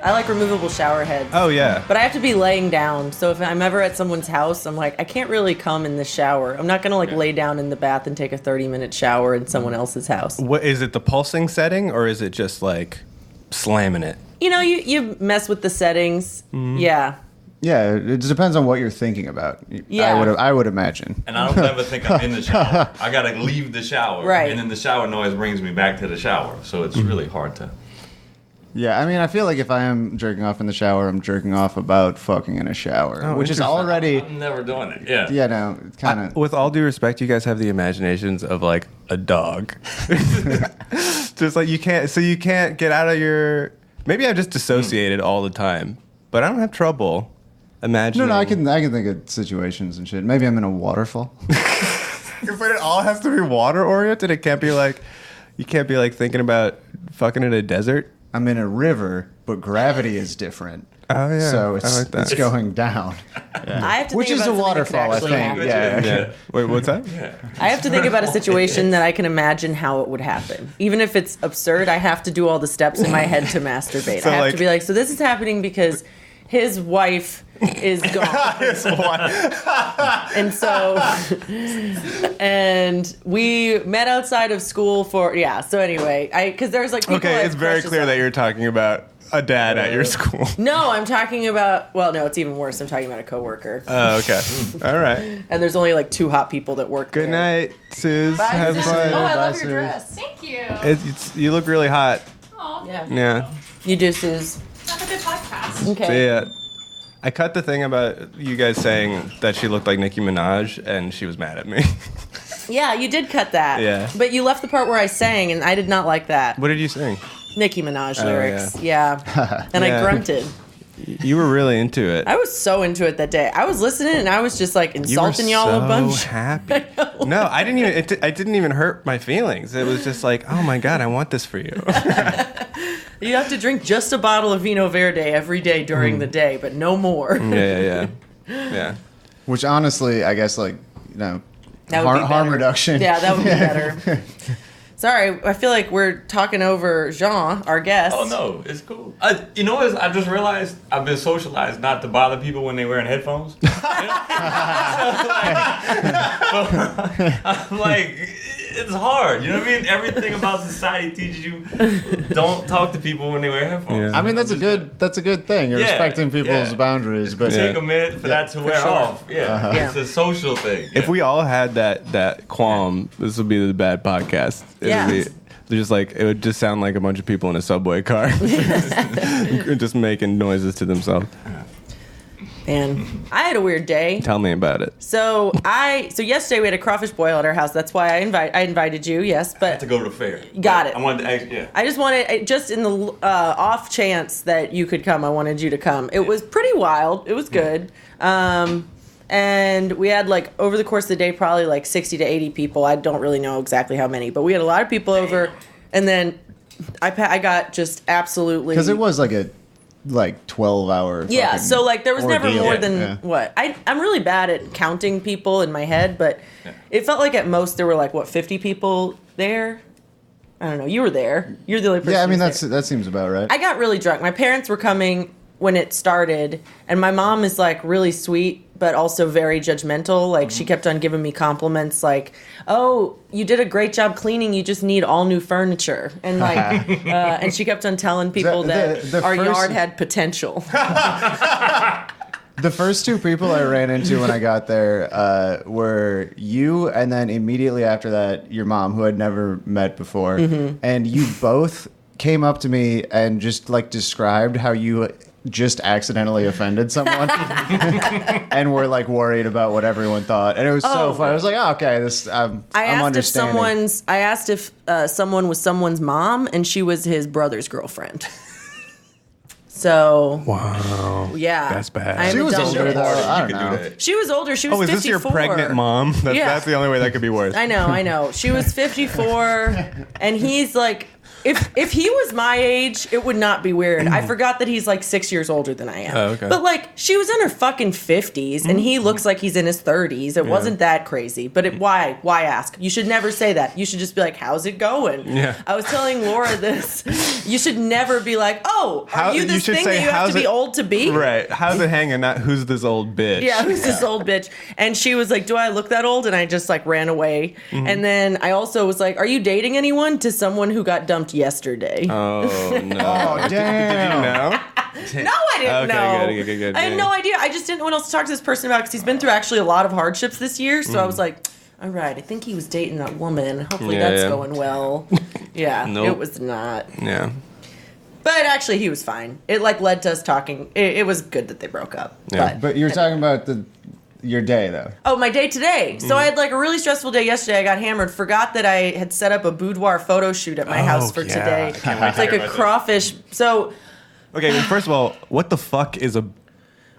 I like removable shower heads. Oh, yeah. But I have to be laying down. So if I'm ever at someone's house, I'm like, I can't really come in the shower. I'm not going to like lay down in the bath and take a 30-minute shower in someone else's house. What is it, the pulsing setting, or is it just like slamming it? You know, you mess with the settings. Yeah. Yeah, it depends on what you're thinking about. Yeah. I would imagine. And I don't ever think I'm in the shower. I gotta leave the shower. Right. And then the shower noise brings me back to the shower. So it's really hard to. Yeah, I mean, I feel like if I am jerking off in the shower, I'm jerking off about fucking in a shower, which is already. I'm never doing it. Yeah. Yeah, no, it's kind of. With all due respect, you guys have the imaginations of like a dog. Just like you can't get out of your. Maybe I just dissociated all the time, but I don't have trouble imagining. No, I can think of situations and shit. Maybe I'm in a waterfall. But it all has to be water oriented. It can't be like you can't be like thinking about fucking in a desert. I'm in a river, but gravity is different. Oh yeah, So I like that. it's going down. I have to Which think is about a something that could waterfall, I actually think. happen. Yeah. Yeah. Wait, what's that? I have to think about a situation that I can imagine how it would happen. Even if it's absurd, I have to do all the steps in my head to masturbate. So, I have like- to be like, so this is happening because his wife is gone. And so, and we met outside of school so anyway, because there's like people I Okay, have it's very crushes clear on. that you're talking about a dad at your school. No, I'm talking about, well, no, it's even worse. I'm talking about a coworker. Oh, okay. All right. And there's only like 2 hot people that work Good there. night, Suze. Bye, Have Suze. fun. Oh, I love Bye, your dress. Thank you. You look really hot. Oh, Yeah. Yeah. You do, Suze. have a good podcast. Okay. So yeah, I cut the thing about you guys saying that she looked like Nicki Minaj, and she was mad at me. Yeah, you did cut that. Yeah. But you left the part where I sang, and I did not like that. What did you sing? Nicki Minaj Oh, lyrics. Yeah. And Yeah. I grunted. You were really into it. I was so into it that day. I was listening, and I was just like You were insulting y'all so a bunch. happy. No, I didn't even. I didn't even hurt my feelings. It was just like, oh my god, I want this for you. You have to drink just a bottle of Vino Verde every day during the day, but no more. Yeah. Which honestly, I guess, like, you know, That would be harm better. reduction. Yeah, that would be better. Sorry, I feel like we're talking over Jean, our guest. Oh no, it's cool. You know what? I just realized I've been socialized not to bother people when they're wearing headphones. I'm like, it's hard. You know what I mean? Everything about society teaches you don't talk to people when they wear headphones. Yeah. I mean, that's a good thing. You're Yeah, respecting people's yeah. boundaries, but Take a minute for that to wear sure. off. Yeah, Yeah. it's a social thing. If we all had that qualm, this would be the bad podcast. Yeah. It would just sound like a bunch of people in a subway car, just making noises to themselves. And I had a weird day. Tell me about it. So yesterday we had a crawfish boil at our house. That's why I invited you. Yes, I had to but go to the fair. Got it. I wanted to ask. Yeah. I just wanted, just in the off chance that you could come, I wanted you to come. It was pretty wild. It was good. And we had, like, over the course of the day, probably like 60 to 80 people. I don't really know exactly how many, but we had a lot of people over. And then I got just absolutely, because it was like a 12-hour. yeah. So like there was never ordeal. more than Yeah. what I'm really bad at counting people in my head, but it felt like at most there were like 50 people there. I don't know. You were there. You're the only person. Yeah, I mean who's there. that seems about right. I got really drunk. My parents were coming when it started, and my mom is like really sweet but also very judgmental. Like she kept on giving me compliments like, "Oh, you did a great job cleaning. You just need all new furniture." And like and she kept on telling people that our yard had potential. The first 2 people I ran into when I got there were you, and then immediately after that, your mom, who I'd never met before. And you both came up to me and just like described how you just accidentally offended someone and were like worried about what everyone thought. And it was so fun. I was like, oh, okay, I'm understanding. I asked if someone was someone's mom, and she was his brother's girlfriend. So Wow. yeah, That's bad. I am She a was dumb older bitch. though. I don't You could know. do that. She was older. She was Oh, is 54. this your pregnant mom? Yeah. That's the only way that could be worse. I know. She was 54, and he's like if he was my age, it would not be weird. I forgot that he's like 6 years older than I am. Oh, okay. But like, she was in her fucking 50s, and he looks like he's in his 30s. It wasn't that crazy. But why ask? You should never say that. You should just be like, how's it going? Yeah. I was telling Laura this. You should never be like, oh, are you you this should thing say, that you have "How's to be it-" old to be? Right. How's it hanging? Not who's this old bitch? Yeah, who's this old bitch? And she was like, do I look that old? And I just like ran away. And then I also was like, are you dating anyone? To someone who got dumped yesterday. Oh no. Oh, Did you damn. know? No, I didn't know. Okay, good. I had no idea. I just didn't know what else to talk to this person about because he's been through actually a lot of hardships this year. So I was like, all right, I think he was dating that woman. Hopefully Yeah, that's yeah. going well. Yeah, Nope. it was not. Yeah. But actually, he was fine. It like led to us talking. It was good that they broke up. Yeah. But you're talking about your day though. Oh, my day today. So I had like a really stressful day yesterday. I got hammered. Forgot that I had set up a boudoir photo shoot at my house for yeah. today. I can't wait It's to like hear a about this. crawfish. So Okay, well, first of all, what the fuck is a...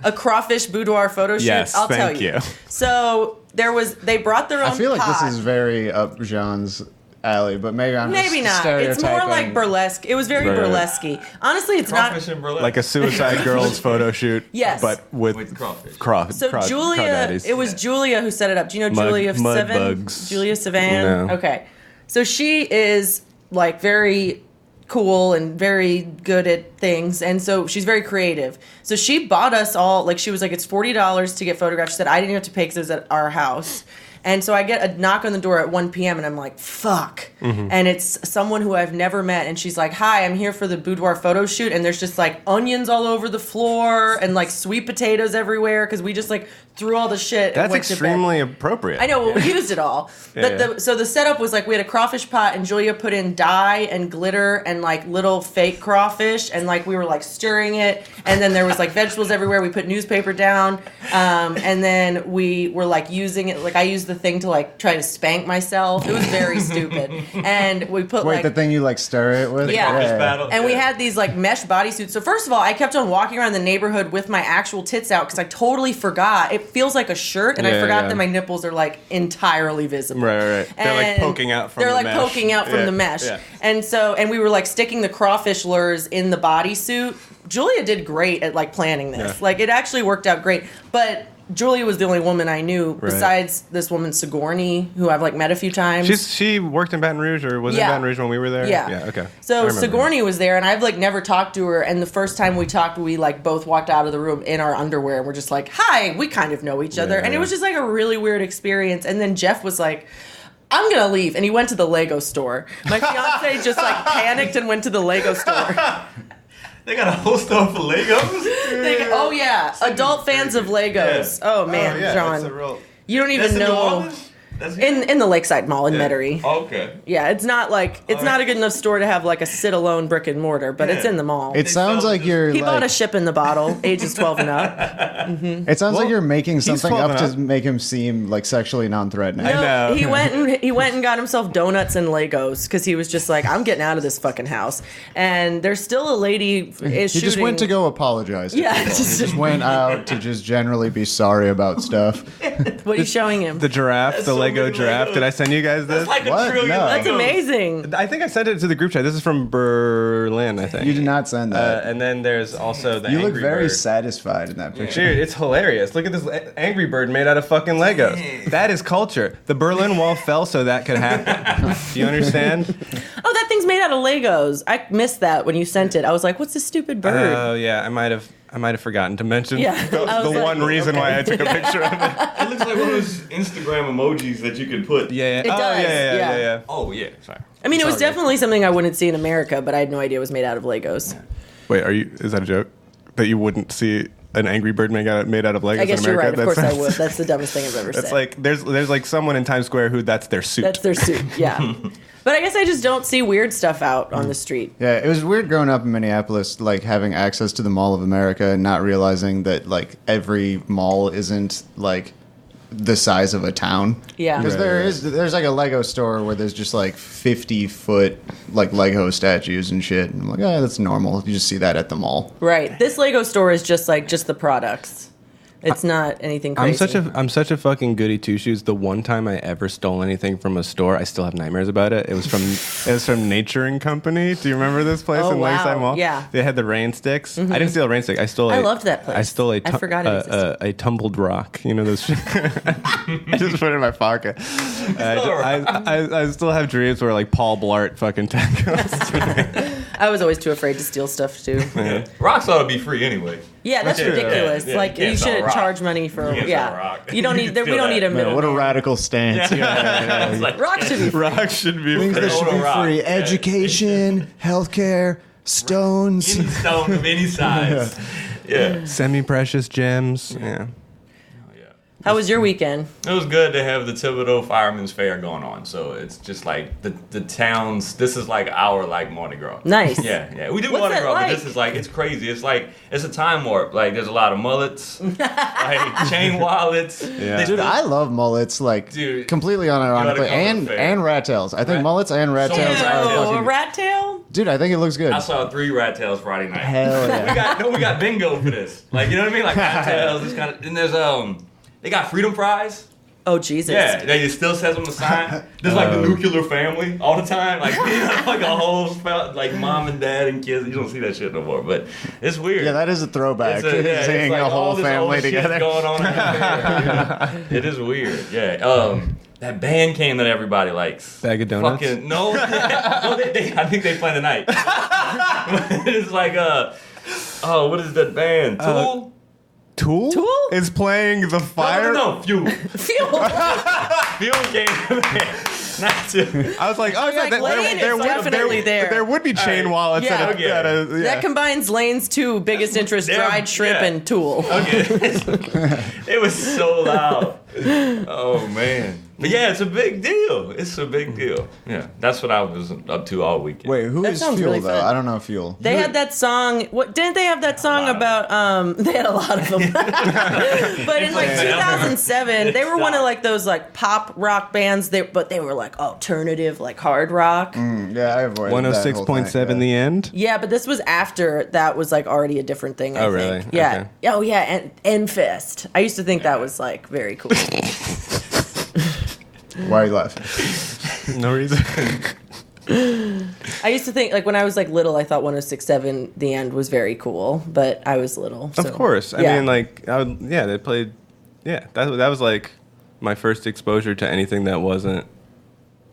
a crawfish boudoir photo shoot. Yes, I'll tell thank you. you. So they brought their own. I feel like pot. this is very up Jean's alley, but maybe I'm Maybe just not. It's more like stereotyping. burlesque. It was very Right. burlesque-y. Honestly, it's Crawfish not. and burlesque. Like a Suicide Girls photo shoot. Yes. But with With crawfish. So Julia, crawdaddies. it was Julia who set it up. Do you know Mud- Julia mud Seven? bugs. Julia Savan? No. Okay. So she is like very cool and very good at things, and so she's very creative. So she bought us all, like she was like, it's $40 to get photographed. She said I didn't have to pay because it was at our house. And so I get a knock on the door at 1 p.m. and I'm like, fuck. And it's someone who I've never met. And she's like, hi, I'm here for the boudoir photo shoot. And there's just like onions all over the floor and like sweet potatoes everywhere because we just like threw all the shit. and That's went to bed. extremely appropriate. I know, well, we used it all. But Yeah. so the setup was like we had a crawfish pot and Julia put in dye and glitter and like little fake crawfish and like we were like stirring it and then there was like vegetables everywhere. We put newspaper down and then we were like using it. Like I used the thing to like try to spank myself. It was very stupid. And we put Wait, like the thing you like stir it with? Yeah. Crawfish battle. and we Yeah. had these like mesh bodysuits. So first of all, I kept on walking around the neighborhood with my actual tits out because I totally forgot. It feels like a shirt, and I Yeah, forgot yeah. that my nipples are like entirely visible. Right. They're like And poking out from they're the like mesh. poking out from Yeah, the mesh. yeah. And we were like sticking the crawfish lures in the bodysuit. Julia did great at like planning this. Yeah. Like it actually worked out great. But Julia was the only woman I knew besides this woman Sigourney, who I've like met a few times. She worked in Baton Rouge, or was Yeah. in Baton Rouge when we were there? Yeah. Yeah, okay. I So remember Sigourney was there, and I've like never talked to her. And the first time we talked, we like both walked out of the room in our underwear, and we're just like, "Hi," we kind of know each other, and it Yeah. was just like a really weird experience. And then Jeff was like, "I'm gonna leave," and he went to the Lego store. My fiance just like panicked and went to the Lego store. They got a whole store for Legos? Oh yeah, adult fans of Legos. Yeah. Oh man, yeah, John, that's a real... you don't That's even in New know. Orleans? That's In the Lakeside Mall in Metairie. Okay. Yeah, it's not like it's not a good enough store to have like a sit alone brick and mortar, but it's Yeah. in the mall. It sounds sell like just- you're He like, bought a ship in the bottle, ages 12 and up. it sounds like Well, you're making something 12 up and to up. make him seem like sexually non-threatening. I know. He went and got himself donuts and Legos because he was just like, I'm getting out of this fucking house. And there's still a lady is He shooting. just went to go apologize. to Yeah, people. just- He just went out to just generally be sorry about stuff. What are you showing him? The giraffe, That's the so Lego many giraffe. Legos. Did I send you guys this? That's like What? a trillion No. That's Legos. amazing. I think I sent it to the group chat. This is from Berlin, I think. You did not send that. And then there's also the you Angry look very Bird. satisfied in that picture. Dude, it's hilarious. Look at this Angry Bird made out of fucking Legos. That is culture. The Berlin Wall fell so that could happen. Do you understand? Oh, that thing's made out of Legos. I missed that when you sent it. I was like, what's this stupid bird? Oh yeah, I might have forgotten to mention Yeah, the, I was the like, one reason why I took a picture of it. It looks like one of those Instagram emojis that you could put. Yeah, It oh, does, yeah. yeah. Oh, yeah. Sorry. I mean, it was Sorry. definitely something I wouldn't see in America, but I had no idea it was made out of Legos. Wait, is that a joke? That you wouldn't see an Angry Bird made out of Legos I guess in you're America? right. Of course I That's- would. That's the dumbest thing I've ever That's said. like there's like someone in Times Square who that's their suit. That's their suit. Yeah. But I guess I just don't see weird stuff out on the street. Yeah, it was weird growing up in Minneapolis, like having access to the Mall of America and not realizing that like every mall isn't like the size of a town. Yeah. because Right, there's like a Lego store where there's just like 50-foot like Lego statues and shit. And I'm like, oh, that's normal. You just see that at the mall. Right. This Lego store is just the products. It's not anything I'm crazy. I'm such a fucking goody two shoes. The one time I ever stole anything from a store, I still have nightmares about it. It was from Naturing Company. Do you remember this place Oh, in Lakeside wow. Mall? Yeah. They had the rain sticks. I didn't steal a rain stick. I stole. I loved that place. I stole I forgot it existed. a tumbled rock. You know those. I just put it in my pocket. I still have dreams where like Paul Blart fucking tackles. I was always too afraid to steal stuff too. Rocks ought to be be free anyway. Yeah, that's ridiculous. yeah, like you you can't sell a shouldn't rock. charge money for. You can't sell a rock. You don't need. We Steal don't need a that. middle. What a radical stance. It's like, Rock should be free. Rock should be. Things that should be Rock. free: Yeah. education, healthcare, stones. any stone of any size. Yeah. Semi-precious gems. Yeah. How was your weekend? It was good to have the Thibodeau Fireman's Fair going on. So it's just like the towns. This is like our like Mardi Gras. Nice. Yeah. We do What's Mardi that Gras, like? but this is like it's crazy. It's like it's a time warp. Like there's a lot of mullets, like chain wallets. Yeah. They Dude, still- I love mullets, like Dude, completely unironically, come to the and fair. rat tails. I think mullets and rat So tails many are rat tails. Oh, a fucking. rat tail? Dude, I think it looks good. I saw 3 rat tails Friday night. Hell yeah. we got bingo for this. Like you know what I mean? Like rat tails. This kind of. And there's they got freedom fries. Oh Jesus. Yeah, they still says on the sign. There's like the nuclear family all the time, like like a whole like mom and dad and kids. You don't see that shit no more, but it's weird. Yeah, that is a throwback. It's Seeing like a all whole this family old shit together. going on. It is weird. Yeah. That band came that everybody likes. Bag of donuts? Fucking no. No, I think they play tonight. It's like what is that band? Tool. Tool? Tool? Is playing the fire. No, Fuel. Fuel. Fuel came. Not to. I was like, oh yeah, like, Lane is definitely there. There would be chain wallets Yeah. at Okay. a That combines Lane's 2 biggest interests: Yeah, dried shrimp yeah. and Tool. Okay. It was so loud. Oh man. But yeah, it's a big deal. It's a big deal. Yeah, that's what I was up to all weekend. Wait, who That is sounds Fuel really though? fun. I don't know Fuel. They had that song. What didn't they have that song lot of about? They had a lot of them. But in like Yeah. 2007, they were one of like those like pop rock bands. But they were like alternative, like hard rock. Yeah, I avoided that whole 106.7 thing, the end. Yeah, but this was after that was like already a different thing. I Oh, think. really? Yeah. Okay. Oh yeah, and Enfest. I used to think that was like very cool. Why are you laughing? No reason. I used to think like when I was like little, I thought 106.7 The End was very cool, but I was little. Of so- course. I yeah. mean, like, they played. Yeah, that was like my first exposure to anything that wasn't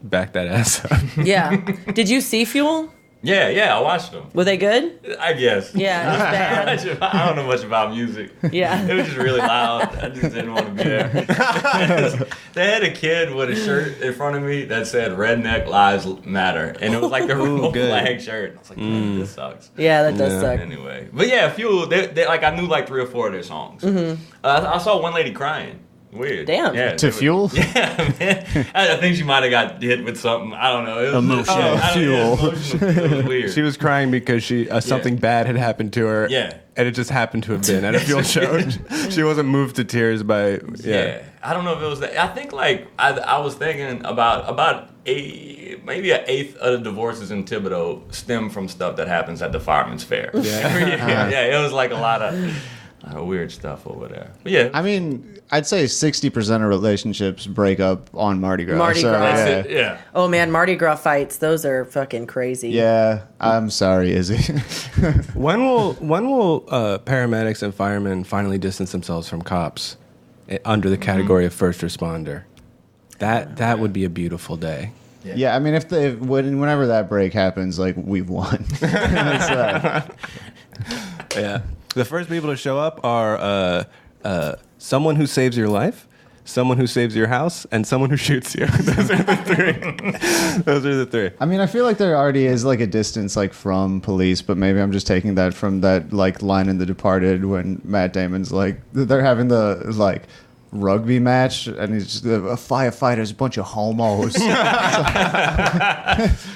back that ass up. Yeah. Did you see Fuel? Yeah, I watched them. Were they good? I guess. Yeah, it was bad. I don't know much about music. Yeah. It was just really loud. I just didn't want to be there. They had a kid with a shirt in front of me that said "Redneck Lives Matter," and it was like the real good. flag shirt. I was like, "Man, this sucks." Yeah, that does Yeah. suck. Anyway, but yeah, Fuel. They like I knew like 3 or 4 of their songs. I saw one lady crying. Weird. Damn. Yeah, To they were- Fuel? Yeah, man. I think she might have got hit with something. I don't know. It was Emotional Fuel. It was weird. She was crying because something bad had happened to her. Yeah. And it just happened to have been at a Fuel show. She wasn't moved to tears by. Yeah. I don't know if it was that. I think like I was thinking about maybe an eighth of the divorces in Thibodeau stem from stuff that happens at the Fireman's Fair. Yeah, it was like a lot of weird stuff over there. But yeah, I mean, I'd say 60% of relationships break up on Mardi Gras. Mardi Gras. Yeah. that's it. Yeah. Oh man, Mardi Gras fights, those are fucking crazy. Yeah, I'm sorry, Izzy. When will paramedics and firemen finally distance themselves from cops under the category of first responder? That would be a beautiful day. Yeah, I mean, whenever that break happens, like, we've won. It's, Yeah. The first people to show up are someone who saves your life, someone who saves your house, and someone who shoots you. Those are the three. I mean, I feel like there already is like a distance like from police, but maybe I'm just taking that from that like line in The Departed when Matt Damon's like they're having the like rugby match and he's just a firefighter's a bunch of homos.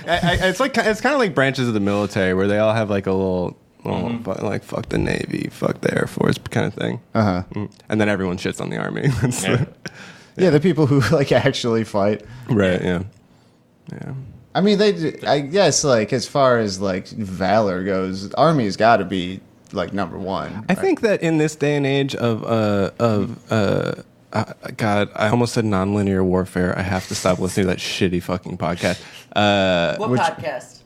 It's kind of like branches of the military where they all have like a little like fuck the Navy, fuck the Air Force kind of thing. And then everyone shits on the Army. Yeah, the people who like actually fight. Right. Yeah. I mean, I guess like as far as like valor goes, Army's got to be like number one. I think that in this day and age of God, I almost said nonlinear warfare. I have to stop listening to that shitty fucking podcast. What podcast?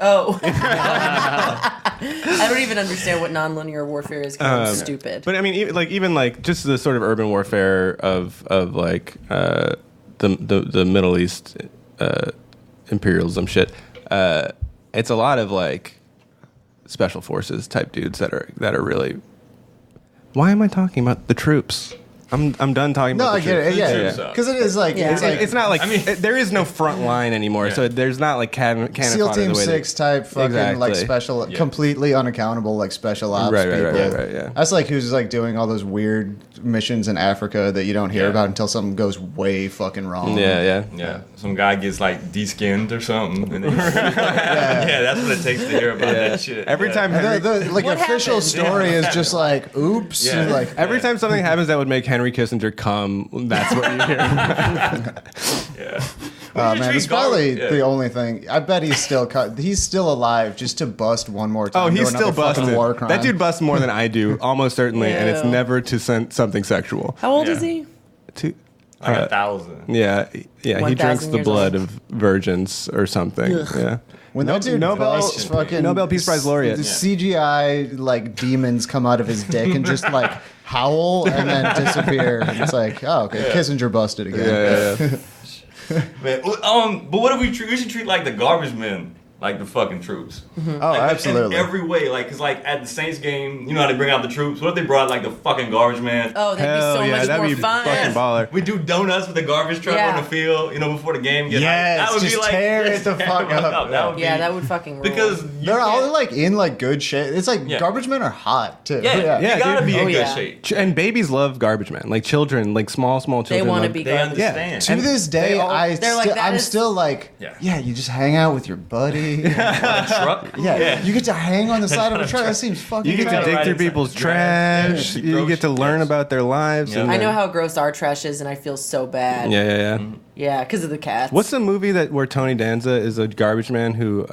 Oh. I don't even understand what nonlinear warfare is because I'm stupid. But I mean, even just the sort of urban warfare of like the Middle East imperialism shit. It's a lot of like special forces type dudes that are really. Why am I talking about the troops? I'm done talking No, about I the get troops. it. Yeah, because it is like Yeah. It's not like I mean- there is no front line anymore, so there's not like cannon SEAL fodder Team the way 6 type fucking like Exactly. special, completely unaccountable like special ops Right, people. right, yeah. That's like who's like doing all those weird missions in Africa that you don't hear Yeah. about until something goes way fucking wrong. Yeah. Yeah, some guy gets like de-skinned or something. And then yeah, that's what it takes to hear about that shit. Every Yeah. time And Henry, the like What official happened? story is just like, oops, Yeah. like every time something happens that would make Henry Kissinger come, that's what you hear. Yeah. oh man, it's probably Yeah. the only thing. I bet he's still alive just to bust one more time. Oh, do he's another still fucking busted. war crime. That dude busts more than I do, almost certainly, and it's Ew. never to something sexual. How old Yeah. is he? Like 1,000. Yeah, he 1,000 drinks the years blood old. of virgins or something. Ugh. Yeah. When that dude Nobel- busts fucking Nobel Peace Prize laureate. CGI like demons come out of his dick and just like howl and then disappear. And it's like, oh, okay, Kissinger busted again. Yeah. Man, but what if we should treat like the garbage men like the fucking troops? Oh, Like, absolutely. In every way, like, cause like at the Saints game, you know how they bring out the troops. What if they brought like the fucking garbage man? Oh, that'd Hell be so yeah, much that'd more be fun. fucking baller. We do donuts with the garbage truck Yeah. on the field, you know, before the game gets Yes, that would just be like tear it the fuck up. That would Yeah, be, that would fucking rule. because you They're all can't- like in like good shape. It's like Yeah. garbage men are hot too. yeah, Yeah, you gotta dude. be in Oh, good yeah. shape. And babies love garbage men, like children, like small they children. want to love- be They garbage. understand. To And this day, they all- they're like, that I'm is- still like, Yeah. yeah, you just hang out with your buddy. Truck. Yeah, you get to hang on the side of a truck. That seems fucking. You get to great. dig Right through inside people's the grass. trash. Yeah, You get to learn yes. about their lives. Yeah. And I know then- how gross our trash is, and I feel so bad. Yeah. Yeah, because of the cats. What's the movie where Tony Danza is a garbage man who,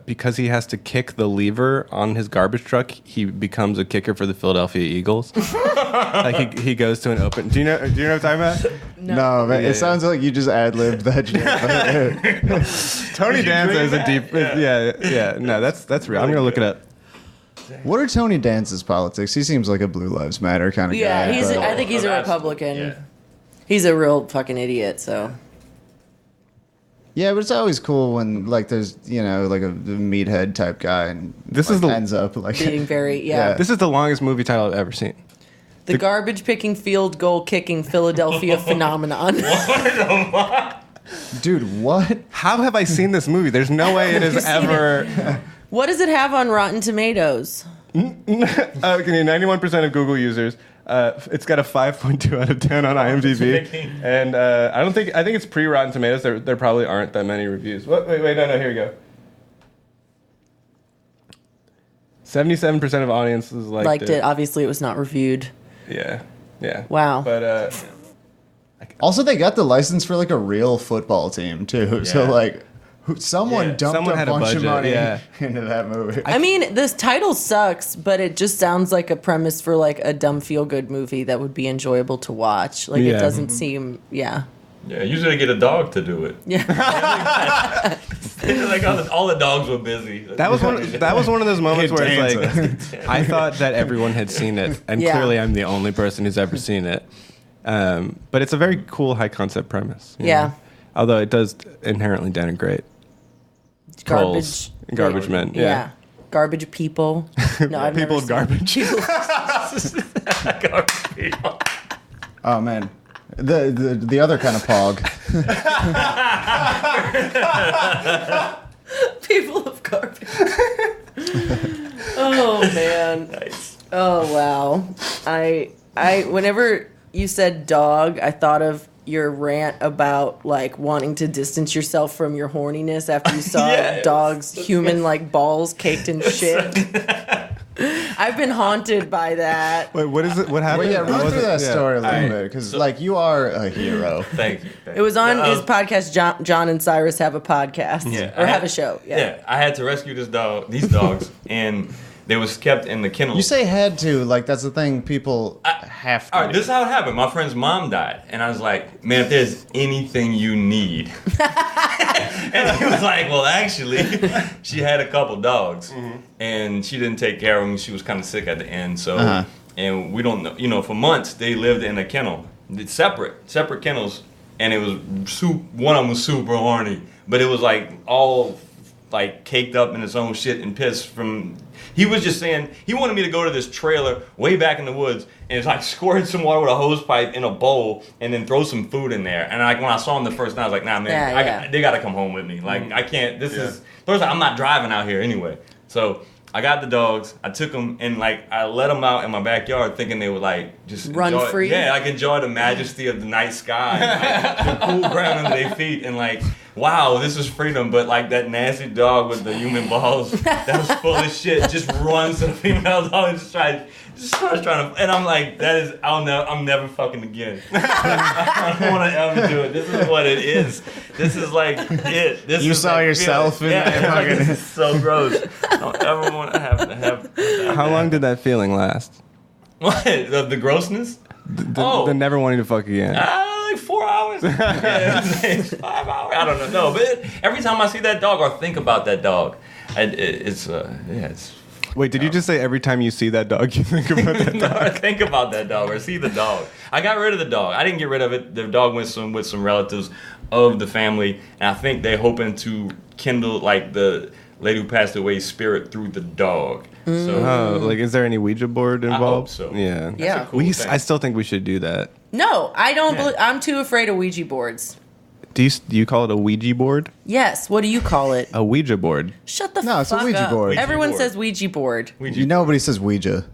because he has to kick the lever on his garbage truck, he becomes a kicker for the Philadelphia Eagles? Like he goes to an open. Do you know what I'm talking about? No, man, Yeah. it sounds like you just ad libbed that shit. Tony Did you Danza dream is a that? deep. Yeah. No, that's real. I'm gonna look it up. What are Tony Danza's politics? He seems like a Blue Lives Matter kind of Yeah, guy. he's. but- I think he's a Oh, Republican. yeah. He's a real fucking idiot. So yeah, but it's always cool when like there's like a meathead type guy and This like, is the- ends up like being very yeah. This is the longest movie title I've ever seen. The garbage picking, field goal kicking Philadelphia phenomenon. dude, what? How have I seen this movie? There's no way it You've is seen ever. What does it have on Rotten Tomatoes? Can you 91% of Google users. It's got a 5.2 out of 10 on IMDb, and I think it's pre Rotten Tomatoes. There probably aren't that many reviews. Wait, no, here we go. 77% of audiences liked Liked it. Obviously, it was not reviewed. Yeah. Wow. But Also, they got the license for like a real football team too. So Yeah. like, someone Yeah. dumped Someone a had a bunch of budget, money yeah. into that movie. I mean, this title sucks, but it just sounds like a premise for like a dumb feel good movie that would be enjoyable to watch. Like Yeah. it doesn't seem, yeah. Yeah, usually they get a dog to do it. Yeah. Like all the dogs were busy. that was one of those moments where it's Danza. like I thought that everyone had seen it, and Yeah. clearly I'm the only person who's ever seen it. But it's a very cool high concept premise. you Yeah. know? Although it does inherently denigrate trolls, garbage men. Yeah. Garbage people. No, I've People never of seen- garbage. Oh man, the other kind of pog. People of garbage. Oh man. Nice. Oh wow. I whenever you said dog, I thought of your rant about like wanting to distance yourself from your horniness after you saw Yes. dogs human like balls caked in shit. I've been haunted by that. Wait, what is it? What happened? Well, yeah, What run was through it? that Yeah. story a little Alright. bit because like you are a hero. Thank you. It was on No, his podcast. John and Cyrus have a podcast, Yeah, or I have had- a show. Yeah, I had to rescue these dogs, and They was kept in the kennel. You say had to, like that's the thing people have to. All right, this is how it happened. My friend's mom died, and I was like, "Man, if there's anything you need," and he was like, "Well, actually, she had a couple dogs, and she didn't take care of them. She was kind of sick at the end, so and we don't know. You know, for months they lived in a kennel, separate kennels, and it was one of them was super horny, but it was like all like caked up in its own shit and piss from." He was just saying he wanted me to go to this trailer way back in the woods and it's like squirt some water with a hose pipe in a bowl and then throw some food in there. And like when I saw him the first time, I was like, nah, man, they got to come home with me. Like I can't. This is first. I'm not driving out here anyway. So I got the dogs. I took them and like I let them out in my backyard, thinking they would like just run enjoy, free. Yeah, like enjoy the majesty of the night sky, and, like, the cool ground under their feet, and like. Wow, this is freedom, but like that nasty dog with the human balls that was full of shit just runs to the female dog and just starts trying to, and I'm like, that is, I'm never fucking again. I don't want to ever do it. This is what it is. This is like it. This you is saw yourself in that like, fucking. this is so gross. I don't ever want to have How long did that feeling last? What? The grossness? The never wanting to fuck again. Like 4 hours. Yeah, it's like 5 hours. I don't know. No, but every time I see that dog or think about that dog, it's. Wait, did you just say every time you see that dog, you think about that No, dog? I think about that dog or see the dog. I got rid of the dog. I didn't get rid of it. The dog went with some relatives of the family, and I think they're hoping to kindle like the lady who passed away's spirit through the dog. So Like, is there any Ouija board involved? I hope so. Yeah. Yeah. That's a cool thing. I still think we should do that. No, I don't. Yeah. I'm too afraid of Ouija boards. Do you call it a Ouija board? Yes. What do you call it? A Ouija board. Shut the No, fuck it's a Ouija up. board. Everyone Ouija board. says Ouija board. Nobody says Ouija.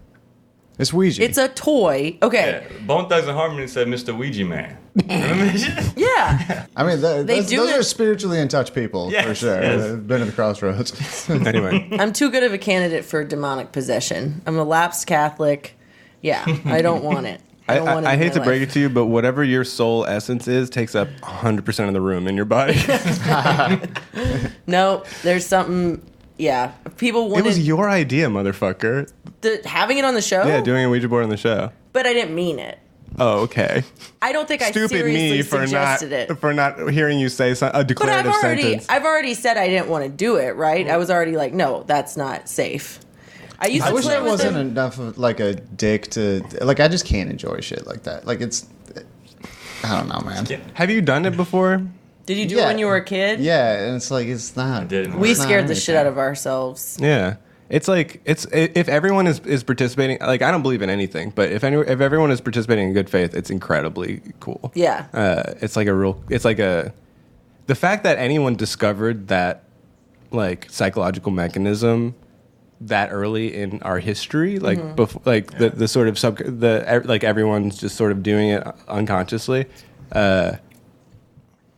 It's Ouija. It's a toy. Okay. Yeah. Bone Thugs and Harmony said Mr. Ouija Man. Remember that shit? Yeah. I mean, those do it- are spiritually in touch people Yes, for sure. yes. They've been at the crossroads. Anyway. I'm too good of a candidate for demonic possession. I'm a lapsed Catholic. Yeah. I don't want it. I don't want it. I in hate my to break life. it to you, but whatever your soul essence is takes up 100% of the room in your body. No, there's something. Yeah. People It wanted was your idea, motherfucker. having it on the show. Yeah, doing a Ouija board on the show. But I didn't mean it. Oh, okay. I don't think I Stupid seriously me for suggested it. not hearing you say a But declarative sentence. I've already said I didn't want to do it, right? I was already like, no, that's not safe. I used I to wish play I with wasn't them. enough of like a dick to like. I just can't enjoy shit like that. Like it's. I don't know, man. Yeah. Have you done it before? Did you do it when you were a kid? Yeah, and it's like it's not. I didn't. We it's not scared the shit anything. out of ourselves. Yeah. It's like if everyone is participating, like I don't believe in anything, but if everyone is participating in good faith, it's incredibly cool. Yeah. The fact that anyone discovered that like psychological mechanism that early in our history, like the sort of like everyone's just sort of doing it unconsciously,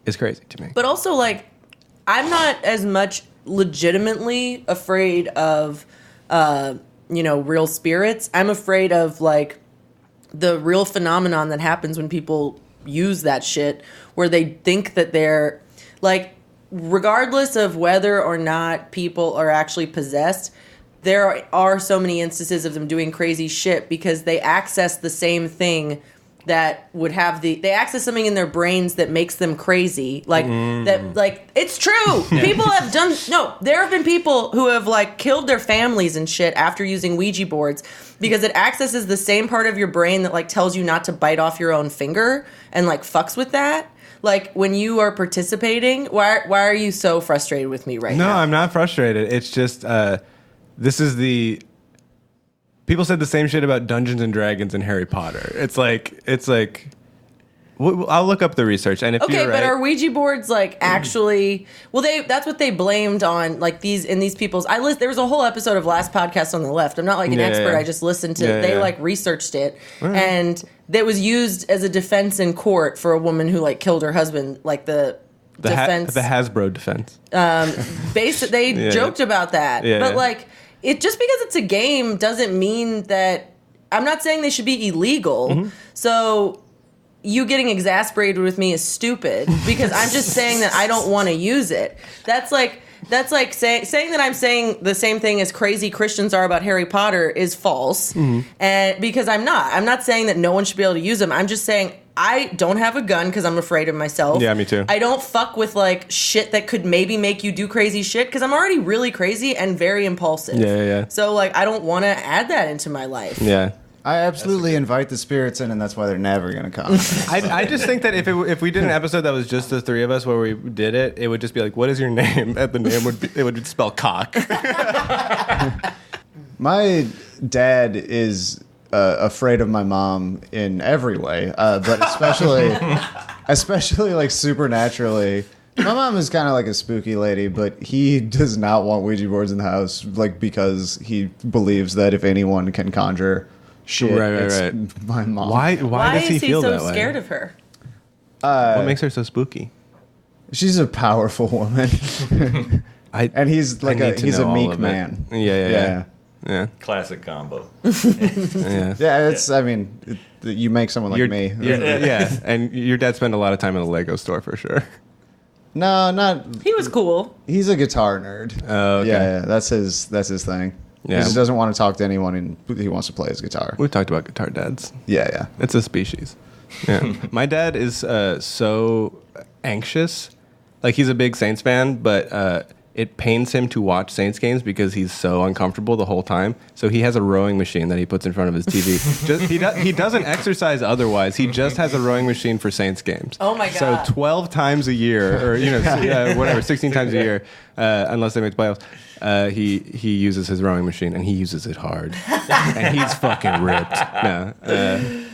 is crazy to me. But also, like, I'm not as much legitimately afraid of, real spirits. I'm afraid of, like, the real phenomenon that happens when people use that shit, where they think that they're, like, regardless of whether or not people are actually possessed, there are so many instances of them doing crazy shit because they access the same thing that would have they access something in their brains that makes them crazy. Like that, like it's true. People have there have been people who have like killed their families and shit after using Ouija boards because it accesses the same part of your brain that like tells you not to bite off your own finger and like fucks with that. Like when you are participating, why are you so frustrated with me right No, now? I'm not frustrated. It's just this is the people said the same shit about Dungeons and Dragons and Harry Potter. It's like I'll look up the research, and if Okay, you're right, but are Ouija boards like actually? Well, that's what they blamed on like these people's. There was a whole episode of Last Podcast on the Left. I'm not like an expert. I just listened to. Yeah, they yeah. like researched it, and that was used as a defense in court for a woman who like killed her husband. Like the defense, the Hasbro defense. they Yeah. joked about that, Yeah. but like it just because it's a game doesn't mean that. I'm not saying they should be illegal. Mm-hmm. So you getting exasperated with me is stupid because I'm just saying that I don't want to use it. That's like that's like saying that I'm saying the same thing as crazy Christians are about Harry Potter is false. And because I'm not saying that no one should be able to use them. I'm just saying I don't have a gun because I'm afraid of myself. Yeah, me too. I don't fuck with like shit that could maybe make you do crazy shit because I'm already really crazy and very impulsive. Yeah. So like I don't want to add that into my life. Yeah. I absolutely invite the spirits in, and that's why they're never going to come. I just think that if we did an episode that was just the three of us where we did it, it would just be like, what is your name? And the name would spell cock. My dad is afraid of my mom in every way, but especially like supernaturally. My mom is kind of like a spooky lady, but he does not want Ouija boards in the house, like because he believes that if anyone can conjure shit, Right. my mom. Why does he is he feel so that way? scared of her? What makes her so spooky? She's a powerful woman, and he's like he's a meek man. Yeah. Classic combo. Yeah. Yeah, it's. I mean, you make someone like me. Yeah. And your dad spent a lot of time in the Lego store for sure. No, not. He was cool. He's a guitar nerd. Oh, okay. Yeah, that's his thing. Yeah. He just doesn't want to talk to anyone, and he wants to play his guitar. We've talked about guitar dads. Yeah. It's a species. Yeah. My dad is so anxious. Like, he's a big Saints fan, but it pains him to watch Saints games because he's so uncomfortable the whole time. So he has a rowing machine that he puts in front of his TV. He doesn't exercise otherwise. He just has a rowing machine for Saints games. Oh my God. So 12 times a year, or 16 times a year, unless they make the playoffs, he uses his rowing machine, and he uses it hard. And he's fucking ripped. No.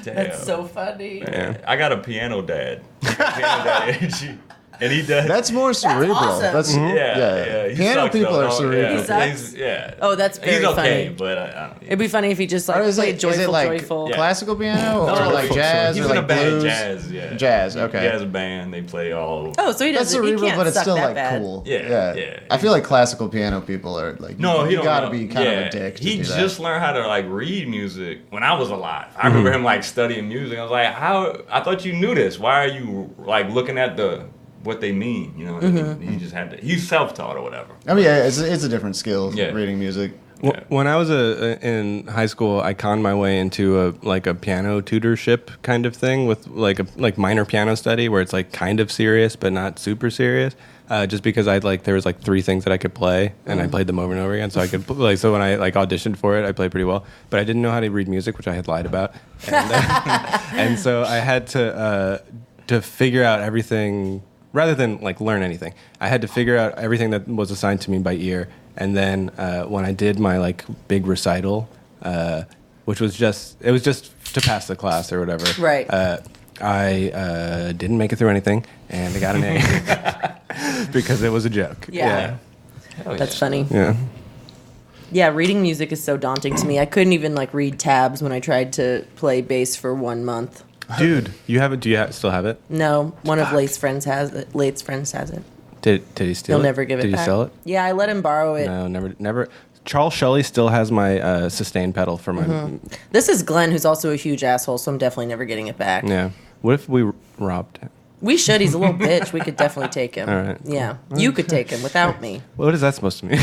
That's so funny. Yeah. I got a piano dad. Energy. And he does. That's more cerebral. awesome. That's Yeah. He Piano sucks, people though. are cerebral. He sucks? Yeah. Oh, that's very He's okay, funny. but I don't. It'd be funny if he just Or like is played it joyful, like joyful. Yeah. classical piano or No, like jazz He's or in like a band, blues? jazz. Yeah. Jazz, okay. He has a band. They play all. Oh, so he That's doesn't. He cerebral, can't but it's suck still that like bad. cool. Yeah. I feel like classical piano people are like No, he you don't gotta know. be kind of a dick. To He do that. just learned how to like read music when I was alive. I remember him like studying music. I was like, "How? I thought you knew this. Why are you like looking at what they mean?" You know, he just had to. He's self-taught or whatever. I mean, yeah, it's a different skill. Yeah. Reading music. Yeah. When I was in high school, I conned my way into a piano tutorship kind of thing with like minor piano study where it's like kind of serious but not super serious. Just because there was like three things that I could play and I played them over and over again, so I could so when I like auditioned for it, I played pretty well. But I didn't know how to read music, which I had lied about, and so I had to figure out everything. Rather than like learn anything, I had to figure out everything that was assigned to me by ear. And then when I did my like big recital, which was just to pass the class or whatever. Right. I didn't make it through anything, and I got an A because it was a joke. Yeah. That's funny. Yeah. Yeah, reading music is so daunting to me. I couldn't even like read tabs when I tried to play bass for 1 month. Dude, you have it? Do you still have it? No, one of Late's friends has it. Did he steal it? He'll never give it Did back. he sell it? Yeah, I let him borrow it. No, never. Charles Shelley still has my sustain pedal for my. This is Glenn, who's also a huge asshole, so I'm definitely never getting it back. Yeah. What if we robbed him? We should. He's a little bitch. We could definitely take him. All right. Yeah. You could take him without me. What is that supposed to mean?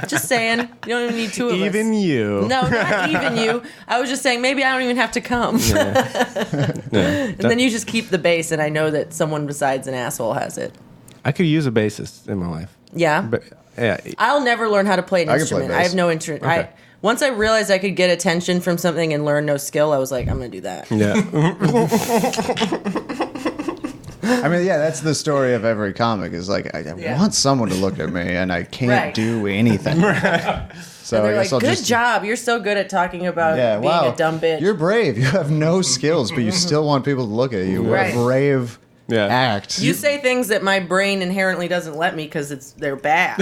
Just saying. You don't even need two of us. Even you. No, not even you. I was just saying maybe I don't even have to come. Yeah. And then you just keep the bass, and I know that someone besides an asshole has it. I could use a bassist in my life. Yeah. But yeah. I'll never learn how to play an I can play instrument. bass. I have no interest. Okay. Once I realized I could get attention from something and learn no skill, I was like, I'm going to do that. Yeah. I mean, yeah, that's the story of every comic. Is like I Yeah. want someone to look at me, and I can't Right. do anything. So And I they're guess like, I'll good just. job. You're so good at talking about Yeah, being wow. a dumb bitch. You're brave. You have no skills, but you still want people to look at you. What Right. a brave Yeah. act. You say things that my brain inherently doesn't let me because they're bad.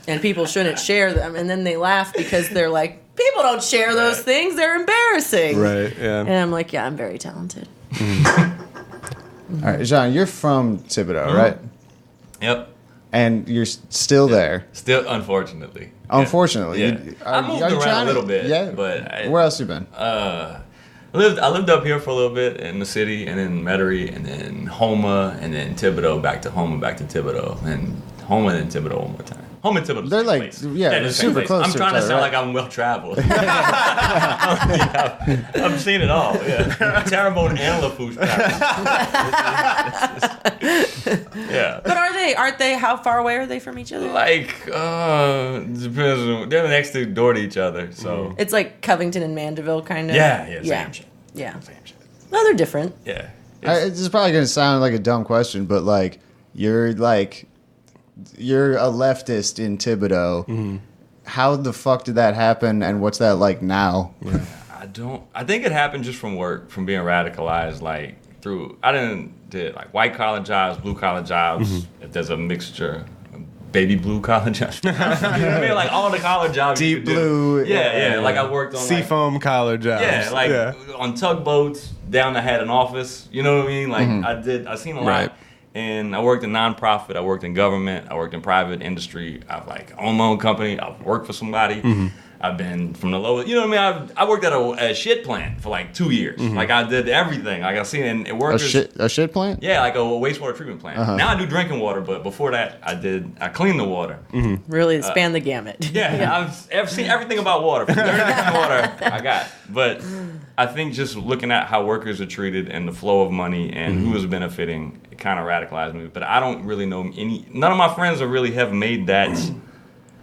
And people shouldn't share them. And then they laugh because they're like, people don't share those things. They're embarrassing. Right. Yeah. And I'm like, yeah, I'm very talented. All right, Jean, you're from Thibodeau, right? Yep. And you're still there. Still, unfortunately. Unfortunately, Yeah. You- I moved around a little bit, Yeah, but where else you been? I lived up here for a little bit in the city, and then Metairie, and then Houma, and then Thibodaux, back to Houma, back to Thibodaux, and Houma and then Thibodaux one more time. Houma and Thibodaux. They're same like- place. yeah, they're the same super place. close I'm to trying each to other, sound right? like I'm well traveled. I've seen it all. Yeah, Terrebonne and Lafourche. Yeah. But aren't they, how far away are they from each other? Like, depends on, they're next door to each other, so. It's like Covington and Mandeville, kind of. Yeah, same shit. Yeah. Same shit. No, they're different. Yeah. This is probably going to sound like a dumb question, but like you're a leftist in Thibodaux. How the fuck did that happen, and what's that like now? I think it happened just from work, from being radicalized, like I did like white collar jobs, blue collar jobs, if there's a mixture, baby blue collar jobs. You know what I mean? Like all the collar jobs. you Deep could do. blue. Yeah. Like I worked on Seafoam collar jobs. Yeah, like on tugboats down I had an office. You know what I mean? Like I seen a lot. Right. And I worked in nonprofit, I worked in government, I worked in private industry. I've like owned my own company, I've worked for somebody. I've been from the lowest, you know what I mean? I worked at a shit plant for like 2 years. Like I did everything. Like I seen and it worked. A shit plant? Yeah, like a wastewater treatment plant. Now I do drinking water, but before that I cleaned the water. Really span the gamut. Yeah, I've seen everything about water. From dirty drinking water, I got. But I think just looking at how workers are treated and the flow of money and who is benefiting, it kind of radicalized me. But I don't really know none of my friends have made that.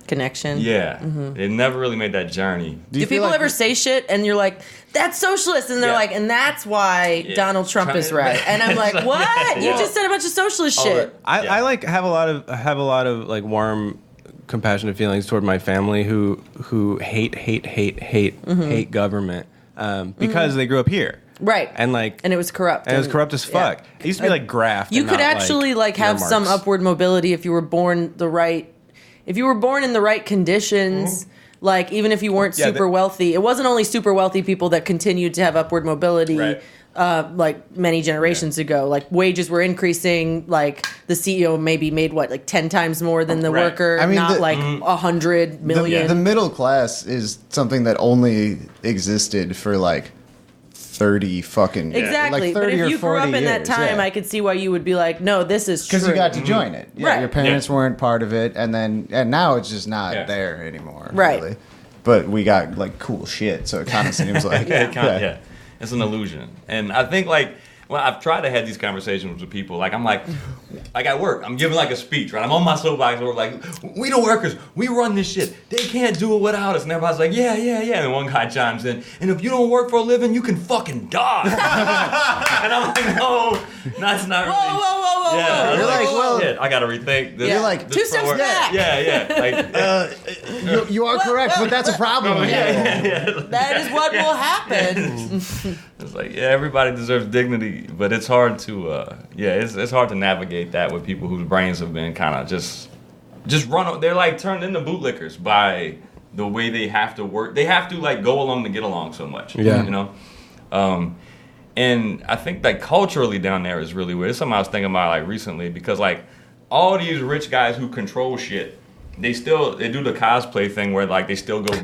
Connection. Yeah, they've never really made that journey. Do people like ever say shit and you're like, that's socialist? And they're Yeah. like, and that's why Donald Trump is right. And I'm like, what? You just said a bunch of socialist shit. I like have a lot of like warm, compassionate feelings toward my family who hate government because they grew up here. Right. And like And it was corrupt. and it was corrupt as fuck. Yeah. It used to be like graft. You and could not, actually like have some earmarks. upward mobility if you were born if you were born in the right conditions. Like even if you weren't Yeah, super wealthy, it wasn't only super wealthy people that continued to have upward mobility. Right. Like many generations ago, like wages were increasing. Like the CEO maybe made like 10 times more than the Right. worker, I mean, not the- like 100 million. The middle class is something that only existed for like 30 fucking Exactly, like but 30 if or you grew 40 up in that years, time, yeah. I could see why you would be like, "No, this is true." Because you got to join it. Yeah, Right. your parents Yeah. weren't part of it, and now it's just not Yeah. there anymore. Right. Really. But we got like cool shit, so it kind of seems like Yeah. It's an illusion. And I think like when I've tried to have these conversations with people, like I'm like at work, I'm giving like a speech, right? I'm on my soapbox, we're like, we the workers, we run this shit. They can't do it without us. And everybody's like, yeah. And one guy chimes in, and if you don't work for a living, you can fucking die. And I'm like, no, that's not really. Whoa! Yeah, I was You're like, oh, well- shit, I gotta rethink this. You're like, this 2 steps framework. back. Yeah. Like, you are correct, but that's a problem. That is what will happen. It's like, yeah, everybody deserves dignity, but it's hard to, it's hard to navigate that with people whose brains have been kind of just run. They're like turned into bootlickers by the way they have to work. They have to like go along to get along so much. Yeah. You know. And I think that culturally down there is really weird. It's something I was thinking about like recently because like all these rich guys who control shit. They do the cosplay thing where like they still go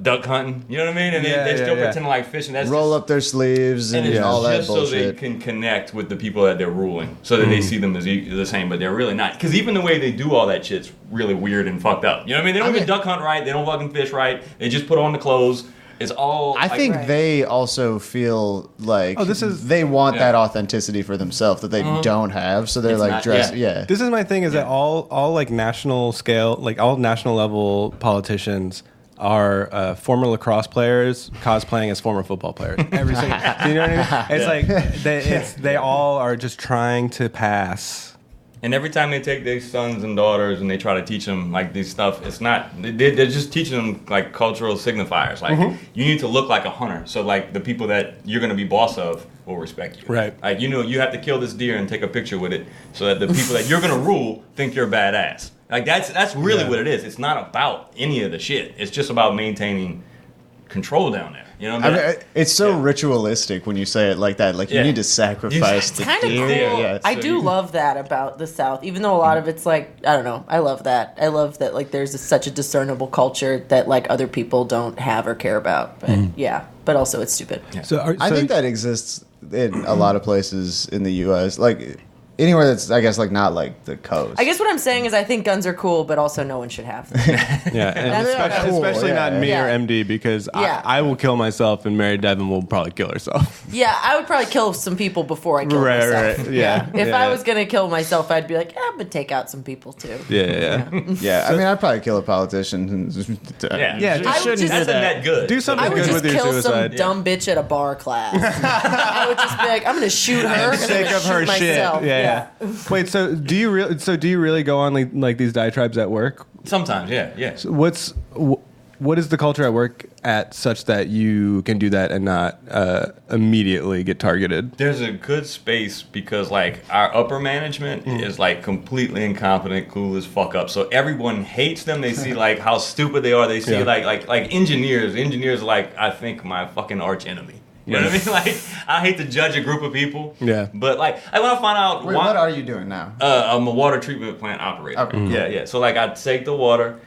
duck hunting, you know what I mean? And they still pretend like fishing. That's Roll just, up their sleeves and it's all that just so they bullshit. can connect with the people that they're ruling, so that they see them as the same, but they're really not. Because even the way they do all that shit's really weird and fucked up. You know what I mean? They don't even duck hunt right. They don't fucking fish right. They just put on the clothes. It's all. I think Right. they also feel like they want that authenticity for themselves that they don't have, so they're It's like not- dressed. yeah. Yeah. This is my thing is that all like national scale, like all national level politicians are former lacrosse players cosplaying as former football players. Every single, do you know what I mean? It's like they all are just trying to pass. And every time they take their sons and daughters and they try to teach them like this stuff, it's not. They're just teaching them like cultural signifiers. Like you need to look like a hunter, so like the people that you're going to be boss of will respect you. Right. Like you have to kill this deer and take a picture with it, so that the people that you're going to rule think you're badass. Like that's really what it is. It's not about any of the shit. It's just about maintaining control down there. You know what I I mean? mean, it's so Yeah. ritualistic when you say it like that. Like you Yeah. need to sacrifice It's the Kind of deer. cool. Yeah, I so do you- love that about the South, even though a lot of it's like, I don't know. I love that. I love that like there's such a discernible culture that like other people don't have or care about. But yeah, but also it's stupid. So, I think that exists in a lot of places in the U.S. Like anywhere that's, I guess, like not like the coast. I guess what I'm saying is I think guns are cool, but also no one should have them. yeah, and That's especially, cool, especially yeah. not me Yeah. or MD because Yeah. I will kill myself and Mary Devin will probably kill herself. Yeah, I would probably kill some people before I kill myself. right. Yeah. If yeah. I was gonna kill myself, I'd be like, I'm gonna take out some people too. Yeah. Yeah, I mean, I'd probably kill a politician. Yeah, Yeah, just just shouldn't do That's that. not good. Do something I would good just with your kill suicide. some dumb bitch at a bar class. I would just be like, I'm gonna shoot her. and I'm Sake gonna of her shoot shit. myself. Yeah. Wait, so do you really go on like these diatribes at work? Sometimes, yeah. What is the culture at work at such that you can do that and not immediately get targeted? There's a good space because like our upper management is like completely incompetent, clueless, fuck up. So everyone hates them. They see like how stupid they are. They see Yeah. like engineers. Engineers are like I think my fucking arch enemy. You know what I mean? Like I hate to judge a group of people. Yeah. But like I want to find out Wait, why. what are you doing now? I'm a water treatment plant operator. Okay. Yeah. So like I take the water,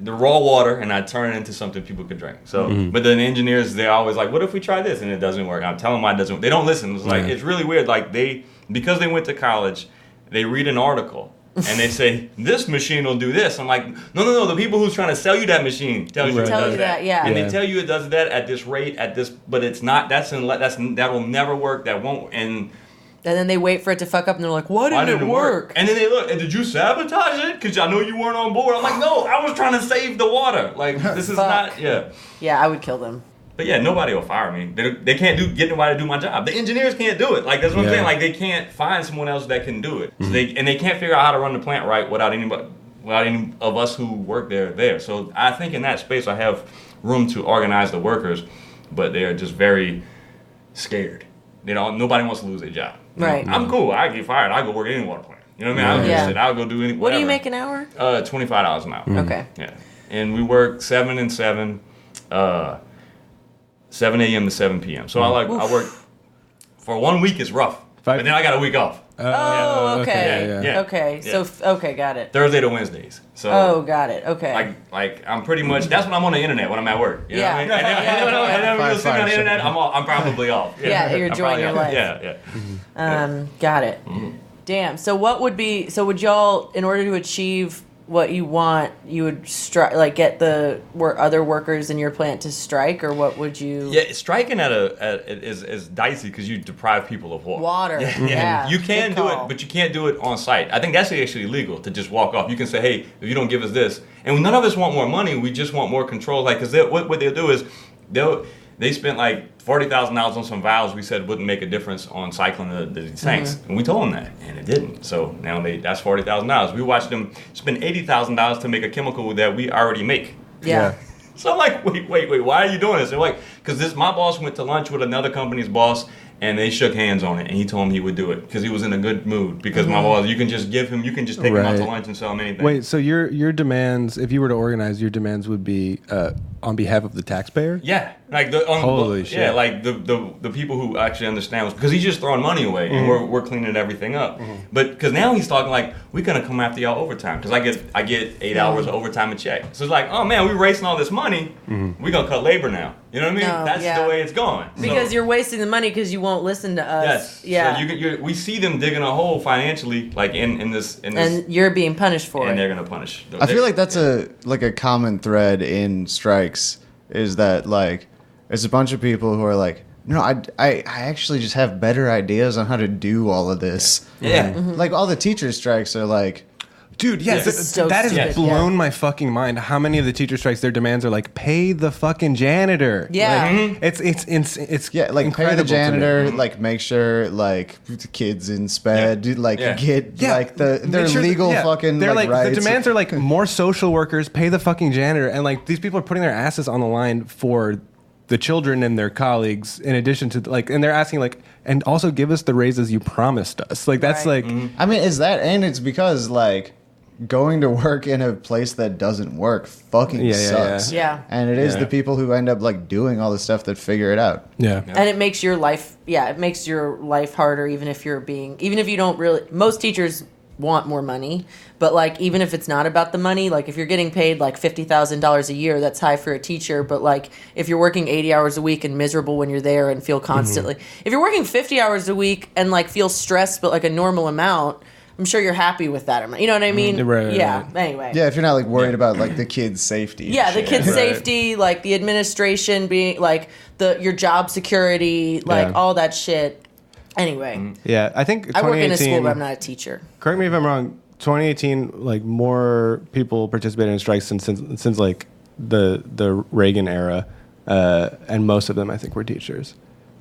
the raw water, and I turn it into something people could drink. So, but then engineers, they're always like, "What if we try this?" And it doesn't work. I'm telling them why it doesn't. They don't listen. It's like it's really weird. Like because they went to college, they read an article. And they say, this machine will do this. I'm like, no. The people who's trying to sell you that machine tells you it Tell does you that. that, yeah. And Yeah. they tell you it does that at this rate, at this, but it's not. That will never work. That won't. And And then they wait for it to fuck up, and they're like, "Why didn't it work?" And then they look, and did you sabotage it? Because I know you weren't on board. I'm like, no, I was trying to save the water. Like, this is Fuck. not, yeah. Yeah, I would kill them. But yeah, nobody will fire me. They can't get nobody to do my job. The engineers can't do it. Like, that's what I'm Yeah. saying. Like, they can't find someone else that can do it. So they can't figure out how to run the plant right without any of us who work there. So I think in that space, I have room to organize the workers, but they're just very scared. Nobody wants to lose their job. Right. I'm cool. I get fired. I go work at any water plant. You know what I mean? I'll go do any. What do you whatever. make an hour? $25 an hour. Okay. Yeah, and we work 7 and 7, 7 a.m. to 7 p.m. So I work for 1 week. It's rough, but then I got a week off. Oh, okay. Yeah. Okay. Yeah. So, okay, got it. Thursday to Wednesdays. So Oh, got it. Okay. like I'm pretty much. That's when I'm on the internet when I'm at work. You know Yeah. what I mean? And then, Yeah. and then when you'll see me on the Fire, internet, I'm probably off. Yeah, you're I'm enjoying probably your off. life. Yeah. Got it. Damn. So would y'all, in order to achieve what you want, you would get the other workers in your plant to strike, or what would you? Yeah, striking is dicey because you deprive people of Water. Yeah. You can Good do call. it, but you can't do it on site. I think that's actually illegal to just walk off. You can say, hey, if you don't give us this, and none of us want more money, we just want more control. Like, because what they'll do is they spent like $40,000 on some valves we said wouldn't make a difference on cycling the tanks, and we told them that, and it didn't. So now that's $40,000. We watched them spend $80,000 to make a chemical that we already make. Yeah. So I'm like, wait, why are you doing this? They're like, because my boss went to lunch with another company's boss, and they shook hands on it, and he told him he would do it because he was in a good mood. Because my boss, you can just take him out to Right. lunch and sell him anything. Wait, so your demands, if you were to organize, your demands would be on behalf of the taxpayer? Yeah, like Holy shit. Yeah, like the people who actually understand, because he's just throwing money away, and we're cleaning everything up. But because now he's talking like we're gonna come after y'all overtime because I get 8 hours of overtime a check. So it's like, oh man, we're wasting all this money. We're gonna cut labor now. You know what I mean? No, That's yeah. the way it's going. Because So- you're wasting the money because you won't listen to us. Yes. Yeah. So we see them digging a hole financially, like in this, and you're being punished for and it. they're gonna punish. I feel like that's a common thread in strikes is that like it's a bunch of people who are like, no, I actually just have better ideas on how to do all of this. Yeah. Like all the teacher strikes are like, Dude, yes, This is so that has stupid, blown yeah. my fucking mind. How many of the teacher strikes, their demands are like, pay the fucking janitor. Yeah. Like, it's yeah, like pay incredible to the me. janitor, like make sure like the kids in sped, like Yeah. get Yeah, like their make sure legal yeah, fucking they're like rights. the demands are like more social workers, pay the fucking janitor, and like these people are putting their asses on the line for the children and their colleagues in addition to like, and they're asking like, and also give us the raises you promised us. Like that's Right. like I mean, is that, and it's because like going to work in a place that doesn't work fucking sucks. Yeah. And it is Yeah. the people who end up like doing all the stuff that figure it out. Yeah. And it makes your life, it makes your life harder, even if you don't really, most teachers want more money, but like, even if it's not about the money, like if you're getting paid like $50,000 a year, that's high for a teacher. But like, if you're working 80 hours a week and miserable when you're there and feel constantly, if you're working 50 hours a week and like feel stressed, but like a normal amount, I'm sure you're happy with that amount. You know what I mean? Right, yeah. right. Anyway. Yeah, if you're not like worried about like the kids' safety. and Yeah, the shit. kids' Right. safety, like the administration being like your job security, like Yeah. all that shit. Anyway, Yeah, I think I work in a 2018. school, but I'm not a teacher. Correct me if I'm wrong. 2018, like more people participated in strikes since like the Reagan era, and most of them I think were teachers.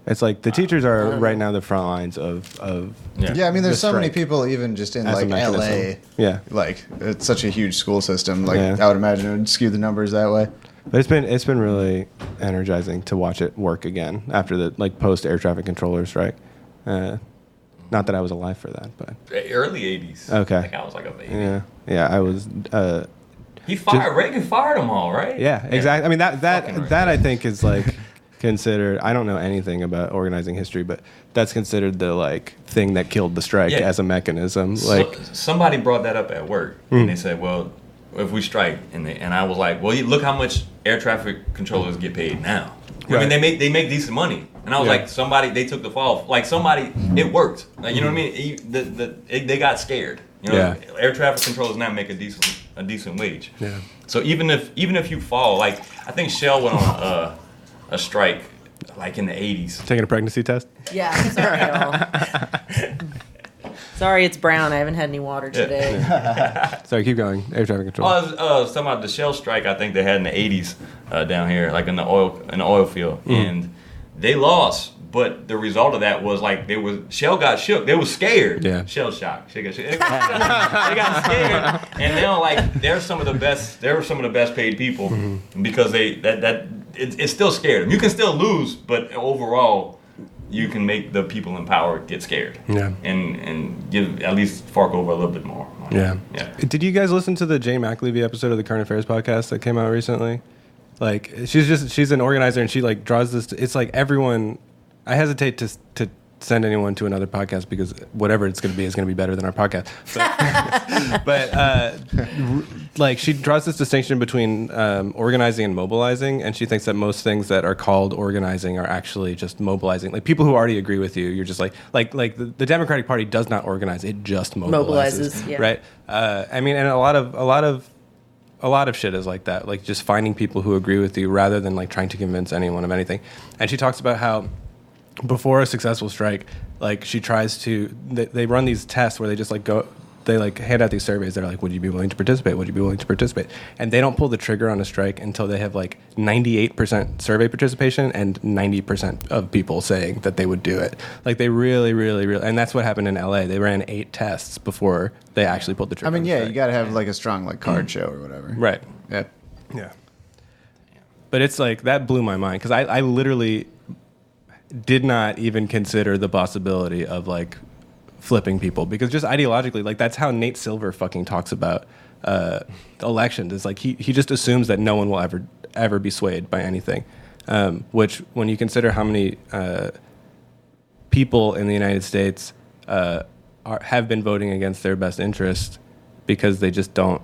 It's like the teachers are right now the front lines of Yeah, I mean, there's the so many strike. people even just in As a like mechanism. LA. Yeah. Like it's such a huge school system. Like Yeah. I would imagine it would skew the numbers that way. But it's been really energizing to watch it work again after the like post air traffic controller strike. Not that I was alive for that, but Early 80s. Okay. I think I was like a baby. yeah, I was. Reagan fired them all, right? Yeah, exactly. I mean Fucking that right. I think is like considered. I don't know anything about organizing history, but that's considered the like thing that killed the strike Yeah. as a mechanism. So- Like, somebody brought that up at work, and they said, "Well, if we strike," and I was like, "Well, look how much air traffic controllers get paid now. I Right. mean, they make decent money." And I was Yeah. like, they took the fall. Like it worked. Like, you know what I mean? They got scared. You know, Yeah. air traffic controllers now make a decent wage. Yeah. So even if you fall, like I think Shell went on a strike like in the 80s. taking a pregnancy test. Yeah, sorry, y'all. Sorry, it's brown. I haven't had any water today. Sorry, keep going. Air traffic control. Oh, I was talking about the Shell strike. I think they had in the 80s down here, like in the oil field, and they lost. But the result of that was like Shell got shook. They were scared. Yeah. Shell shock. They got scared, and now like they're some of the best paid people because it still scared them. You can still lose, but overall. You can make the people in power get scared, Yeah. and give at least fork over a little bit more. Yeah. yeah. Did you guys listen to the Jay McAlevey episode of the Current Affairs podcast that came out recently? Like, she's an organizer and she like draws this. It's like everyone. I hesitate to send anyone to another podcast because whatever it's going to be is going to be better than our podcast. But like she draws this distinction between organizing and mobilizing, and she thinks that most things that are called organizing are actually just mobilizing. Like people who already agree with you, you're just like the Democratic Party does not organize; it just mobilizes. Yeah. Right? I mean, and a lot of shit is like that. Like just finding people who agree with you rather than like trying to convince anyone of anything. And she talks about how before a successful strike, like she tries to, they run these tests where they just like go, they like hand out these surveys that are like, would you be willing to participate? Would you be willing to participate? And they don't pull the trigger on a strike until they have like 98% survey participation and 90% of people saying that they would do it. Like they really, and that's what happened in LA. They ran 8 tests before they actually pulled the trigger. I mean, on the yeah, strike. you got to have like a strong like card show or whatever. Right. Yeah. Yeah. But it's like, that blew my mind because I literally did not even consider the possibility of like flipping people because just ideologically, like that's how Nate Silver fucking talks about elections. It's like he just assumes that no one will ever be swayed by anything. Which when you consider how many people in the United States have been voting against their best interest because they just don't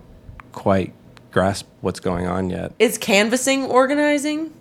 quite grasp what's going on yet. Is canvassing organizing?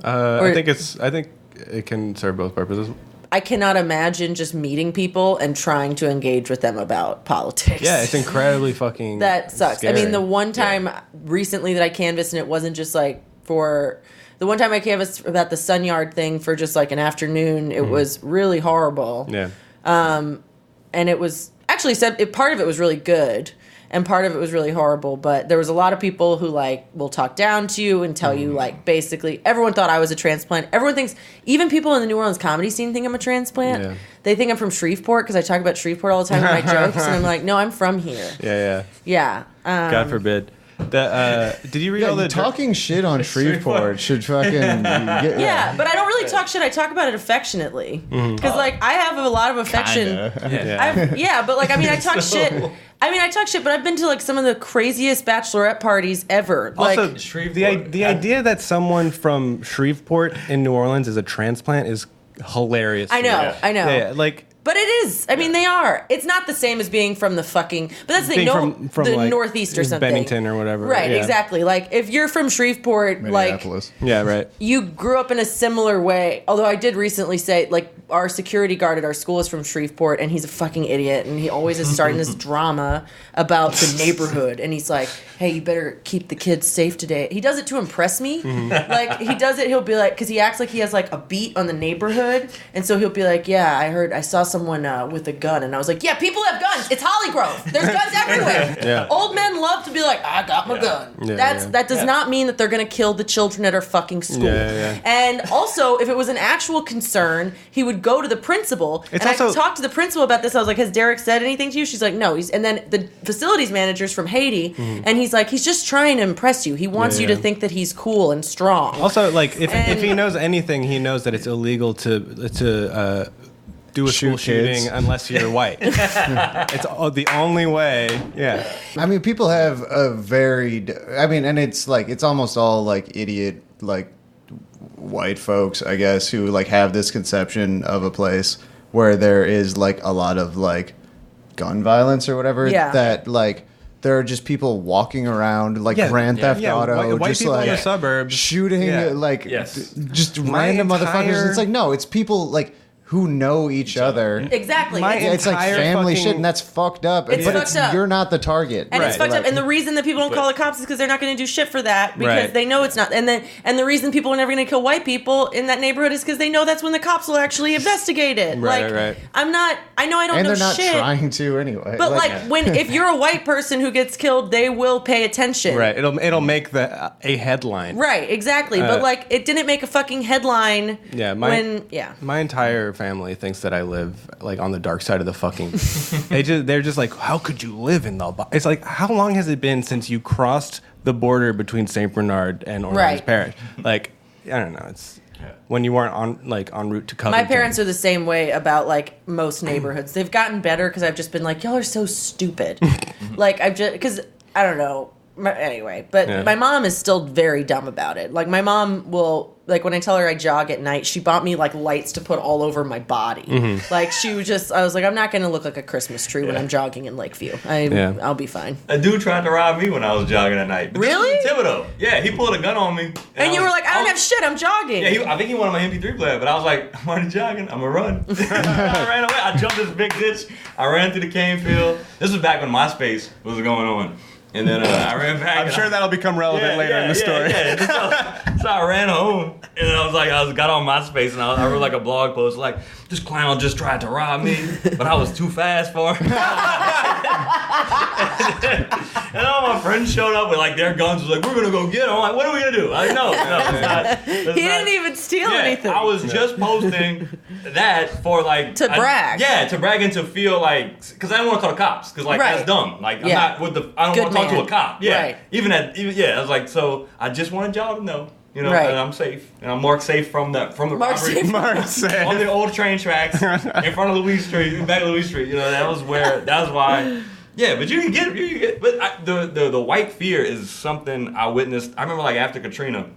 I think it can serve both purposes. I cannot imagine just meeting people and trying to engage with them about politics. Yeah, it's incredibly fucking. That sucks. scary. I mean, the one time recently that I canvassed, and it wasn't just like for the one time I canvassed about the Sun Yard thing for just like an afternoon, it was really horrible. Yeah. And it was actually part of it was really good. And part of it was really horrible, but there was a lot of people who like will talk down to you and tell you like basically everyone thought I was a transplant. Everyone thinks, even people in the New Orleans comedy scene think I'm a transplant. Yeah. They think I'm from Shreveport because I talk about Shreveport all the time in my jokes, and I'm like, no, I'm from here. Yeah. Yeah. God forbid. Did you read all the talking shit on Shreveport should fucking Yeah, but I don't really talk shit. I talk about it affectionately because, like, I have a lot of affection. But like, I mean, I talk shit. I mean, I talk shit, but I've been to like some of the craziest bachelorette parties ever. Like, Also, the idea that someone from Shreveport in New Orleans is a transplant is hilarious. I know, I know. Yeah, like. But it is. I mean, they are. It's not the same as being from the fucking. But that's the thing. Being No, from the like, Northeast or something. Bennington or whatever. Right. Yeah. Exactly. Like if you're from Shreveport, like Minneapolis. Yeah. Right. you grew up in a similar way. Although I did recently say, like, our security guard at our school is from Shreveport, and he's a fucking idiot, and he always is starting this drama about the neighborhood, and he's like, "Hey, you better keep the kids safe today." He does it to impress me. Like he does it. He'll be like, because he acts like he has like a beat on the neighborhood, and so he'll be like, "Yeah, I saw someone with a gun," and I was like, "Yeah, people have guns. It's Holly Grove. There's guns everywhere." Yeah. Old men love to be like, "I got my gun." Yeah, That does not mean that they're gonna kill the children at our fucking school. Yeah. And also, if it was an actual concern, he would go to the principal. It's and also- I talked to the principal about this. I was like, "Has Derek said anything to you?" She's like, "No." And then the facilities manager's from Haiti, and he's like, "He's just trying to impress you. He wants you to think that he's cool and strong." Also, like if And- he knows anything, he knows that it's illegal to do a school Shoot kids. shooting unless you're white. It's the only way. Yeah. I mean, people have a varied. I mean, and it's like it's almost all like idiot like white folks, I guess, who like have this conception of a place where there is like a lot of like gun violence or whatever. Yeah. That like there are just people walking around like Grand Theft Auto, White just people like in the suburbs shooting like Yes. just My random entire- motherfuckers. It's like no, it's people like who know each other. Exactly. My It's- It's like entire family fucking- shit, and that's fucked up. It's but fucked up. you're not the target. And it's Right. fucked up. And the reason that people don't call the cops is because they're not going to do shit for that because Right. they know it's not. And the reason people are never going to kill white people in that neighborhood is because they know that's when the cops will actually investigate it. Right, like, right. I'm not. I know I don't and know they're not shit. trying to anyway. But like if you're a white person who gets killed, they will pay attention. Right. It'll make a headline. Right, exactly. But like it didn't make a fucking headline Yeah. My entire family thinks that I live like on the dark side of the fucking. They're just like, how could you live in the? It's like, how long has it been since you crossed the border between Saint Bernard and Orleans Right. Parish? Like, I don't know. It's when you weren't en route to Covington. My parents are the same way about like most neighborhoods. They've gotten better because I've just been like, y'all are so stupid. Like I've just because I don't know. Anyway, but my mom is still very dumb about it. Like my mom will like when I tell her I jog at night, she bought me like lights to put all over my body. Like she was just, I was like, I'm not going to look like a Christmas tree when I'm jogging in Lakeview. I'll be fine. A dude tried to rob me when I was jogging at night. But this Really? was in Thibodeau. Yeah, he pulled a gun on me. And you were like, I don't have shit. I'm jogging. Yeah, I think he wanted my MP3 player, but I was like, I'm already jogging. I'm gonna run. I ran away. I jumped this big ditch. I ran through the cane field. This was back when MySpace was going on. And then I ran back. I'm sure that'll become relevant later in the story. So I ran home, and then I got on MySpace, and I wrote like a blog post like, this clown just tried to rob me, but I was too fast for him. And all my friends showed up with like their guns. Was like, we're gonna go get him. I'm like, what are we gonna do? I'm like, no, it's not. He didn't even steal anything. I was just posting that for like To brag. To brag and to feel like, because I didn't want to call the cops, because like Right. that's dumb. Like Yeah. I'm not with the. I don't Good want to talk to man. a cop. Yeah. Right. Even I was like, so I just wanted y'all to know, Right. and I'm safe, and I'm more safe from the Mark robbery. safe. On the old train tracks in front of Louise Street, back of Louise Street. That was why. Yeah, but you can get. But the white fear is something I witnessed. I remember like after Katrina,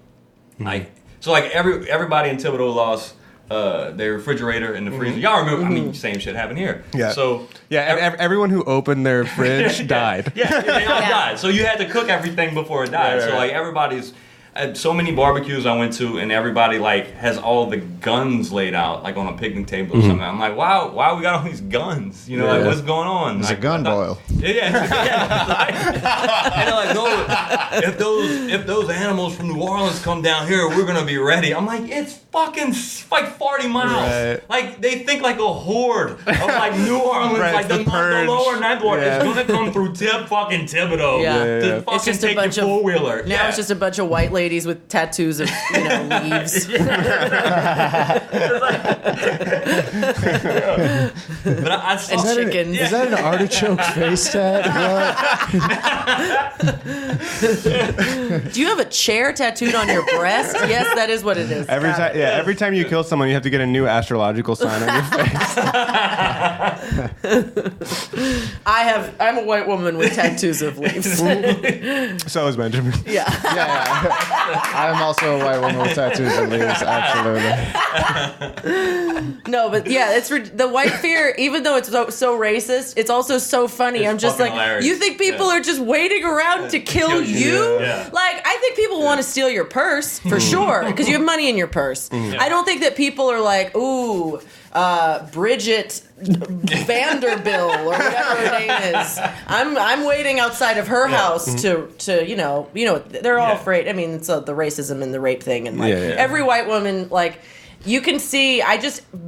everybody in Thibodeau lost their refrigerator and the freezer. Y'all remember? I mean, same shit happened here. Yeah. So everyone who opened their fridge died. Yeah, they all died. So you had to cook everything before it died. Right, So like everybody's. At so many barbecues I went to, and everybody like has all the guns laid out like on a picnic table or something. I'm like, wow, why we got all these guns? Like what's going on? It's like, a gun boil. And they're like, no, if those animals from New Orleans come down here, we're gonna be ready. I'm like, it's fucking like 40 miles. Right. Like they think like a horde of like New Orleans, Right, like the purge. lower ninth ward Yeah. is gonna come through fucking Thibodeau Yeah. to It's fucking just a take your bunch of four-wheeler. Now it's just a bunch of white ladies with tattoos of leaves. But I saw And chickens. Is that an artichoke face tat? Do you have a chair tattooed on your breast? Yes, that is what it is. Every time you kill someone, you have to get a new astrological sign on your face. I'm a white woman with tattoos of leaves. So is Benjamin. Yeah. I'm also a white woman with tattoos of leaves, absolutely. No, but yeah, the white fear, even though it's so racist, it's also so funny. It's I'm just fucking like, hilarious. you think people are just waiting around to kill you? Yeah. Like, I think people want to steal your purse, for sure, because you have money in your purse. I don't think that people are like, ooh, Bridget Vanderbilt or whatever her name is. I'm waiting outside of her house to they're all afraid. I mean, it's the racism and the rape thing, and every white woman, like, you can see,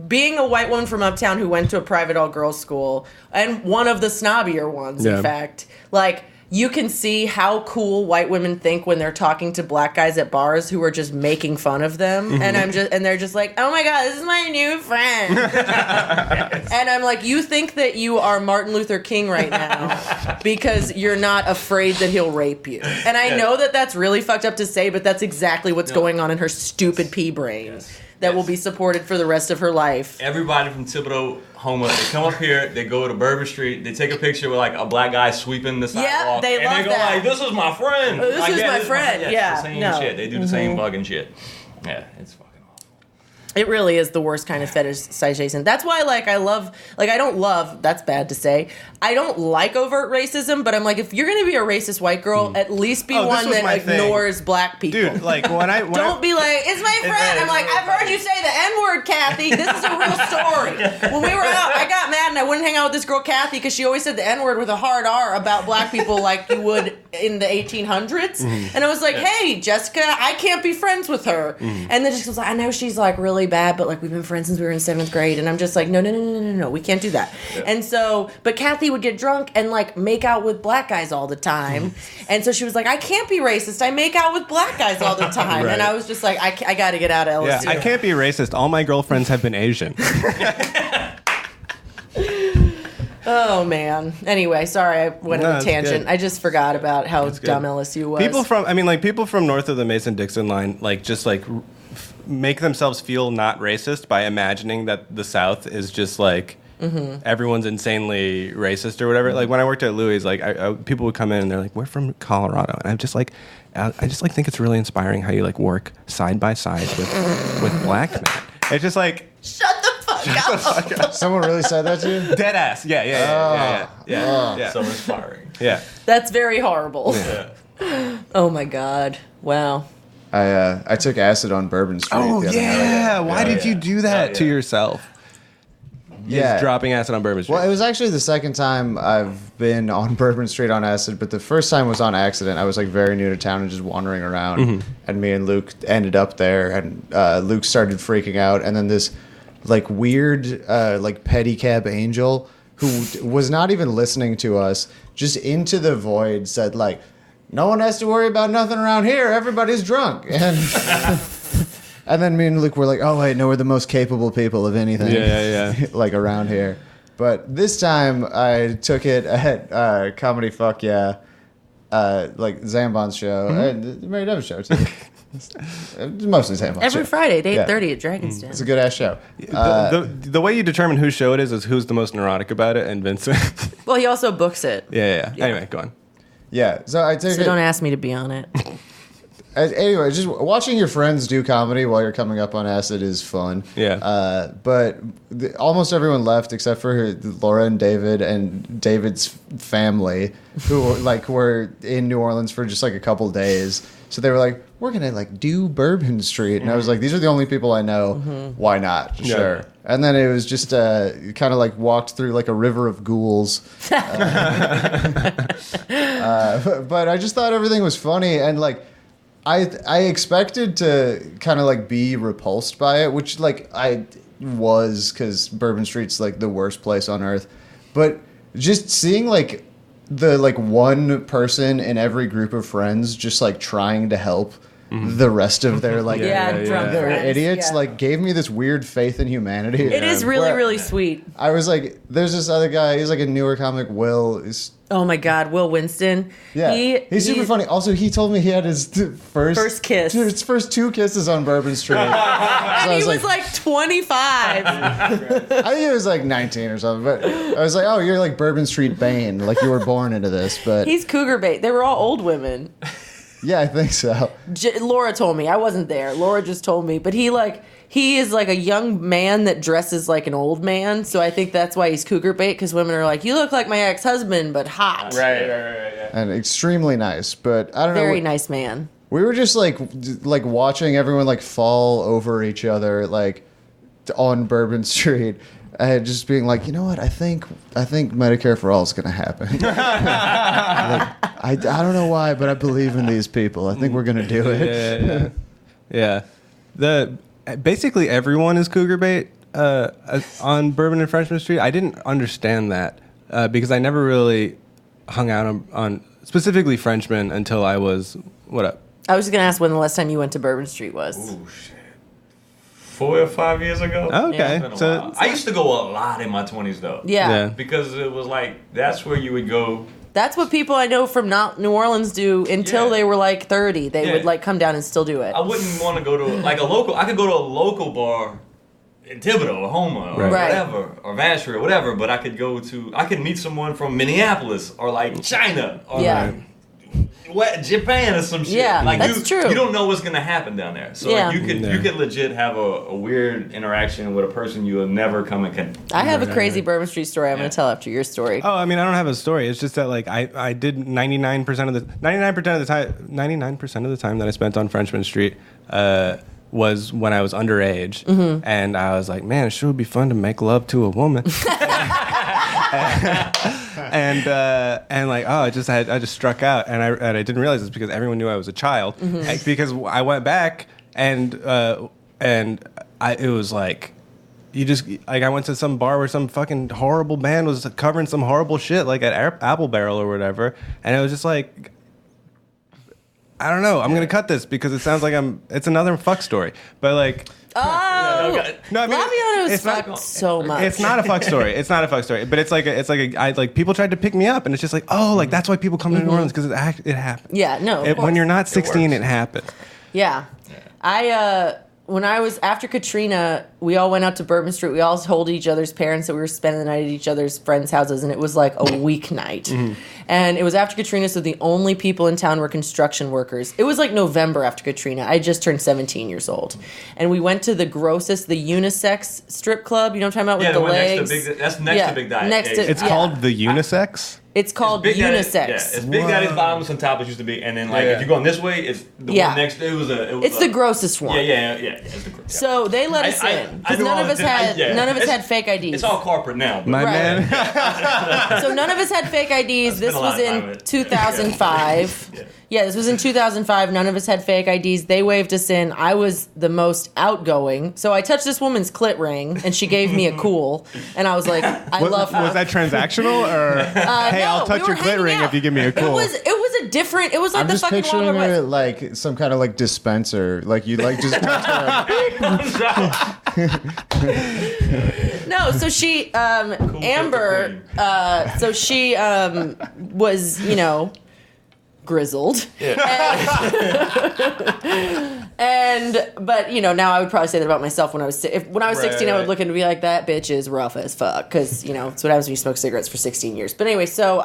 being a white woman from uptown who went to a private all-girls school, and one of the snobbier ones, in fact, like, you can see how cool white women think when they're talking to black guys at bars who are just making fun of them, and they're just like, oh my god, this is my new friend. And I'm like, you think that you are Martin Luther King right now because you're not afraid that he'll rape you. And I know that that's really fucked up to say, but that's exactly what's going on in her stupid pea brain. That will be supported for the rest of her life. Everybody from Thibodaux, Houma, they come up here, they go to Bourbon Street, they take a picture with like a black guy sweeping the sidewalk. they and love they go that. like, this is my friend. This like, is my friend. It's Yeah, the same no. shit. They do the same fucking shit. Yeah, it's fucking awful. It really is the worst kind of fetishization. That's why, like, I don't love, that's bad to say, I don't like overt racism, but I'm like, if you're going to be a racist white girl, at least be Oh, this one was that my thing. ignores black people. Dude, like when I Don't be like, it's my friend. I'm like, I've heard you say the N-word, Kathy. This is a real story. When we were out, I got mad and I wouldn't hang out with this girl, Kathy, because she always said the N-word with a hard R about black people like you would in the 1800s. And I was like, hey, Jessica, I can't be friends with her. And then she was like, I know she's like really bad, but like we've been friends since we were in 7th grade. And I'm just like, no, we can't do that. And so, but Kathy would get drunk and like make out with black guys all the time. And so she was like, I can't be racist. I make out with black guys all the time. Right. And I was just like, I got to get out of LSU. Yeah, I can't be racist. All my girlfriends have been Asian. Oh man. Anyway, sorry I went on a it's tangent. good. I just forgot about how good. dumb LSU was. People from north of the Mason-Dixon line, like, just like make themselves feel not racist by imagining that the South is just like everyone's insanely racist or whatever. Like when I worked at Louis, like people would come in and they're like, "We're from Colorado," and I just think it's really inspiring how you like work side by side with black men. It's just like Shut the fuck up. Someone really said that to you? dead ass. Yeah. So inspiring. Yeah. That's very horrible. Yeah. Oh my god. Wow. I took acid on Bourbon Street. Oh the other night. yeah. Why did you do that to yeah. yourself? Yeah. Just dropping acid on Bourbon Street. Well, it was actually the second time I've been on Bourbon Street on acid, but the first time was on accident. I was like very new to town and just wandering around, and me and Luke ended up there, and Luke started freaking out, and then this like weird like pedicab angel who was not even listening to us, just into the void said like, "No one has to worry about nothing around here. Everybody's drunk." And and then me and Luke were like, "Oh wait, no, we're the most capable people of anything." Yeah. like around here. But this time I took it at Comedy Fuck Yeah, like Zambon's show, and the Mary Devon show too. It's mostly Zambon's Every show. Friday at Yeah. 8:30 at Dragon's Den. It's a good ass show. The way you determine whose show it is who's the most neurotic about it, and Vincent. Well, he also books it. yeah. Anyway, go on. Yeah, so I take So it. don't ask me to be on it. Anyway, just watching your friends do comedy while you're coming up on acid is fun. Yeah. But almost everyone left except for Laura and David's family, who like were in New Orleans for just like a couple days. So they were like, "We're gonna like do Bourbon Street," and I was like, "These are the only people I know. Why not? Yeah. Sure." And then it was just kind of like walked through like a river of ghouls. But I just thought everything was funny, and like I expected to kind of like be repulsed by it, which like I was, because Bourbon Street's like the worst place on earth. But just seeing like the like one person in every group of friends just like trying to help the rest of their like drunk they're friends. idiots Yeah. like gave me this weird faith in humanity. It is really, Where really sweet. I was like, there's this other guy. He's like a newer comic. Will is Oh my God, Will Winston. he's super funny. Also, he told me he had his First kiss. his first 2 kisses on Bourbon Street. So I And he was like 25. I think he was like 19 or something. But I was like, oh, you're like Bourbon Street Bane. Like you were born into this. But He's cougar bait. They were all old women. yeah, I think so. Laura told me. I wasn't there. Laura just told me. But he is like a young man that dresses like an old man. So I think that's why he's cougar bait, because women are like, you look like my ex-husband, but hot. Right. And extremely nice. But I don't know. Very nice man. We were just like watching everyone like fall over each other like on Bourbon Street, and just being like, you know what? I think Medicare for All is gonna happen. I don't know why, but I believe in these people. I think we're gonna do it. Yeah. Basically everyone is cougar bait on Bourbon and Frenchman Street. I didn't understand that because I never really hung out on specifically Frenchmen until I was what up. I was just going to ask when the last time you went to Bourbon Street was. Ooh, shit. 4 or 5 years ago. Oh, okay. It's been a So- while. I used to go a lot in my 20s though. Yeah. Because it was like that's where you would go. That's what people I know from not New Orleans do until Yeah. they were like 30. They Yeah. would like come down and still do it. I wouldn't want to go to like a local. I could go to a local bar in Thibodeau or Houma or Right. whatever or Vacherie or whatever. But I could meet someone from Minneapolis or like China or Yeah. like Japan or some shit. Yeah, like that's true. You don't know what's gonna happen down there. So Yeah. like, you could legit have a weird interaction with a person you will never come and I have a crazy Bourbon Street story I'm going Yeah. to tell after your story. Oh, I mean, I don't have a story. It's just that like I did 99% of the time that I spent on Frenchman Street was when I was underage, and I was like, man, it sure would be fun to make love to a woman. and like, oh, I just struck out, and I didn't realize it's because everyone knew I was a child, because I went back and it was like. You just like I went to some bar where some fucking horrible band was covering some horrible shit like at Apple Barrel or whatever, and it was just like I don't know. I'm gonna cut this because it sounds like it's another fuck story, but like Oh, no, I mean Laviano's it's not- fucked so much. It's not a fuck story. It's not a fuck story, but it's like people tried to pick me up, and it's just like oh, like that's why people come to New Orleans because it happened. Yeah, no. of When course. you're not 16, works. it happened. Yeah. When I was after Katrina, we all went out to Bourbon Street. We all told each other's parents that we were spending the night at each other's friends' houses, and it was like a weeknight. And it was after Katrina, so the only people in town were construction workers. It was like November after Katrina. I just turned 17 years old. And we went to the grossest, the unisex strip club. You know what I'm talking about? the With one the next legs. to Big. That's next to Big Diet. Next to, It's called the unisex. It's called Big unisex. Daddy, yeah, it's Big Daddy's bottoms and top. It used to be, and then like Yeah. if you're going this way, it's the Yeah. one next. It was It's the grossest one. Yeah. It's the gross. So they let us in because knew none all of us the- had yeah. none of us It's- had fake IDs. It's all corporate now. But My Right. man. So none of us had fake IDs. This been a was lot of time in with it. 2005. Yeah. Yeah, this was in 2005. None of us had fake IDs. They waved us in. I was the most outgoing. So I touched this woman's clit ring, and she gave me a cool. And I was like, I love her. Was that transactional or hey, no, I'll touch we your were clit hanging ring out. if you give me a cool? It was a different. It was like I'm the just fucking picturing Wild Wild it West. like some kind of like dispenser. Like you like just touch her. No, so she, Amber, so she was, grizzled. But now I would probably say that about myself when I was 16. I would look and be like, that bitch is rough as fuck, because it's what happens when you smoke cigarettes for 16 years. But anyway, so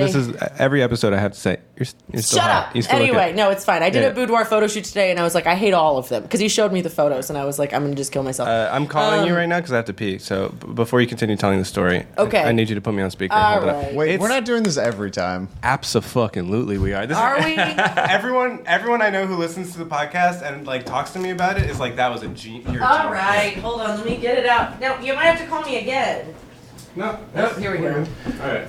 This is every episode I have to say you're still shut hot. up. You still look Anyway, good. no, it's fine. I did Yeah. a boudoir photo shoot today, and I was like, I hate all of them, because he showed me the photos, and I was like, I'm gonna just kill myself. I'm calling you right now because I have to pee. So before you continue telling the story, Okay. I need you to put me on speaker. All Hold it up. right. Wait, It's- we're not doing this every time. Abso-fucking-lutely we are. This Are is, we? everyone I know who listens to the podcast and like talks to me about it is like that was a you're a All genius. right, hold on, let me get it out. No, you might have to call me again. No. Oh, here we go. All right.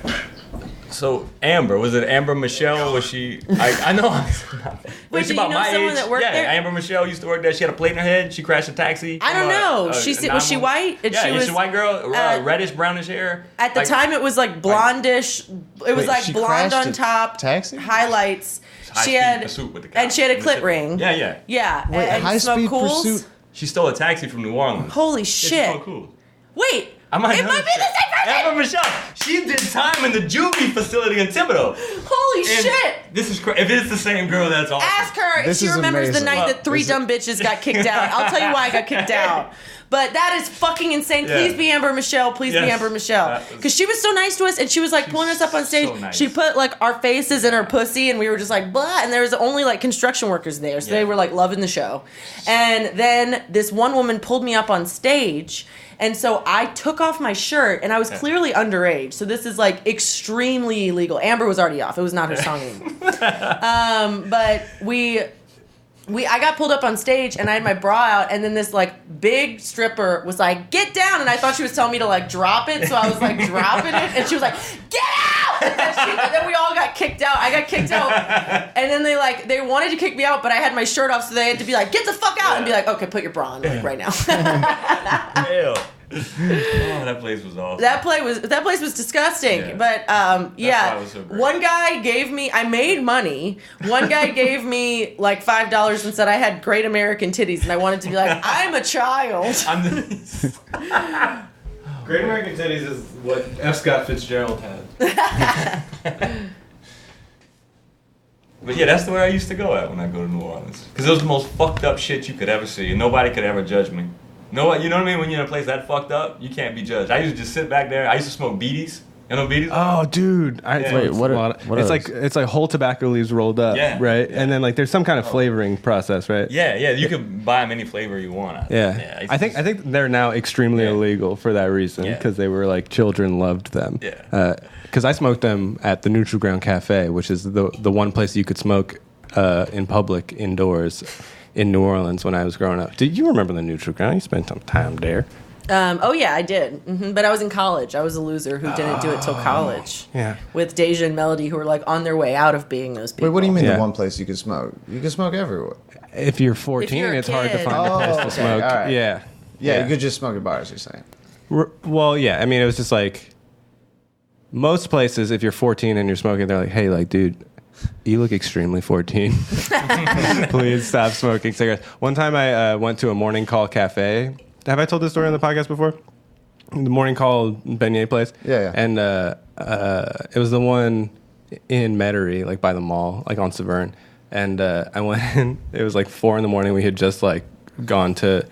So Amber, was it Amber Michelle? Was she? I know. Wait, do you know someone that worked there? Amber Michelle used to work there. She had a plate in her head. She crashed a taxi. I don't know. Was she white? And yeah, she was a white girl, reddish, brownish hair. At the time, it was like blondish. It was like blonde on top, taxi? highlights. She had a suit with the and she had a clit ring. Yeah. Yeah. Wait, and high speed pursuit. She stole a taxi from New Orleans. Holy shit! It's so cool. Wait, it might be the same person. Amber Michelle. She did time in the juvie facility in Thibodeau. Holy shit! This is crazy. If it's the same girl, that's awesome. Ask her if she remembers the night that 3 dumb bitches got kicked out. I'll tell you why I got kicked out. But that is fucking insane. Yeah. Please be Amber Michelle. Please be Amber Michelle. Because she was so nice to us, and she was like pulling us up on stage. So nice. She put like our faces in her pussy, and we were just like blah. And there was only like construction workers there, so they were like loving the show. And then this one woman pulled me up on stage. And so I took off my shirt, and I was clearly underage. So this is like extremely illegal. Amber was already off. It was not her song anymore. But I got pulled up on stage, and I had my bra out, and then this like big stripper was like, "Get down!" And I thought she was telling me to like drop it, so I was like dropping it, and she was like, "Get out!" And then we all got kicked out. I got kicked out, and then they wanted to kick me out, but I had my shirt off, so they had to be like, "Get the fuck out!" and be like, "Okay, put your bra on like right now." Ew. Oh, that place was awesome. That place was disgusting. Yeah. But why it was so great. one guy gave me. I made money. One guy gave me like $5 and said I had great American titties, and I wanted to be like, I'm a child. Great American Titties is what F. Scott Fitzgerald had. But yeah, that's the way I used to go at when I go to New Orleans. Because it was the most fucked up shit you could ever see, and nobody could ever judge me. No, you know what I mean? When you're in a place that fucked up, you can't be judged. I used to just sit back there. I used to smoke beaties. You know beaties? Oh, dude! Wait, what are it's like it's like whole tobacco leaves rolled up, right? Yeah. And then like there's some kind of flavoring process, right? Yeah. You can buy them any flavor you want. Yeah. I think they're now extremely illegal for that reason because they were like children loved them. Yeah. Because I smoked them at the Neutral Ground Cafe, which is the one place you could smoke in public indoors in New Orleans when I was growing up. Did you remember the Neutral Ground? You spent some time there. Oh yeah, I did. But I was in college. I was a loser who didn't do it till college. Yeah. With Deja and Melody, who were like on their way out of being those people. Wait, what do you mean Yeah. the one place you can smoke? You can smoke everywhere. If you're 14, you're a it's hard to kid. find a place to okay, smoke. all right. Yeah. Yeah, you could just smoke at bars, you're saying. Well, yeah. I mean, it was just like most places. If you're 14 and you're smoking, they're like, "Hey, like, dude, you look extremely 14. Please stop smoking cigarettes." One time, I went to a morning call cafe. Have I told this story on the podcast before? The morning call beignet place. Yeah. And it was the one in Metairie, like by the mall, like on Severn. And I went in. It was like 4 a.m. We had just like gone to.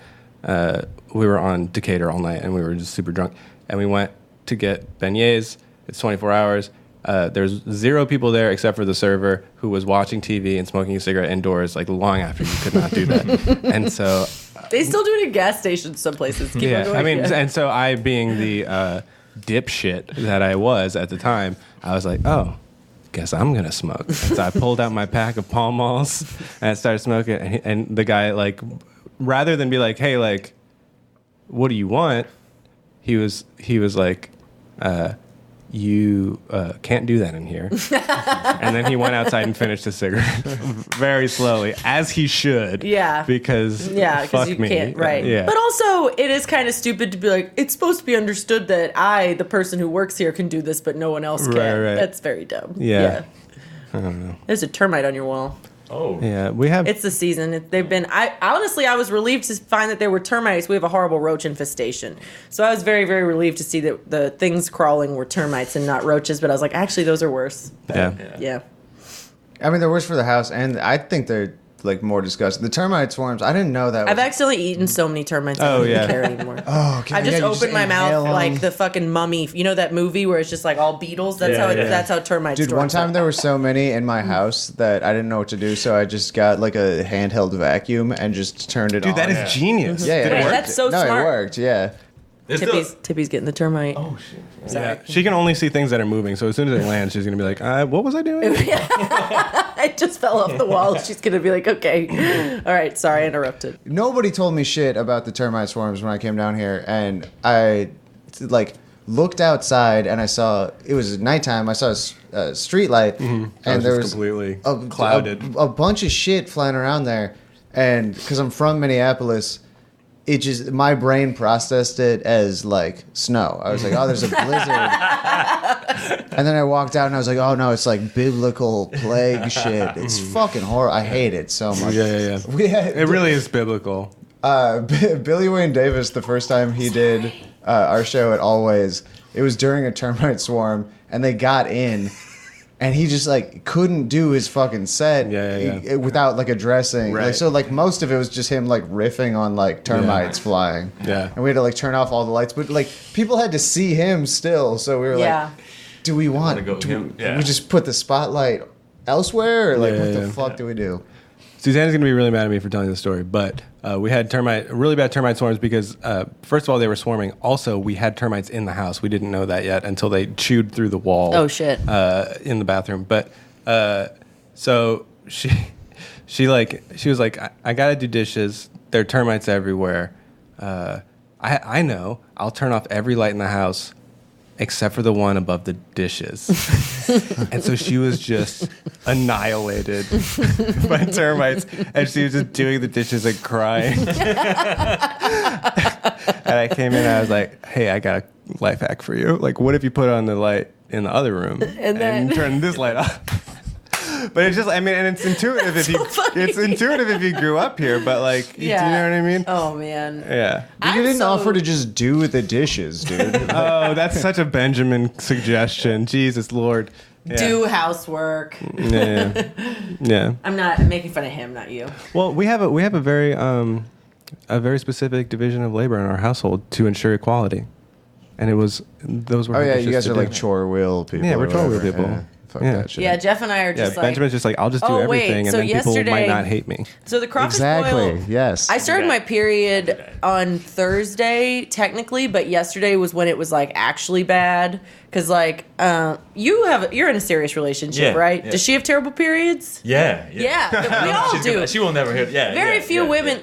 We were on Decatur all night, and we were just super drunk. And we went to get beignets. It's 24 hours. There's 0 people there except for the server, who was watching TV and smoking a cigarette indoors, like long after you could not do that. And so They still do it at gas stations some places. Keep on going. I mean, Yeah. and so I, being the dipshit that I was at the time, I was like, oh, guess I'm gonna smoke. And so I pulled out my pack of Pall Malls and I started smoking. And the guy, like, rather than be like, hey, like, what do you want? He was like, you can't do that in here. And then he went outside and finished his cigarette very slowly, as he should. Yeah. Because fuck you me. can't, right. Yeah. But also, it is kind of stupid to be like, it's supposed to be understood that I, the person who works here, can do this, but no one else can. Right. That's very dumb. Yeah. I don't know. There's a termite on your wall. Oh. Yeah, we have. It's the season. They've been. I was relieved to find that there were termites. We have a horrible roach infestation, so I was very, very relieved to see that the things crawling were termites and not roaches. But I was like, actually, those are worse. Yeah. I mean, they're worse for the house, and I think they're like more disgusting. The termite swarms, I didn't know that. I've accidentally eaten so many termites. I don't even care anymore. Oh, okay. I just Yeah, you opened my mouth inhale 'em. like the fucking Mummy. You know that movie where it's just like all beetles? That's that's how termites. Dude, one time there were so many in my house that I didn't know what to do, so I just got like a handheld vacuum and just turned it on. Dude, that is genius. Yeah, it Wait, worked. that's so no, smart. it worked. Yeah. Tippy's getting the termite. Oh shit. Sorry. Yeah. She can only see things that are moving, so as soon as it lands, she's gonna be like, "What was I doing?" It just fell off the wall. She's gonna be like, okay, all right, sorry, I interrupted. Nobody told me shit about the termite swarms when I came down here, and I like looked outside and I saw it was nighttime. I saw a street light and there was completely a, clouded. a bunch of shit flying around there. And because I'm from Minneapolis, it just my brain processed it as like snow. I was like, oh, there's a blizzard. And then I walked out and I was like, oh no, it's like biblical plague shit. It's fucking horrible. I hate it so much. Yeah. It really is biblical. Billy Wayne Davis, the first time he did our show at Always, it was during a termite swarm, and they got in, and he just like couldn't do his fucking set without like addressing. Right. Like, so like most of it was just him like riffing on like termites flying. Yeah. And we had to like turn off all the lights, but like people had to see him still, so we were like, do we want Wanna go do him? we, Yeah. we just put the spotlight elsewhere, or like what the Yeah. fuck do we do? Suzanne's gonna be really mad at me for telling the story, but we had really bad termite swarms because first of all they were swarming. Also, we had termites in the house. We didn't know that yet until they chewed through the wall. Oh, shit. In the bathroom, but so she was like, I gotta do dishes. There are termites everywhere. I know. I'll turn off every light in the house except for the one above the dishes. And so she was just annihilated by termites, and she was just doing the dishes and crying. And I came in and I was like, hey, I got a life hack for you. Like, what if you put on the light in the other room and turn this light off? But it's just, I mean, and it's intuitive if you grew up here, but like, do you know what I mean? Oh man. Yeah. You didn't offer to just do the dishes, dude. Oh, that's such a Benjamin suggestion. Jesus Lord. Yeah. Do housework. Yeah. I'm making fun of him, not you. Well, we have a very specific division of labor in our household to ensure equality, and those were. Oh yeah, dishes you guys to are do. like chore wheel people. Yeah, we're or chore wheel whatever. people. Yeah. Fuck Yeah. that shit. Yeah, Jeff and I are Yeah, just like. Benjamin's just like, I'll just do Oh, wait, everything, and so then people yesterday- might not hate me. So the crawfish Exactly. boil. Yes. I started my period on Thursday, technically, but yesterday was when it was like actually bad. Because like you're in a serious relationship, Yeah, right? yeah. Does she have terrible periods? Yeah. Yeah, we all do. She will never hear. Yeah. Very few women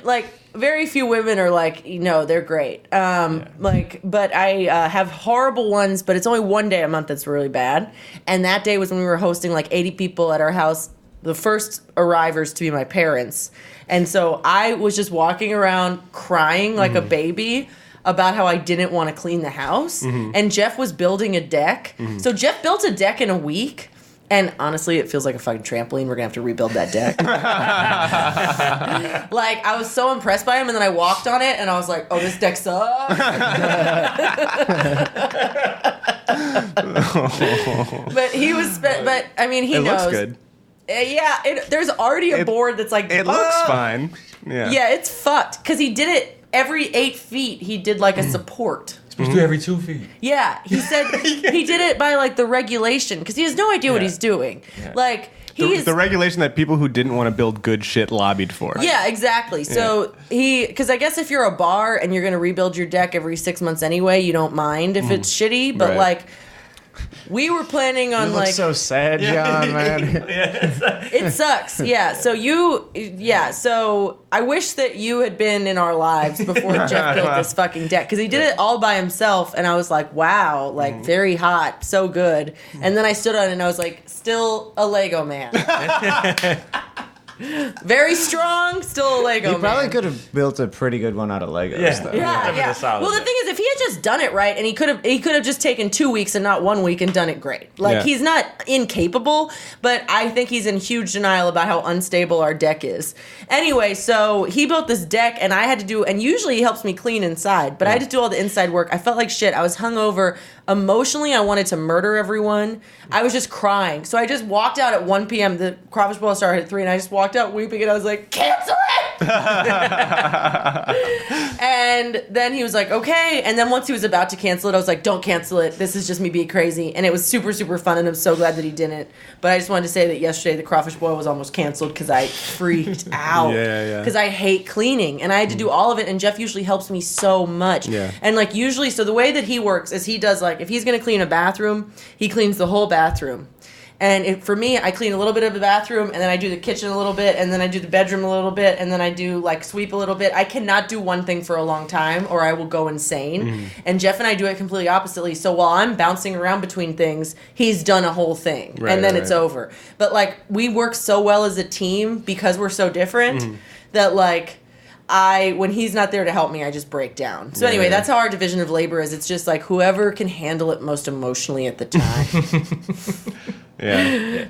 very few women are like, they're great. Like, but I have horrible ones, but it's only one day a month that's really bad. And that day was when we were hosting like 80 people at our house, the first arrivers to be my parents. And so I was just walking around crying like a baby about how I didn't want to clean the house. And Jeff was building a deck. So Jeff built a deck in a week. And honestly, it feels like a fucking trampoline. We're going to have to rebuild that deck. Like, I was so impressed by him, and then I walked on it, and I was like, oh, this deck sucks. But he was, but I mean, he It knows. looks good. Yeah, there's already a board that's like, It looks fine. Yeah. Yeah, it's fucked. Because he did it every 8 feet, he did like a support. Supposed to do every 2 feet. Yeah, he said he did it by like the regulation because he has no idea what he's doing. Yeah. Like The regulation that people who didn't want to build good shit lobbied for. Yeah, exactly. So because I guess if you're a bar and you're gonna rebuild your deck every 6 months anyway, you don't mind if it's shitty. But Right. like, we were planning on You look like so sad, John, man. it sucks. Yeah. So I wish that you had been in our lives before Jeff built this fucking deck because he did it all by himself, and I was like, wow, like very hot, so good. And then I stood on it and I was like, still a Lego man. Very strong, still a Lego You man. probably could have built a pretty good one out of Legos, Yeah. though. Yeah, That'd been yeah. a solid Well, the deck. thing is, if he had just done it right, and he could have just taken 2 weeks and not 1 week and done it great. Like Yeah. he's not incapable, but I think he's in huge denial about how unstable our deck is. Anyway, so he built this deck, and I had to do, and usually he helps me clean inside, but I had to do all the inside work. I felt like shit. I was hungover. Emotionally, I wanted to murder everyone. I was just crying. So I just walked out at 1 p.m. The crawfish boil started at 3, and I just walked out weeping, and I was like, cancel it! And then he was like, okay. And then once he was about to cancel it, I was like, don't cancel it. This is just me being crazy. And it was super, super fun, and I'm so glad that he didn't. But I just wanted to say that yesterday the crawfish boil was almost canceled because I freaked out. Yeah. Because I hate cleaning, and I had to do all of it, and Jeff usually helps me so much. Yeah. And like usually, so the way that he works is he does like, if he's going to clean a bathroom, he cleans the whole bathroom. for me, I clean a little bit of the bathroom, and then I do the kitchen a little bit, and then I do the bedroom a little bit, and then I do like sweep a little bit. I cannot do one thing for a long time, or I will go insane. And Jeff and I do it completely oppositely. So while I'm bouncing around between things, he's done a whole thing, and then it's over. But like we work so well as a team because we're so different that like. When he's not there to help me, I just break down. So anyway, that's how our division of labor is. It's just like whoever can handle it most emotionally at the time.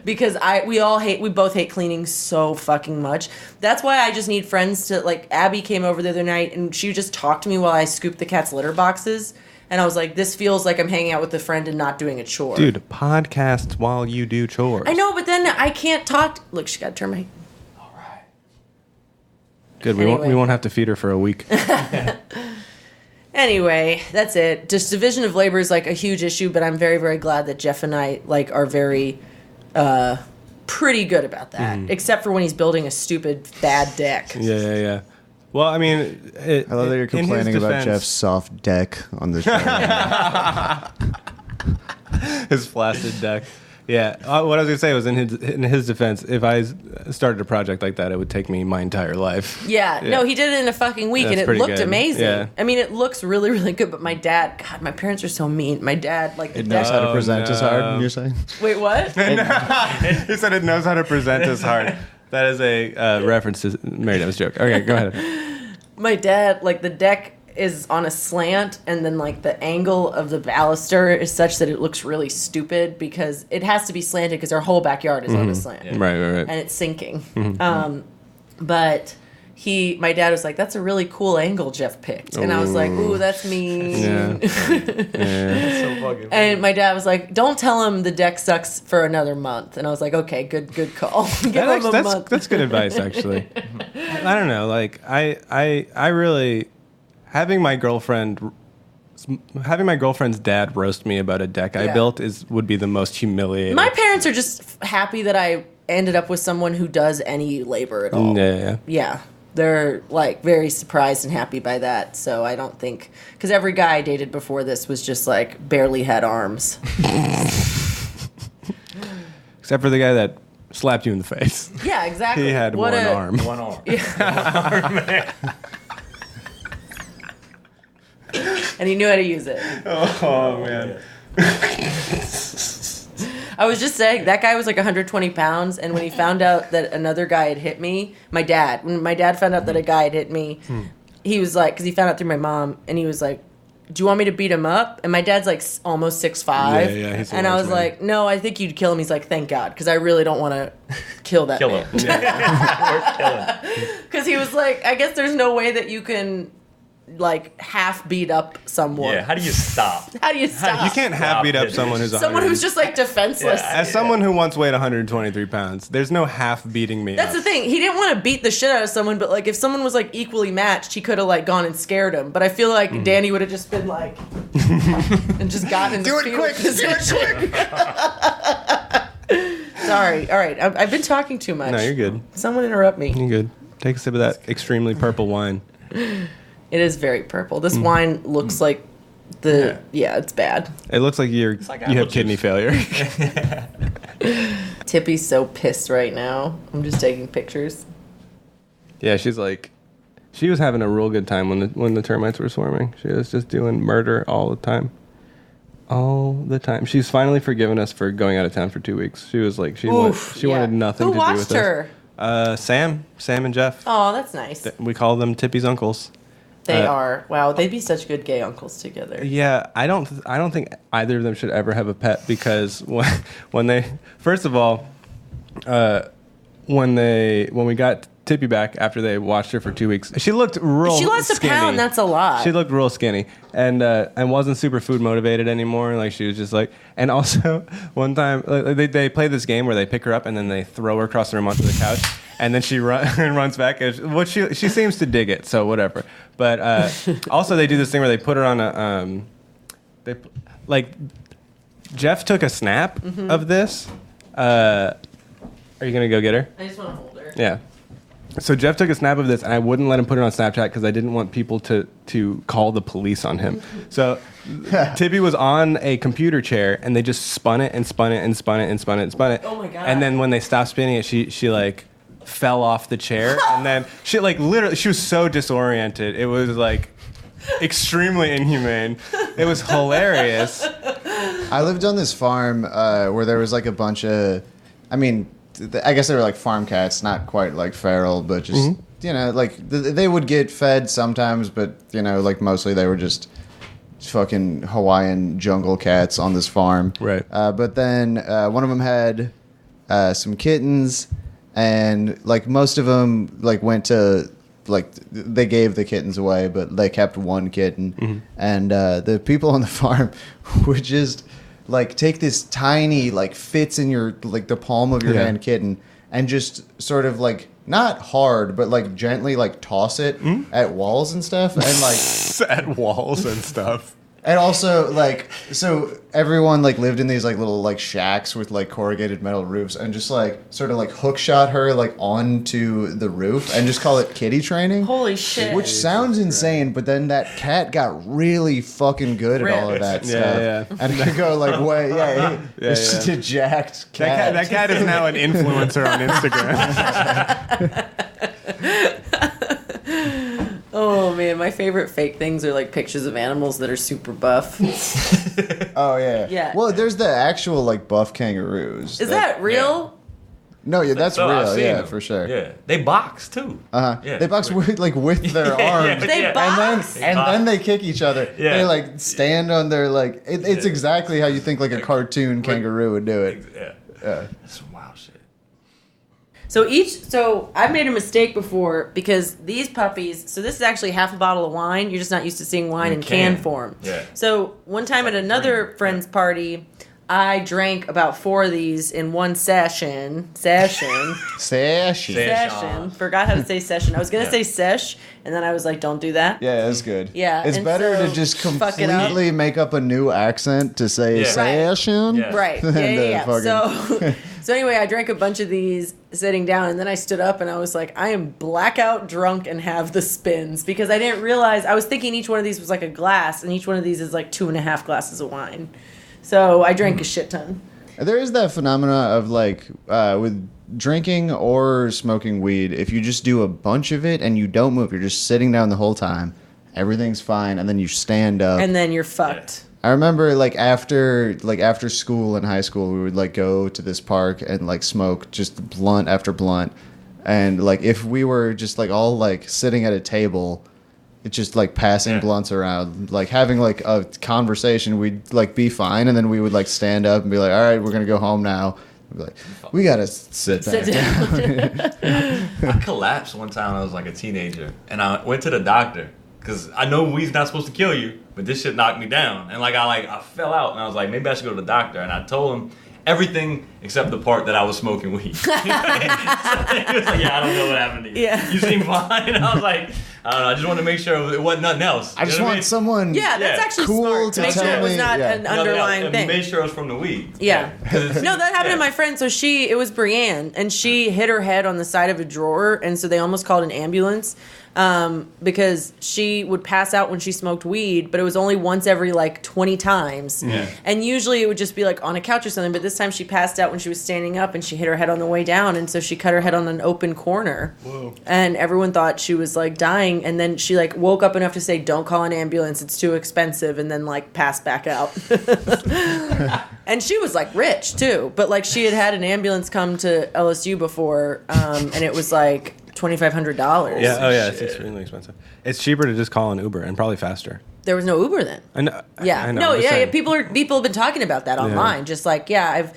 Because we both hate cleaning so fucking much. That's why I just need friends to, like, Abby came over the other night and she just talked to me while I scooped the cat's litter boxes. And I was like, this feels like I'm hanging out with a friend and not doing a chore. Dude, podcast while you do chores. I know, but then I can't talk. Look, she got to turn my... Good. Anyway. We won't have to feed her for a week. Anyway, that's it. Just division of labor is like a huge issue, but I'm very, very glad that Jeff and I like are very pretty good about that. Except for when he's building a stupid bad deck. Yeah. Well, I mean, I love that you're complaining about Jeff's soft deck on the show. His flaccid deck. Yeah, what I was gonna say was in his defense, if I started a project like that, it would take me my entire life. Yeah. No, he did it in a fucking week, That's and it pretty looked good. amazing. Yeah. I mean, it looks really, really good. But my dad, God, my parents are so mean. My dad, like, the It knows how deck. to present as hard, you're saying? Wait, what? He said it knows how to present his heart. That is a reference to Mary Davis joke. Okay, go ahead. My dad, like, the deck is on a slant, and then like the angle of the baluster is such that it looks really stupid because it has to be slanted because our whole backyard is on a slant. Right. And it's sinking. But my dad was like, that's a really cool angle Jeff picked. And I was like, ooh, that's mean. Yeah. So fucking And my dad was like, don't tell him the deck sucks for another month. And I was like, okay, good call. Give him a month. That's good advice, actually. I don't know. Like, I really having my girlfriend's dad roast me about a deck I built would be the most humiliating. My parents are just happy that I ended up with someone who does any labor at all. Yeah. They're like very surprised and happy by that. So I don't think, because every guy I dated before this was just like barely had arms. Except for the guy that slapped you in the face. Yeah, exactly. He had one arm. One arm. And he knew how to use it. Oh man. I was just saying, that guy was like 120 pounds, and when he found out that another guy had hit me, when my dad found out that a guy had hit me, he was like, because he found out through my mom, and he was like, do you want me to beat him up? And my dad's like almost 6'5". Yeah, he's a and I large was man. like, no, I think you'd kill him. He's like, thank God, because I really don't want to kill that Kill man. him. We're killing. Because he was like, I guess there's no way that you can like half beat up someone. Yeah, how do you stop? How do you stop? You can't half beat up someone who's Someone who's just like defenseless. Yeah. As someone who once weighed 123 pounds, there's no half beating me That's up. the thing. He didn't want to beat the shit out of someone, but like if someone was like equally matched, he could have like gone and scared him. But I feel like Danny would have just been like and just gotten into fetal position. Sorry. All right. I've been talking too much. No, you're good. Someone interrupt me. You're good. Take a sip of that extremely purple wine. It is very purple. This wine looks like it's bad. It looks like you like have apple kidney juice. failure. Tippy's so pissed right now. I'm just taking pictures. Yeah, she was having a real good time when the termites were swarming. She was just doing murder all the time. All the time. She's finally forgiven us for going out of town for 2 weeks. She was like, she wanted nothing Who to do with watched her? us. Sam and Jeff. Oh, that's nice. We call them Tippy's uncles. They are. Wow, they'd be such good gay uncles together. Yeah, I don't think either of them should ever have a pet because when they first of all, when we got Tippy back after they watched her for 2 weeks, she looked real. She lost skinny. a pound. That's a lot. She looked real skinny and wasn't super food motivated anymore. Like she was just like, and also one time they play this game where they pick her up and then they throw her across the room onto the couch. And then she runs back. And she seems to dig it, so whatever. But also they do this thing where they put her on a Jeff took a snap of this. Are you gonna go get her? I just want to hold her. Yeah. So Jeff took a snap of this, and I wouldn't let him put it on Snapchat because I didn't want people to call the police on him. So Tibby was on a computer chair, and they just spun it and spun it and spun it and spun it and spun it. Oh my God. And then when they stopped spinning it, she like fell off the chair, and then she like literally she was so disoriented. It was like extremely inhumane. It was hilarious. I lived on this farm where there was like a bunch of, I guess they were like farm cats, not quite like feral, but just, like they would get fed sometimes, but, like mostly they were just fucking Hawaiian jungle cats on this farm. Right. But then one of them had some kittens, and like most of them like went to, like they gave the kittens away, but they kept one kitten. And the people on the farm would just like take this tiny, like fits in your, like the palm of your hand kitten, and just sort of like, not hard, but like gently like toss it at walls and stuff. And like At walls and stuff. and also like, so everyone like lived in these like little like shacks with like corrugated metal roofs, and just like sort of like hook shot her like onto the roof and just call it kitty training. Holy shit. Which sounds insane, but then that cat got really fucking good at all of that Yeah, stuff. yeah. And could go like way, it's just a jacked cat. That cat is now an influencer on Instagram. Oh man, my favorite fake things are like pictures of animals that are super buff. Oh yeah. Yeah. Well, there's the actual like buff kangaroos. Is that real? No, yeah, that's So I've real. seen Yeah, them. for sure. Yeah, they box too. Yeah. They box with with their arms. They Yeah. box? And then they kick each other. Yeah. They like stand on their like. It's exactly how you think like a cartoon kangaroo would do it. Yeah, Yeah. that's some wild shit. So I've made a mistake before because these puppies, so this is actually half a bottle of wine. You're just not used to seeing wine in can form. Yeah. So one time at another friend's party, I drank about 4 of these in one session. Session. Forgot how to say session. I was going to say sesh, and then I was like, don't do that. Yeah, that's good. Yeah, It's and better so to just fuck it up. completely make up a new accent to say Yeah. session. Yeah. Right. than Yeah. to fucking- So anyway, I drank a bunch of these sitting down, and then I stood up and I was like, I am blackout drunk and have the spins, because I didn't realize, I was thinking each one of these was like a glass, and each one of these is like 2.5 glasses of wine. So I drank a shit ton. There is that phenomena of like with drinking or smoking weed, if you just do a bunch of it and you don't move, you're just sitting down the whole time, everything's fine, and then you stand up. And then you're fucked. I remember like after school in high school, we would like go to this park and like smoke just blunt after blunt, and like if we were just like all like sitting at a table, it's just like passing blunts around, like having like a conversation, we'd like be fine, and then we would like stand up and be like, all right, we're gonna go home now. We'd be like, we gotta sit back down. I collapsed one time when I was like a teenager, and I went to the doctor because I know weed's not supposed to kill you, but this shit knocked me down, and I fell out, and I was like, maybe I should go to the doctor, and I told him everything except the part that I was smoking weed. So he was like, yeah, I don't know what happened to you. Yeah. You seem fine. I was like, I don't know. I just wanted to make sure it wasn't nothing else. I just You know what want someone. Yeah, that's Yeah. actually Cool smart. to Make sure tell it was me- not yeah. an No, underlying and thing. Made sure it was from the weed. Yeah. 'Cause it's- No, that happened yeah. to my friend. So it was Brienne, and she hit her head on the side of a drawer, and so they almost called an ambulance because she would pass out when she smoked weed, but it was only once every like 20 times. Yeah. And usually it would just be like on a couch or something, but this time she passed out when she was standing up, and she hit her head on the way down, and so she cut her head on an open corner. Whoa. And everyone thought she was like dying, and then she like woke up enough to say, don't call an ambulance, it's too expensive, and then like passed back out. And she was like rich too, but like she had an ambulance come to LSU before, and it was like $2,500. Yeah, oh yeah, it's extremely expensive. It's cheaper to just call an Uber and probably faster. There was no Uber then. I know, Yeah, I know, no, I'm just yeah, saying. people have been talking about that online. Just like, God,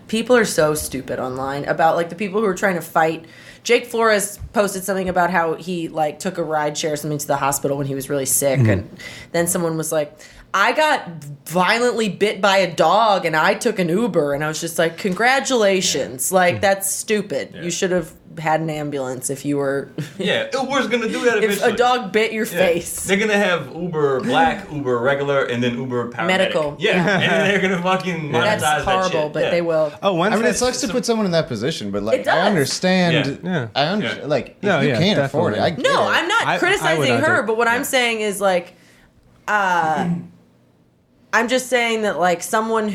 people are so stupid online about like the people who are trying to fight. Jake Flores posted something about how he like took a ride share or something to the hospital when he was really sick, and then someone was like, I got violently bit by a dog and I took an Uber, and I was just like, congratulations. Like, that's stupid. Yeah. You should have had an ambulance if you were. Yeah, Uber's gonna do that If eventually. a dog bit your Yeah. face. They're gonna have Uber Black, Uber regular, and then Uber paramedic. Medical. Yeah, and then they're gonna fucking monetize That's horrible, that shit. but Yeah. they will. Oh, when's I mean, that- it sucks to put someone in that position, but like It does. I understand. Yeah. I understand. Yeah. Like if No, you yeah, can't afford it, I definitely. get No, it. I'm not I would criticizing not her, do- but what I'm Yeah. saying is like, I'm just saying that like someone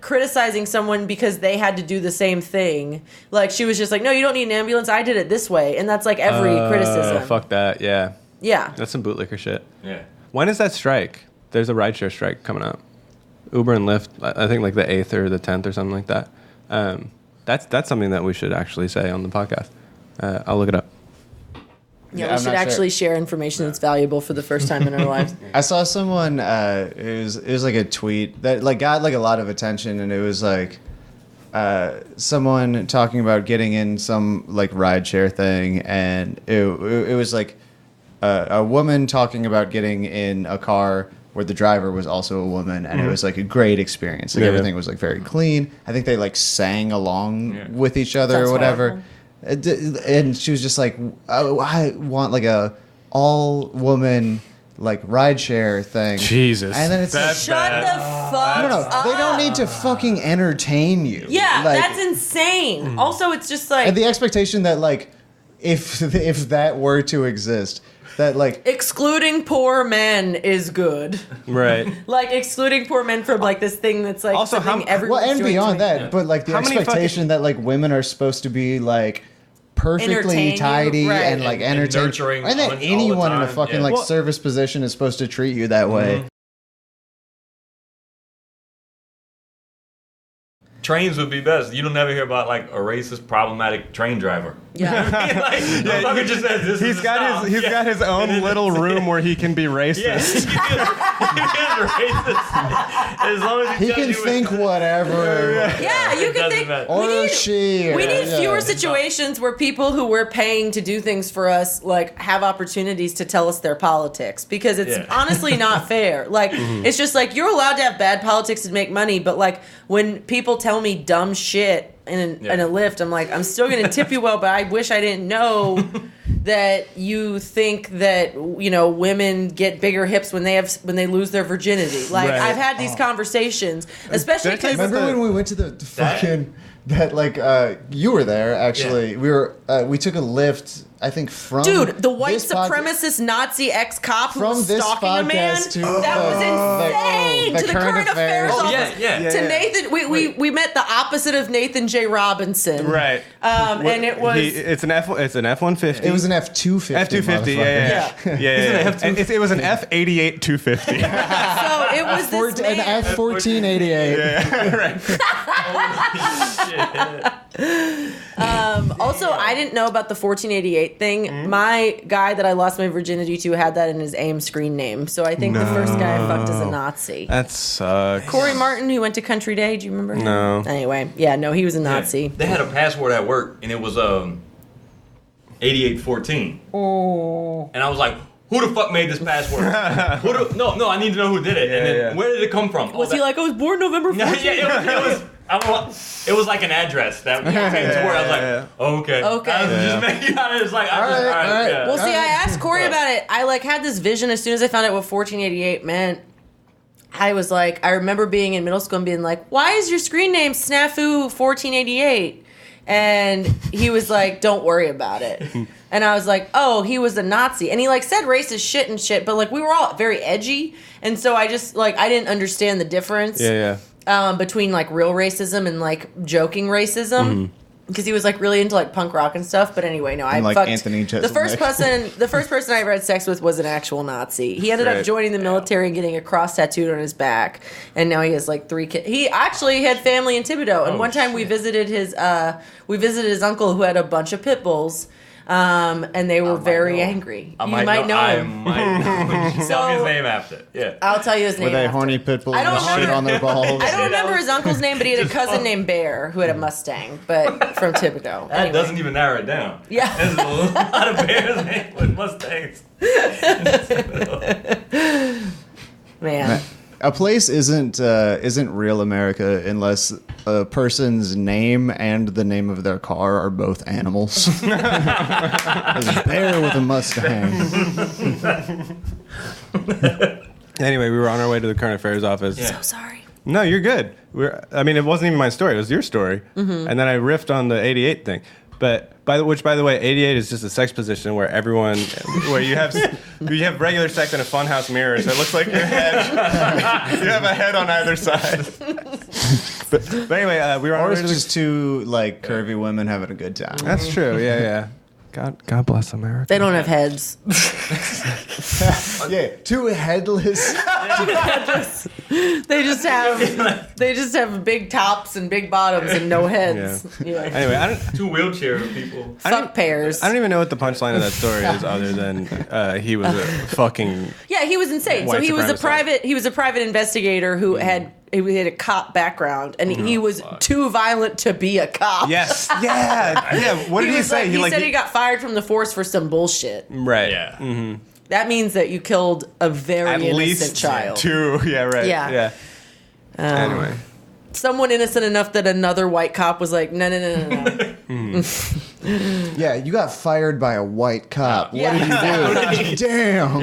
criticizing someone because they had to do the same thing, like she was just like, no, you don't need an ambulance. I did it this way, and that's like every criticism. Fuck that. Yeah, Yeah, that's some bootlicker shit. Yeah. When is that strike? There's a rideshare strike coming up. Uber and Lyft, I think like the 8th or the 10th or something like that. That's something that we should actually say on the podcast. I'll look it up. yeah. I'm We should not actually share information that's valuable for the first time in our lives. I saw someone. It was like a tweet that like got like a lot of attention, and it was like someone talking about getting in some like rideshare thing, and it was like a woman talking about getting in a car where the driver was also a woman, and it was like a great experience. Like Yeah. everything was like very clean. I think they like sang along Yeah. with each other Sounds or whatever. horrible. And she was just like, I want like a all woman like rideshare thing. Jesus. And then it's like, Shut the fuck no, up. they don't need to fucking entertain you. Yeah, Like, that's insane. Also, it's just like and the expectation that like if that were to exist, that like excluding poor men is good. Right. Like excluding poor men from like this thing that's like Also, something how- everyone's well, and doing to beyond me. that, but like the How many expectation that like women are supposed to be like Entertain perfectly you, tidy right. and like And entertain, nurturing and that all the anyone in a time, fucking yeah. like Well- service position is supposed to treat you that way. Trains would be best. You don't never hear about like a racist, problematic train driver. Yeah. Like, motherfucker just says this He's is got his got his own little room where he can be Yeah, racist. he is racist. As long as He tells can you think whatever. Yeah, you It can doesn't think matter. Or we need, she. we need yeah. fewer situations where people who we're paying to do things for us like have opportunities to tell us their politics, because it's Yeah. honestly not fair. Like it's just like you're allowed to have bad politics to make money, but like when people tell me dumb shit in a Lyft, I'm like, I'm still gonna tip you well, but I wish I didn't know that you think that, you know, women get bigger hips when they lose their virginity. Like Right. I've had these conversations, especially Did I tell you because Remember the- when we went to the fucking that like you were there actually. Yeah. We took a lift, I think from dude, the white this pod- supremacist Nazi ex-cop who from was this stalking a man. podcast to That was insane. the To the current affairs Oh, office. yeah, yeah. To Yeah. Nathan, we met the opposite of Nathan J. Robinson. Right. And it was It's an F-150. It was an F-250. F-250. Yeah. It was an F-88 250. so it was this An man. F-1488. Also, I didn't know about the 1488 thing. Mm-hmm. My guy that I lost my virginity to had that in his AIM screen name. So I think the first guy I fucked is a Nazi. That sucks. Corey Martin, who went to Country Day. Do you remember him? No. Anyway, yeah, no, he was a Nazi. They had a password at work, and it was 8814. Oh. And I was like, who the fuck made this password? No, I need to know who did it. And then yeah. where did it come from? Was he like, I was born November 14th? It was like an address that came to where I was like, oh, okay. Okay. I was just making it was like, all right. Yeah. Well, see, I asked Corey about it. I like had this vision as soon as I found out what 1488 meant. I was like, I remember being in middle school and being like, why is your screen name Snafu 1488? And he was like, don't worry about it. And I was like, oh, he was a Nazi. And he like said racist shit and shit, but like we were all very edgy. And so I just like, I didn't understand the difference between like real racism and like joking racism. Because he was like really into like punk rock and stuff, but anyway, no, I like fucked. Anthony the first person I ever had sex with was an actual Nazi. He ended up Right. joining the military and getting a cross tattooed on his back, and now he has like 3 kids. He actually had family in Thibodeau, and one time we visited his uncle who had a bunch of pit bulls. And they were very angry. I You might might know I him. might know. Tell me So- his name after. Yeah. I'll tell you his name. Were they after. horny pit bulls I don't with shit remember- on their balls? I don't remember his uncle's name, but he had a cousin named Bear who had a Mustang, but from Thibodeau. That Anyway. doesn't even narrow it down. Yeah. There's a lot of bears with Mustangs. Man. A place isn't real America unless a person's name and the name of their car are both animals. There's a bear with a Mustang. Anyway, we were on our way to the current affairs office. Yeah. So sorry. No, you're good. I mean, it wasn't even my story. It was your story. Mm-hmm. And then I riffed on the 88 thing. But by the way, 88 is just a sex position where you have regular sex in a funhouse mirror, so it looks like your head. You have a head on either side. but anyway, we were on our Or way it's to the. just two like curvy women having a good time. That's true. Yeah. God bless America. They don't have heads. Yeah, two headless. They just have big tops and big bottoms and no heads. Yeah. Anyway, Two wheelchair people. Fuck pairs. I don't even know what the punchline of that story is, other than he was a fucking. Yeah, he was insane. White So he was supremacist. a private investigator who had a cop background, and he was too violent to be a cop. Yes. Yeah. What did he was say? He said he got fired from the force for some bullshit. Right. Yeah. Mm-hmm. That means that you killed a very At innocent least child. two. Yeah. Right. Yeah. Anyway. Someone innocent enough that another white cop was like, no. Yeah, you got fired by a white cop. What Yeah. did you do? Damn.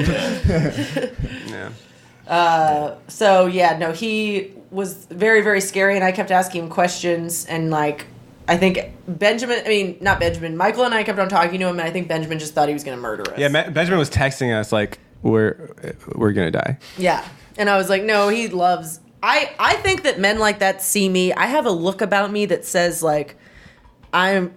Yeah. So yeah, no, he was very, very scary, and I kept asking him questions, and like, I think Michael and I kept on talking to him, and I think Benjamin just thought he was going to murder us. Yeah. Benjamin was texting us like, "We're gonna die." Yeah. And I was like, no, he loves. I think that men like that see me. I have a look about me that says like, I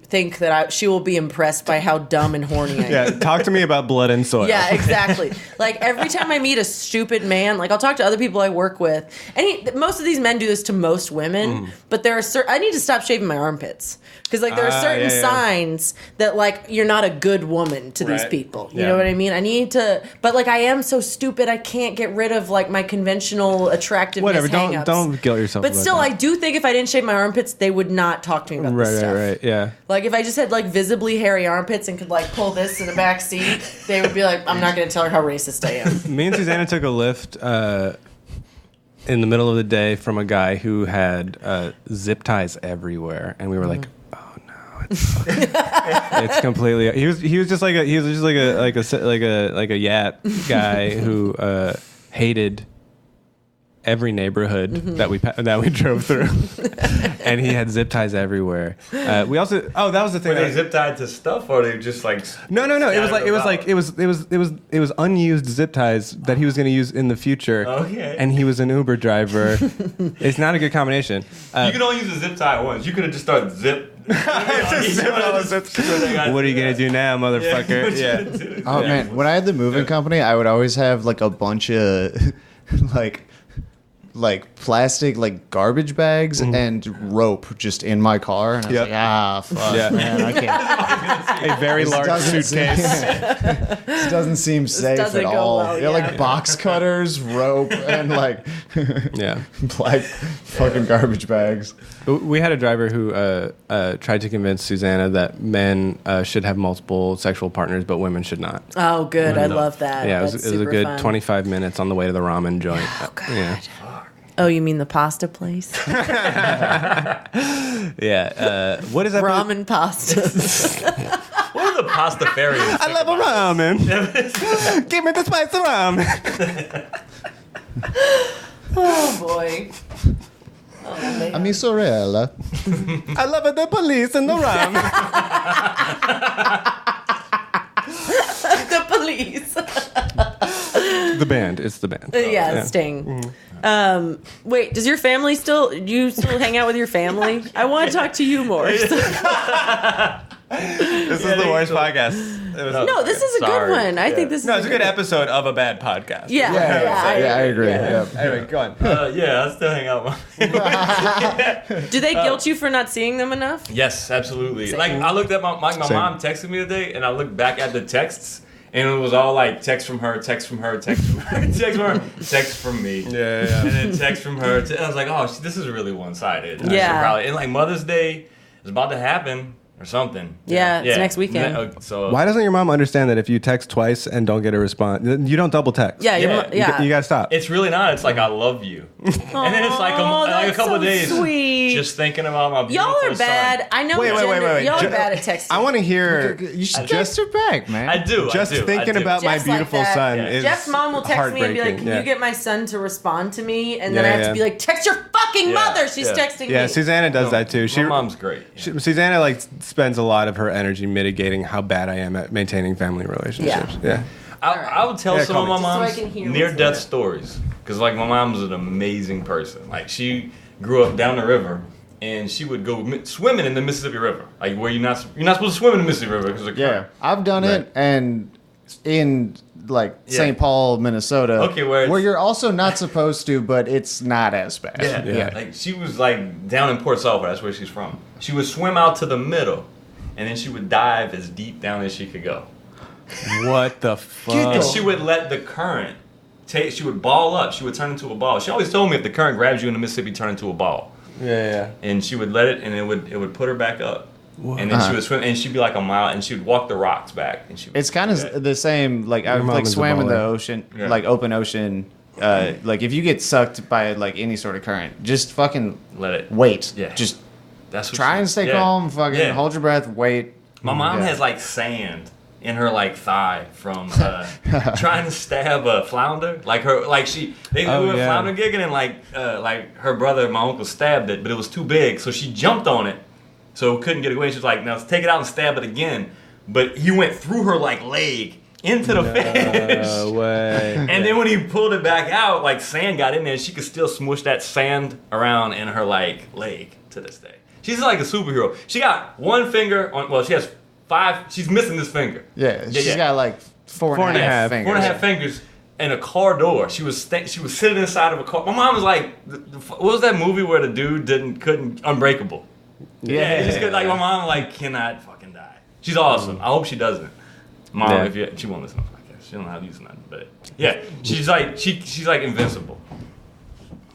think that she will be impressed by how dumb and horny I am. Yeah. Talk to me about blood and soil. Yeah, exactly. Like every time I meet a stupid man, like I'll talk to other people I work with, and most of these men do this to most women, but there are I need to stop shaving my armpits because like there are certain signs that like you're not a good woman to these Right. people. You Yeah. know what I mean? I need to, but like I am so stupid, I can't get rid of like my conventional attractiveness. Whatever. hang-ups. Don't guilt yourself. But about still, that. I do think if I didn't shave my armpits, they would not talk to me about this stuff. Right. Yeah. Like if I just had like visibly hairy armpits and could like pull this in the back seat, they would be like, I'm not going to tell her how racist I am. Me and Susanna took a lift in the middle of the day from a guy who had zip ties everywhere, and we were like, "Oh no, it's completely." He was just like a yat guy who hated every neighborhood that we drove through, and he had zip ties everywhere. We also that was the thing. Were they zip tied to stuff, or they just like? No. It was unused zip ties that he was going to use in the future. Okay. And he was an Uber driver. It's not a good combination. You can only use a zip tie once. You could have just started zip. What are you going to do now, motherfucker? Yeah. Oh man, when I had the moving company, I would always have like a bunch of like plastic like garbage bags and rope just in my car, and I was like, fuck, Yeah. man, I can't. A very This large doesn't suitcase. This doesn't seem safe doesn't at go all. well, They're yeah. like box cutters, rope, and like Yeah. black fucking garbage bags. We had a driver who tried to convince Susanna that men should have multiple sexual partners, but women should not. Oh, good. I love that. Yeah, it That's was a super good fun. 25 minutes on the way to the ramen joint. Oh, God. Yeah. Oh, you mean the pasta place? Yeah. What is that? Ramen pasta. What are the pasta fairies? I love a ramen. Give me the spicy ramen. Oh, boy. Oh, man. A mi sorella. I love it, the police and the ramen. The police. The band. It's the band. Yeah, Sting. Wait, does your family do you still hang out with your family? I want to talk to you more. This is the worst podcast. No, this is a good one. I think this is No, it's a good episode of a bad podcast. Yeah, I agree. yeah. Yeah. Anyway, go on. Yeah, I still hang out with Do they guilt you for not seeing them enough? Yes, absolutely. Same. Like I looked at my Same. mom texted me today, and I looked back at the texts, and it was all like text from her, text from her, text from her, text from her, text from me, Yeah. and then text from her. I was like, oh, this is really one sided. Yeah. Probably. And like Mother's Day is about to happen. or something. Yeah, it's next weekend. So Why doesn't your mom understand that if you text twice and don't get a response, you don't double text? Yeah, Yeah. You gotta stop. it's really not. It's like I love you, and then it's like a couple of days sweet. just thinking about my beautiful Y'all are son. bad. I know. Wait. Y'all Ju- are bad at texting. I want to hear. You should text her back, man. I do. Just I do, thinking I do. about my Jeff's like beautiful that. son Yeah. is Jeff's mom will text me and be like, "Can you get my son to respond to me?" And then I have to be like, "Text your fucking Yeah, mother." She's yeah. texting Yeah, me. Susanna does that too. My mom's great. Susanna like spends a lot of her energy mitigating how bad I am at maintaining family relationships. Yeah. I would tell Yeah, some of call my me. Just so I mom's can hear near-death what's stories because, like, my mom's an amazing person. Like, she grew up down the river, and she would go swimming in the Mississippi River, like where you're not supposed to swim in the Mississippi River because Yeah, I've done it, and in like Yeah. St. Paul, Minnesota, Okay, where you're also not supposed to, but it's not as bad. Yeah. Like she was like down in Port Sulphur. That's where she's from. She would swim out to the middle, and then she would dive as deep down as she could go. What the fuck? And she would let the current take. She would ball up. She would turn into a ball. She always told me if the current grabs you in the Mississippi, turn into a ball. Yeah. And she would let it, and it would put her back up. And then she would swim, and she'd be like a mile, and she would walk the rocks back. And she would It's kind of the same. Like I've mom like is a swam in the baller. ocean, Yeah. like open ocean. Like if you get sucked by like any sort of current, just fucking let it. wait. Yeah. Just That's what try she- and stay yeah. calm. Fucking Yeah. hold your breath. Wait. My mom Yeah. has like sand in her like thigh from trying to stab a flounder. Like they were yeah. flounder gigging and like her brother, my uncle, stabbed it, but it was too big, so she jumped on it, so couldn't get away. She was like, "Now take it out and stab it again." But he went through her like leg into the fish. No way. And then when he pulled it back out, like sand got in there, and she could still smush that sand around in her like leg to this day. She's like a superhero. She got one finger on. Well, she has 5. She's missing this finger. Yeah, she's got like four and a half fingers. 4.5 fingers in a car door. She was sitting inside of a car. My mom was like, what was that movie where the dude couldn't Unbreakable? Yeah, he's good. Like my mom like cannot fucking die. She's awesome. I hope she doesn't. Mom, Yeah. she won't listen to the podcast. She don't know how to use nothing. But yeah, she's like she's like invincible.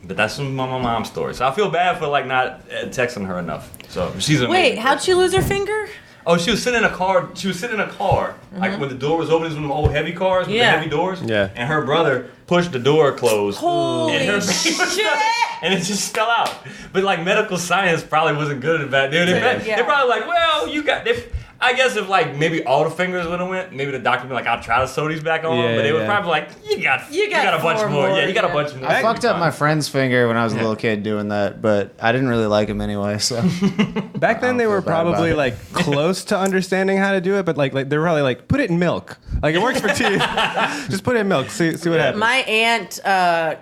But that's my mom's story. So I feel bad for like not texting her enough. So she's an Wait, amazing how'd person. she lose her finger? Oh, she was sitting in a car. She was sitting in a car, like when the door was open. It was one of them old heavy cars with the Yeah. heavy doors. Yeah. And her brother pushed the door closed. Holy and her baby was shit! and it just fell out. But like medical science probably wasn't good at that. They're probably like, well, you got. I guess if like maybe all the fingers would have went, maybe the doctor would be like, I'll try to sew these back on. Yeah, but they would yeah. probably like, you got a bunch 4 more. more, Yeah, you got yeah. a bunch more. I fucked up my friend. friend's finger when I was a little kid doing that, but I didn't really like him anyway. So Back then, they feel were bad about probably it. like close to understanding how to do it, but like they were probably like, put it in milk. Like it works for teeth. Just put it in milk. See what happens. My aunt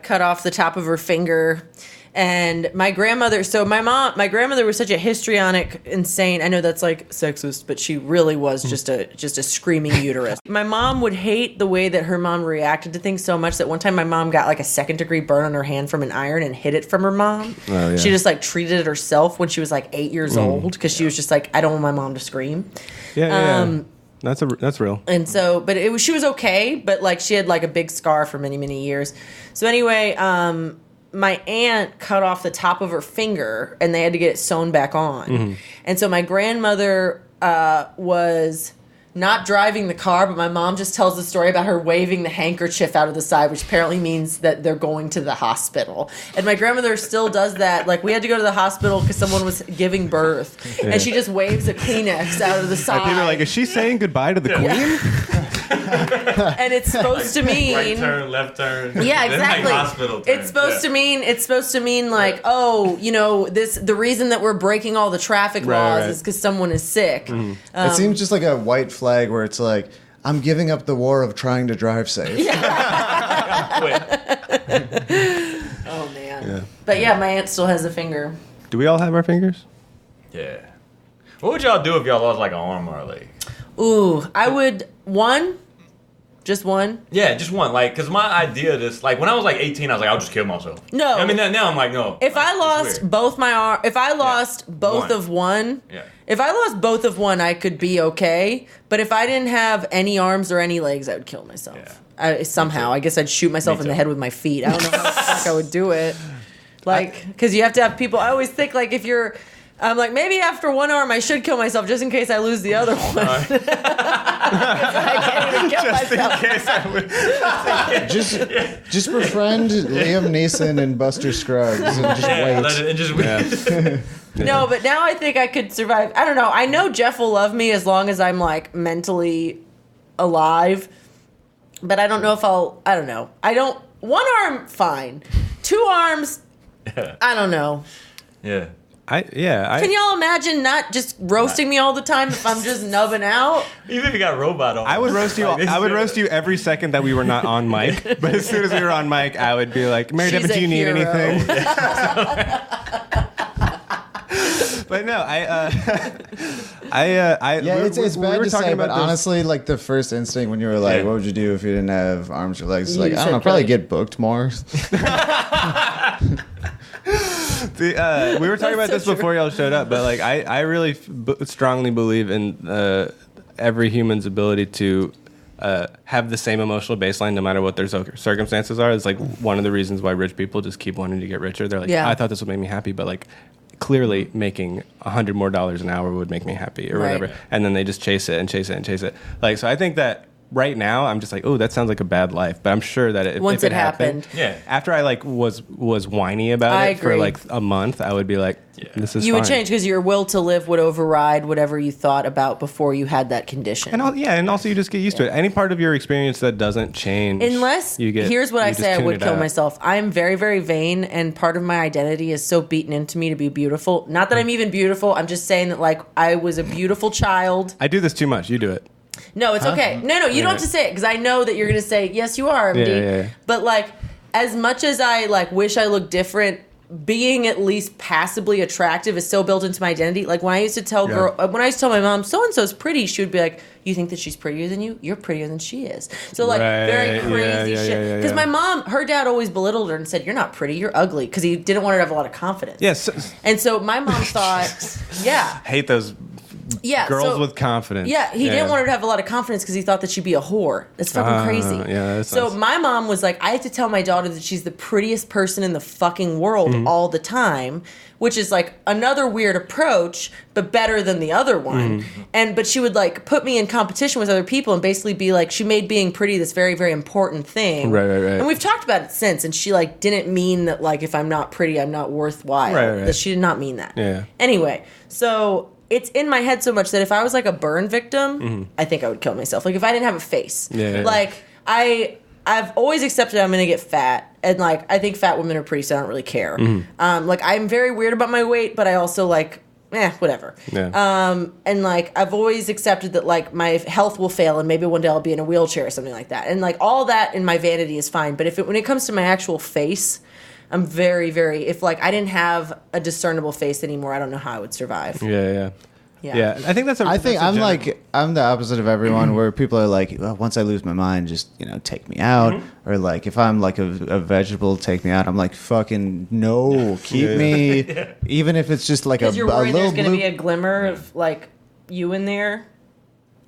cut off the top of her finger, and my grandmother. So my grandmother was such a histrionic, insane. I know that's like sexist, but she really was just a screaming uterus. My mom would hate the way that her mom reacted to things so much that one time my mom got like a 2nd-degree burn on her hand from an iron and hid it from her mom. Oh, yeah. She just like treated it herself when she was like 8 years old because she was just like, I don't want my mom to scream. Yeah. That's real. And so, but she was okay, but like she had like a big scar for many, many years. So anyway, my aunt cut off the top of her finger and they had to get it sewn back on. And so my grandmother was not driving the car, but my mom just tells the story about her waving the handkerchief out of the side, which apparently means that they're going to the hospital. And my grandmother still does that. Like we had to go to the hospital because someone was giving birth, and she just waves a Kleenex out of the side. And people are like, is she saying goodbye to the queen? And it's supposed to mean Right turn, left turn. Yeah, Then, like, exactly. hospital turn. It's supposed to mean like, oh, you know, the reason that we're breaking all the traffic laws right. is because someone is sick. it seems just like a white flag where it's like, I'm giving up the war of trying to drive safe. Quit. Oh man. But yeah, my aunt still has a finger. Do we all have our fingers? Yeah. What would y'all do if y'all lost like an arm or a leg? Ooh, I would just one. Yeah, just one. Like, cause my idea of this, like, when I was like 18, I was like, I'll just kill myself. No. I mean, now I'm like, no. If I It's lost weird. both my arm, if I lost both One. of one, Yeah. if I lost both of one, I could be okay. But if I didn't have any arms or any legs, I would kill myself. Yeah. Somehow, I guess I'd shoot myself Me in the too. head with my feet. I don't know how the fuck I would do it. Like, because you have to have people. I always think like if you're, I'm like, maybe after one arm I should kill myself just in case I lose the other one. I can't even kill myself. Just befriend Liam Neeson and Buster Scruggs and just wait. No, but now I think I could survive. I don't know. I know Jeff will love me as long as I'm like mentally alive. But I don't know if I don't know. One arm, fine. 2 arms, I don't know. Yeah. Can y'all imagine not just roasting me all the time if I'm just nubbing out? Even if you got robot on. I would roast you. I would roast you every second that we were not on mic. But as soon as we were on mic, I would be like, "Mary Devin, do you need anything?" But no, it's bad to say, but honestly, like the first instinct when you were like, "What would you do if you didn't have arms or legs?" It's like, I don't know, probably get booked more. We were talking about this before y'all showed up, but like I really strongly believe in every human's ability to have the same emotional baseline no matter what their circumstances are. It's like one of the reasons why rich people just keep wanting to get richer. They're like, I thought this would make me happy, but like clearly making $100 more an hour would make me happy or whatever. And then they just chase it and chase it and chase it. Like, so I think that right now I'm just like, oh, that sounds like a bad life. But I'm sure that if it happened, after I like was whiny about it for like a month, I would be like, this is you fine. would change because your will to live would override whatever you thought about before you had that condition. And also you just get used to it. Any part of your experience that doesn't change, unless here's what I say, I would kill myself. I'm very, very vain, and part of my identity is so beaten into me to be beautiful. Not that I'm even beautiful. I'm just saying that like I was a beautiful child. I do this too much. You do it. No, it's okay. No, you don't have to say it because I know that you're going to say, yes, you are, MD. But like, as much as I like wish I looked different, being at least passably attractive is so built into my identity. Like when I used to tell when I used to tell my mom, so-and-so's pretty, she would be like, you think that she's prettier than you? You're prettier than she is. So like very crazy shit. Because my mom, her dad always belittled her and said, you're not pretty, you're ugly. Because he didn't want her to have a lot of confidence. Yes. And so my mom thought, hate those girls with confidence. Yeah, he didn't want her to have a lot of confidence because he thought that she'd be a whore. That's fucking crazy. That's so nice. my mom was like, I have to tell my daughter that she's the prettiest person in the fucking world all the time, which is like another weird approach, but better than the other one. But she would like put me in competition with other people and basically be like, she made being pretty this very, very important thing. Right. And we've talked about it since, and she like didn't mean that like if I'm not pretty, I'm not worthwhile. Right. That she did not mean that. Yeah. Anyway, so it's in my head so much that if I was like a burn victim, I think I would kill myself. Like if I didn't have a face. Like I've always accepted I'm gonna get fat, and like I think fat women are pretty, so I don't really care. Like I'm very weird about my weight, but I also like whatever. And like I've always accepted that like my health will fail, and maybe one day I'll be in a wheelchair or something like that. And like all that in my vanity is fine, but when it comes to my actual face, I'm very, very, if like I didn't have a discernible face anymore, I don't know how I would survive. Yeah. I think that's I'm the opposite of everyone where people are like, well, once I lose my mind, just, take me out. Or like, if I'm like a vegetable, take me out. I'm like, fucking no, keep me. Even if it's just like a you're worried little there's going to be a glimmer of like you in there.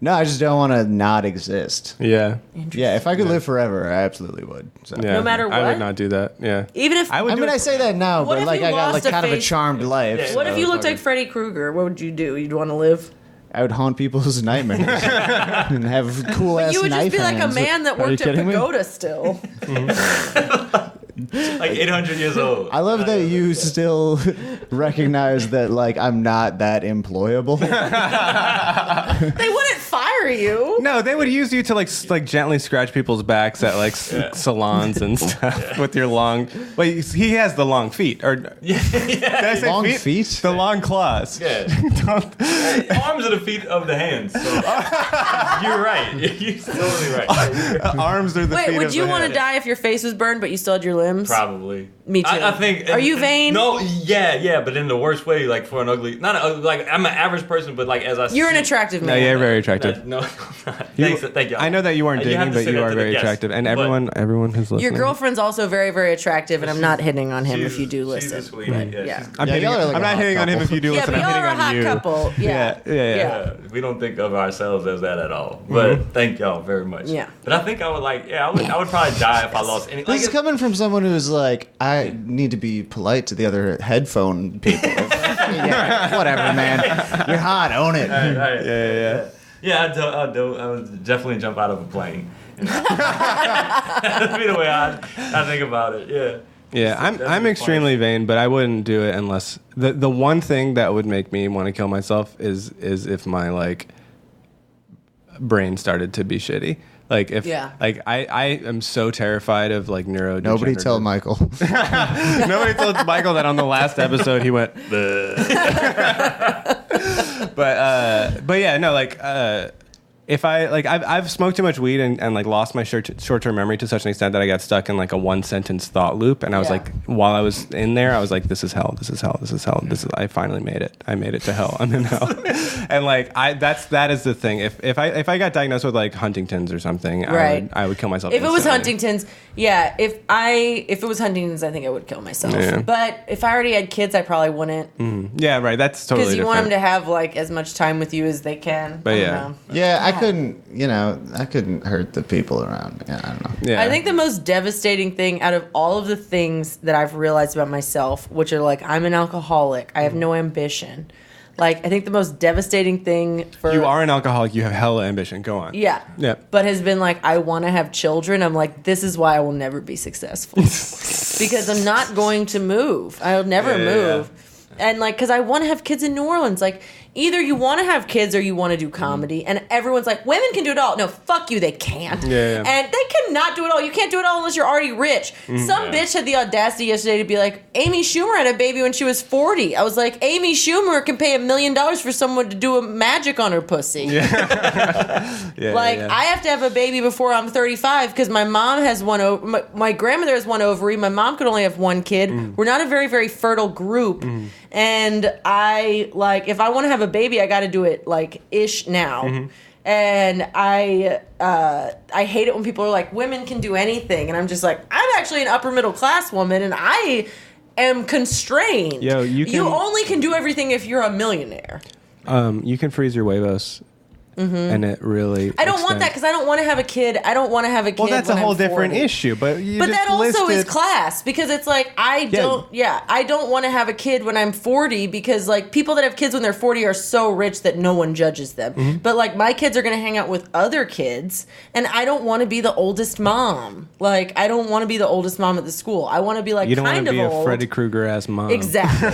No, I just don't want to not exist. Yeah. Yeah, if I could live forever, I absolutely would. So. Yeah. No matter what? I would not do that. Yeah. Even if... I say that now, but like I got like kind of a charmed life. Yeah. What if you looked like Freddy Krueger? What would you do? You'd want to live? I would haunt people's nightmares and have cool ass knife hands. You would just be like a man that worked at Pagoda still. Like 800 years old. I love that you still recognize that like I'm not that employable. They wouldn't fire you. No, they would use you to like gently scratch people's backs at like salons and stuff with your long. Well, he has the long feet, or did I say long feet? The long claws. Yeah. Arms are the feet of the hands. So you're right. You're totally right. Arms are the feet of the hands. Wait, would you want to die if your face was burned, but you still had your limbs? Probably. Me too. I think. Are you vain? No. Yeah, but in the worst way, like for an ugly. Not like I'm an average person, but like as I. You're an attractive man. No, you're very attractive. No, I'm not. Thank you. I know that you aren't digging, but you are very attractive, and everyone who's listening. Your girlfriend's also very, very attractive, and I'm not hitting on him if you do listen. She's a sweetie. I'm not hitting on him if you do listen. Yeah, but I'm y'all are a hot hitting on you. couple. Yeah. We don't think of ourselves as that at all. But thank y'all very much. Yeah. But I think I would I would probably die if I lost any. This is coming from someone who's like, I need to be polite to the other headphone people. Yeah, whatever, man. You're hot. Own it. Right. Yeah. Yeah, I would definitely jump out of a plane. That'd be the way I think about it. Yeah. Yeah, I'm extremely vain, but I wouldn't do it unless the one thing that would make me want to kill myself is if my like brain started to be shitty. Like if like I am so terrified of like neurodegenerative. Nobody tell Michael. Nobody told Michael that on the last episode he went. But yeah, no, like if I like I've smoked too much weed and like lost my short-term memory to such an extent that I got stuck in like a one sentence thought loop, and I was like, while I was in there, I was like, this is hell, this is hell, this is hell, I finally made it. I made it to hell. I'm in hell. And like that is the thing. If I got diagnosed with like Huntington's or something, right, I would kill myself. If instantly. it was Huntington's, yeah. If it was Huntington's, I think I would kill myself. Yeah. But if I already had kids, I probably wouldn't. Mm-hmm. Yeah, right. That's totally because you different. want them to have like as much time with you as they can. But I don't yeah. know. Yeah, I couldn't hurt the people around me. I don't know. Yeah. I think the most devastating thing out of all of the things that I've realized about myself, which are like, I'm an alcoholic, I have no ambition. Like, I think the most devastating thing for... You are an alcoholic, you have hella ambition. Go on. Yeah. Yeah. But has been like, I want to have children. I'm like, this is why I will never be successful. Because I'm not going to move. I'll never move. And like, because I want to have kids in New Orleans. Like, either you want to have kids or you want to do comedy. And everyone's like, women can do it all. No, fuck you, they can't. Yeah. And they cannot do it all. You can't do it all unless you're already rich. Some bitch had the audacity yesterday to be like, Amy Schumer had a baby when she was 40. I was like, Amy Schumer can pay $1 million for someone to do a magic on her pussy. Yeah, I have to have a baby before I'm 35 because my mom has one. My grandmother has one ovary. My mom could only have one kid. We're not a very, very fertile group. And I like, if I want to have a baby, I got to do it like ish now. And I hate it when people are like, women can do anything, and I'm just like, I'm actually an upper middle class woman, and I am constrained. Yo, you only can do everything if you're a millionaire. You can freeze your huevos. And it really. I don't want that because I don't want to have a kid. I don't want to have a kid. Well, that's a when whole I'm different 40. issue. But that also is class because it's like I don't want to have a kid when I'm 40 because like people that have kids when they're 40 are so rich that no one judges them. But like my kids are going to hang out with other kids, and I don't want to be the oldest mom. Like I don't want to be the oldest mom at the school. I want to be like you don't kind want to of be old. a Freddy Krueger ass mom. Exactly.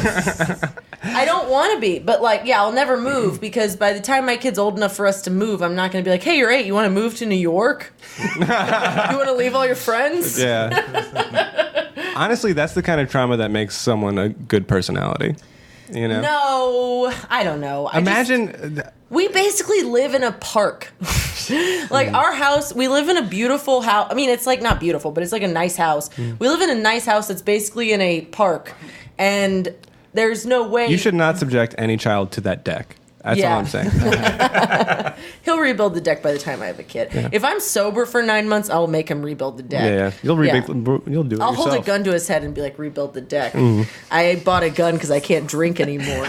I don't want to be, but like, yeah, I'll never move because by the time my kid's old enough for us to move, I'm not going to be like, hey, you're 8. You want to move to New York? You want to leave all your friends? Yeah. Honestly, that's the kind of trauma that makes someone a good personality. You know? No, I don't know. We basically live in a park. Like our house, we live in a beautiful house. I mean, it's like not beautiful, but it's like a nice house. We live in a nice house that's basically in a park. And there's no way. You should not subject any child to that deck. That's all I'm saying. He'll rebuild the deck by the time I have a kid. Yeah. If I'm sober for 9 months, I'll make him rebuild the deck. Yeah. You'll do it I'll yourself. hold a gun to his head and be like, rebuild the deck. I bought a gun because I can't drink anymore.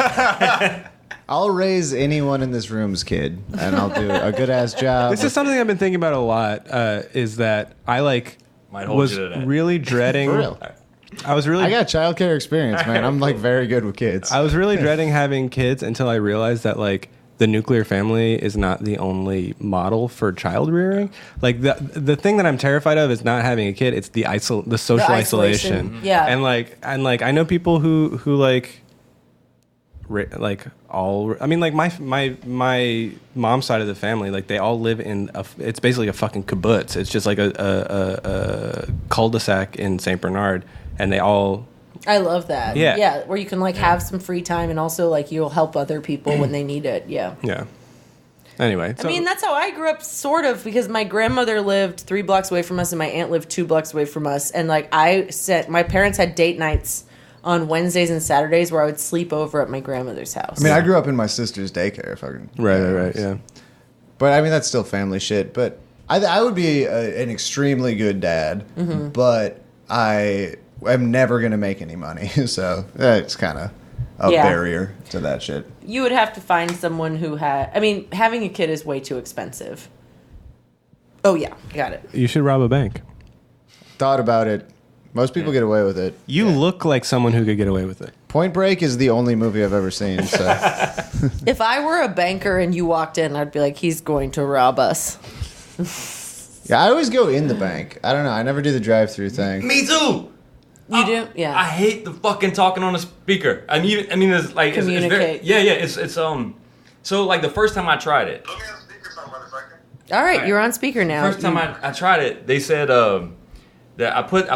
I'll raise anyone in this room's kid, and I'll do a good-ass job. This is something I've been thinking about a lot, is that I was really dreading... For real. I got childcare experience, man. I'm like very good with kids. I was really dreading having kids until I realized that like the nuclear family is not the only model for child rearing. Like the thing that I'm terrified of is not having a kid. It's the social isolation. Yeah. And I know people who I mean, like my mom's side of the family, like they all live in it's basically a fucking kibbutz. It's just like a cul-de-sac in St. Bernard. And they all... I love that. Yeah. Yeah, where you can, like, have some free time and also, like, you'll help other people when they need it. Yeah. Yeah. Anyway. I mean, that's how I grew up, sort of, because my grandmother lived 3 blocks away from us and my aunt lived 2 blocks away from us. And, like, my parents had date nights on Wednesdays and Saturdays where I would sleep over at my grandmother's house. I mean, I grew up in my sister's daycare. Right, yeah. But, I mean, that's still family shit. But I would be an extremely good dad, but I'm never going to make any money, so it's kind of a barrier to that shit. You would have to find someone who having a kid is way too expensive. Oh, yeah, got it. You should rob a bank. Thought about it. Most people get away with it. You look like someone who could get away with it. Point Break is the only movie I've ever seen. So If I were a banker and you walked in, I'd be like, he's going to rob us. yeah, I always go in the bank. I don't know. I never do the drive-through thing. Me too. You do? Yeah. I hate the fucking talking on the speaker. I mean, it's like it's very, Communicate. yeah. It's So like the first time I tried it, Put me on speakerphone, motherfucker. All right, you're on speaker now. first time I tried it, they said that I put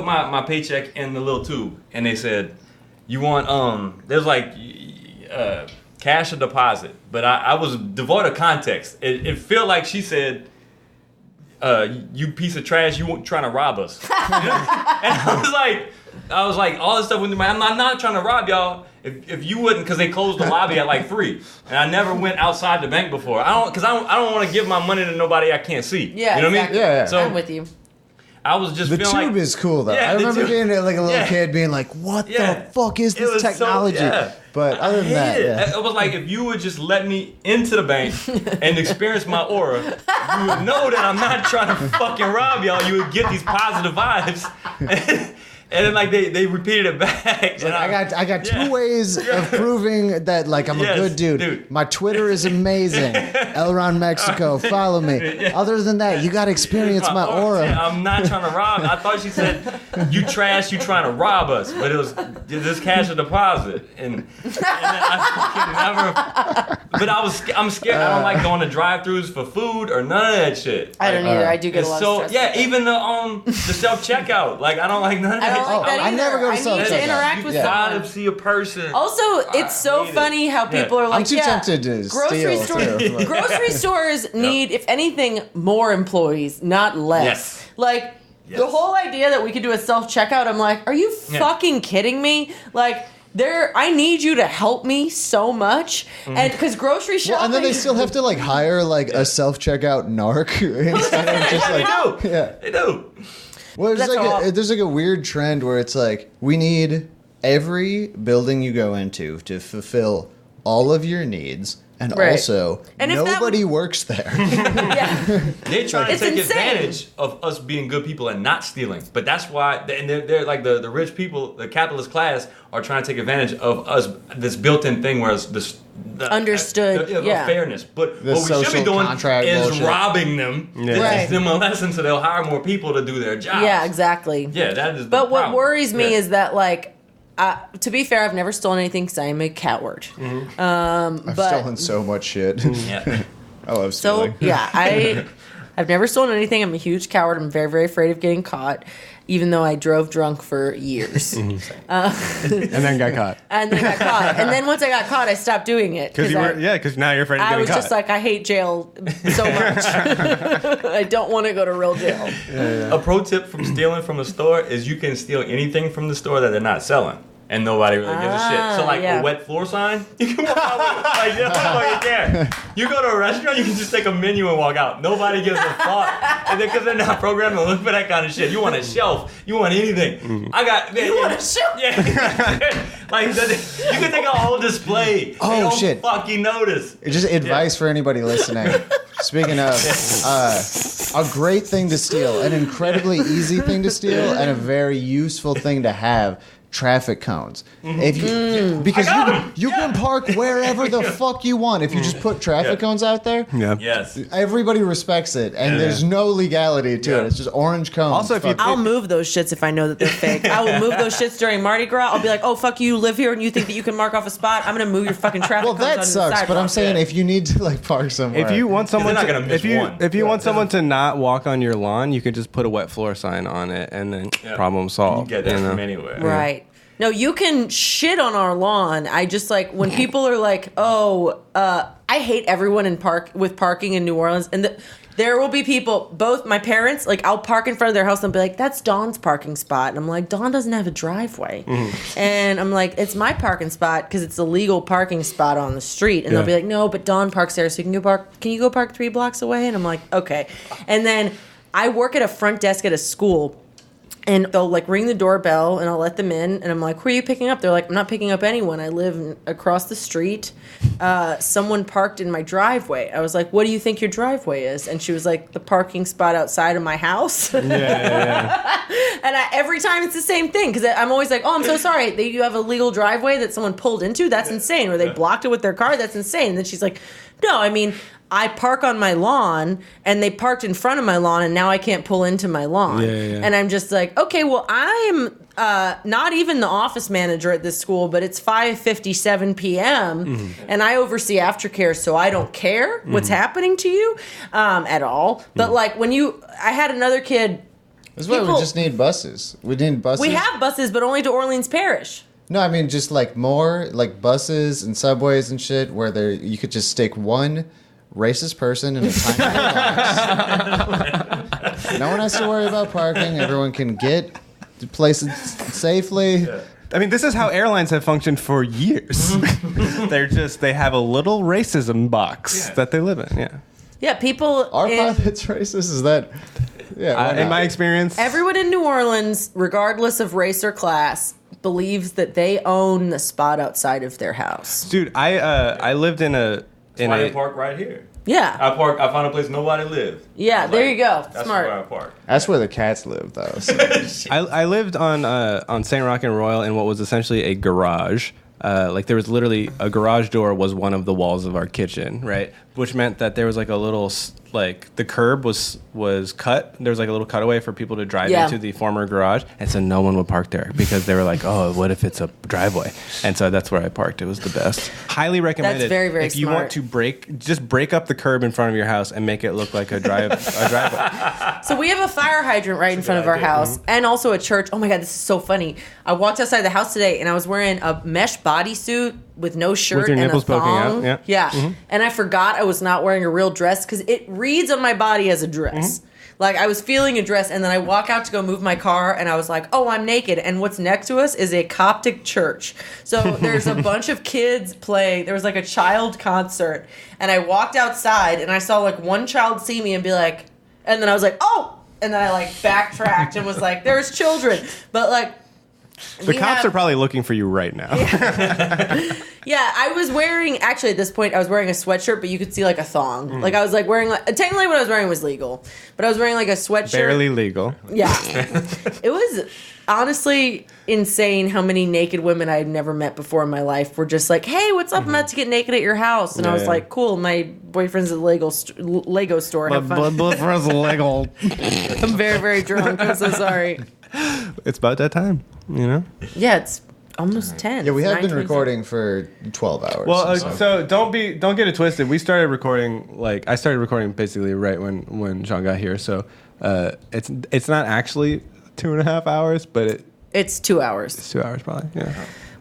my paycheck in the little tube, and they said, you want there's like cash or deposit, but I was devoid of context. It felt like she said, you piece of trash, you trying to rob us. And I was like, all this stuff with my, I'm not trying to rob y'all. If you wouldn't, because they closed the lobby at like 3, and I never went outside the bank before. I don't want to give my money to nobody I can't see. Yeah, you know exactly. what I mean? Yeah. So I'm with you. I was just The feeling tube like, is cool though. Yeah, I the remember tube. being like a little Yeah. kid, being like, "What Yeah. the fuck is It this was so- technology?" yeah. But other than that, hated yeah. it. It was like if you would just let me into the bank and experience my aura, you would know that I'm not trying to fucking rob y'all. You would get these positive vibes. And then like they repeated it back. And I got yeah. 2 ways of proving that like I'm Yes, a good dude. My Twitter is amazing. Elron Mexico, follow me. Other than that, you got to experience my aura. Yeah, I'm not trying to rob. I thought she said, "You trash, you trying to rob us," but it was this cash or deposit, and then I fucking never. But I'm scared. I don't like going to drive-throughs for food or none of that shit. I don't either. I do get It's a lot so of stress. yeah, even the self checkout. Like I don't like none of I that. don't like that I either. never go to I need self-checkout. to interact with Yeah. Gotta someone. see a person. Also, it's so hate it. funny how people are like, I'm too yeah, tempted to grocery steal, store- too. Grocery stores need, if anything, more employees, not less. Yes. Like, Yes. the whole idea that we could do a self-checkout, I'm like, are you Yeah. fucking kidding me? Like, I need you to help me so much. And because grocery shopping... Well, and then they still have to like hire like a self-checkout narc instead of just They like do. yeah. They do. Well, That's all. there's like a weird trend where it's like we need every building you go into to fulfill all of your needs, and Right. also And if that nobody would- works there. yeah. They're trying to It's take insane. advantage of us being good people and not stealing. But that's why, and they're like the rich people, the capitalist class, are trying to take advantage of us. This built-in thing where it's Understood, yeah. fairness. But The what we should be social doing contract is bullshit. robbing them, Yeah. to Right. teach them a lesson, so they'll hire more people to do their job. Yeah, exactly. Yeah, that is. But the what problem. worries me Yeah. is that, like, to be fair, I've never stolen anything because I am a coward. I've But- stolen so much shit. Yeah. I love So stealing. yeah, I've never stolen anything. I'm a huge coward. I'm very, very afraid of getting caught, even though I drove drunk for years. And then got caught. And then got caught. And then once I got caught, I stopped doing it. Because now you're afraid of I getting was caught. just like, I hate jail so much. I don't want to go to real jail. A pro tip from stealing from a store is you can steal anything from the store that they're not selling. And nobody really gives a shit. So like yeah. a wet floor sign, you can walk out with it. Like you don't care. You go to a restaurant, you can just take a menu and walk out. Nobody gives a fuck. And then because they're not programmed to look for that kind of shit. You want a shelf. You want anything. I got. Man, You want a shelf? Yeah. Like you can take a whole display. Oh, They don't shit. fucking notice. Just advice for anybody listening. Speaking of, a great thing to steal, an incredibly easy thing to steal, and a very useful thing to have. Traffic cones. If you because I got you can park wherever the fuck you want if you just put traffic Yeah. cones out there. yeah. Yes. Everybody respects it, and there's no legality to Yeah. it. It's just orange cones. Also, if you- Fuck. I'll move those shits if I know that they're fake. I will move those shits during Mardi Gras. I'll be like, oh, fuck you, live here and you think that you can mark off a spot? I'm going to move your fucking traffic well, cones that onto the sucks. But I'm sidewalk. saying Yeah. if you need to like park somewhere, If you want someone, they're not gonna miss one. if you Yeah. want someone to not walk on your lawn, you can just put a wet floor sign on it, and then Yeah. problem You solved. get that you know? from anywhere. Right. No, you can shit on our lawn. I just like when people are like, "Oh, I hate everyone in parking in New Orleans." And there will be people, both my parents, like I'll park in front of their house and be like, "That's Dawn's parking spot," and I'm like, "Dawn doesn't have a driveway," and I'm like, "It's my parking spot because it's a legal parking spot on the street," and they'll Yeah. be like, "No, but Dawn parks there, so you can go park. Can you go park 3 blocks away?" And I'm like, "Okay," and then I work at a front desk at a school. And they'll like ring the doorbell and I'll let them in. And I'm like, who are you picking up? They're like, I'm not picking up anyone. I live across the street. Someone parked in my driveway. I was like, what do you think your driveway is? And she was like, the parking spot outside of my house. Yeah. And every time it's the same thing. Because I'm always like, oh, I'm so sorry. You have a legal driveway that someone pulled into? That's insane. Or they blocked it with their car? That's insane. And then she's like, no, I mean, I park on my lawn, and they parked in front of my lawn, and now I can't pull into my lawn. Yeah. And I'm just like, okay, well, I'm not even the office manager at this school, but it's 5:57 p.m., and I oversee aftercare, so I don't care what's happening to you at all. But like I had another kid. That's why we just need buses. We need buses. We have buses, but only to Orleans Parish. No, I mean just like more like buses and subways and shit where you could just stick one racist person in a tiny box. No one has to worry about parking. Everyone can get to places safely. I mean, this is how airlines have functioned for years. They have a little racism box that they live in. Yeah. Yeah, people. Our pilot's racist? Is that? Yeah. In my experience, Everyone in New Orleans, regardless of race or class, believes that they own the spot outside of their house. dude, I lived in a I park right here. Yeah. I found a place nobody lived. Yeah, there you go. That's Smart. where I park. That's where the cats live, though. So. I lived on St. Roch and Royal in what was essentially a garage. Like there was literally a garage door was one of the walls of our kitchen, right? Which meant that there was like a little like the curb was cut. There was like a little cutaway for people to drive into the former garage, and so no one would park there because they were like, oh, what if it's a driveway? And so that's where I parked. It was the best. Highly recommended. That's very, very if you smart. want to break up the curb in front of your house and make it look like a driveway. So we have a fire hydrant right in front of our house and also a church. Oh my God, this is so funny. I walked outside the house today and I was wearing a mesh bodysuit with no shirt With your and nipples a thong. poking out, yeah. And I forgot I was not wearing a real dress because it reads on my body as a dress. Like I was feeling a dress, and then I walk out to go move my car, and I was like, "Oh, I'm naked." And what's next to us is a Coptic church. So there's a bunch of kids playing. There was like a child concert, and I walked outside, and I saw like one child see me and be like, and then I was like, "Oh!" And then I like backtracked and was like, "There's children," but like. The cops are probably looking for you right now. Yeah, I was wearing, actually at this point, I was wearing a sweatshirt, but you could see like a thong. Like I was like wearing, technically what I was wearing was legal, but I was wearing like a sweatshirt. Barely legal. Yeah. It was honestly insane how many naked women I had never met before in my life were just like, hey, what's up? I'm about to get naked at your house. And I was like, cool, my boyfriend's at the Lego store. Have fun. boyfriend's Lego. I'm very, very drunk. I'm so sorry. It's about that time, you know? Yeah, it's almost 10. Yeah, we It's have been 9:26. recording for 12 hours. Well, so don't get it twisted. We started recording I started recording basically right when Sean got here. So it's not actually 2.5 hours, but It's 2 hours. it's 2 hours probably. Yeah.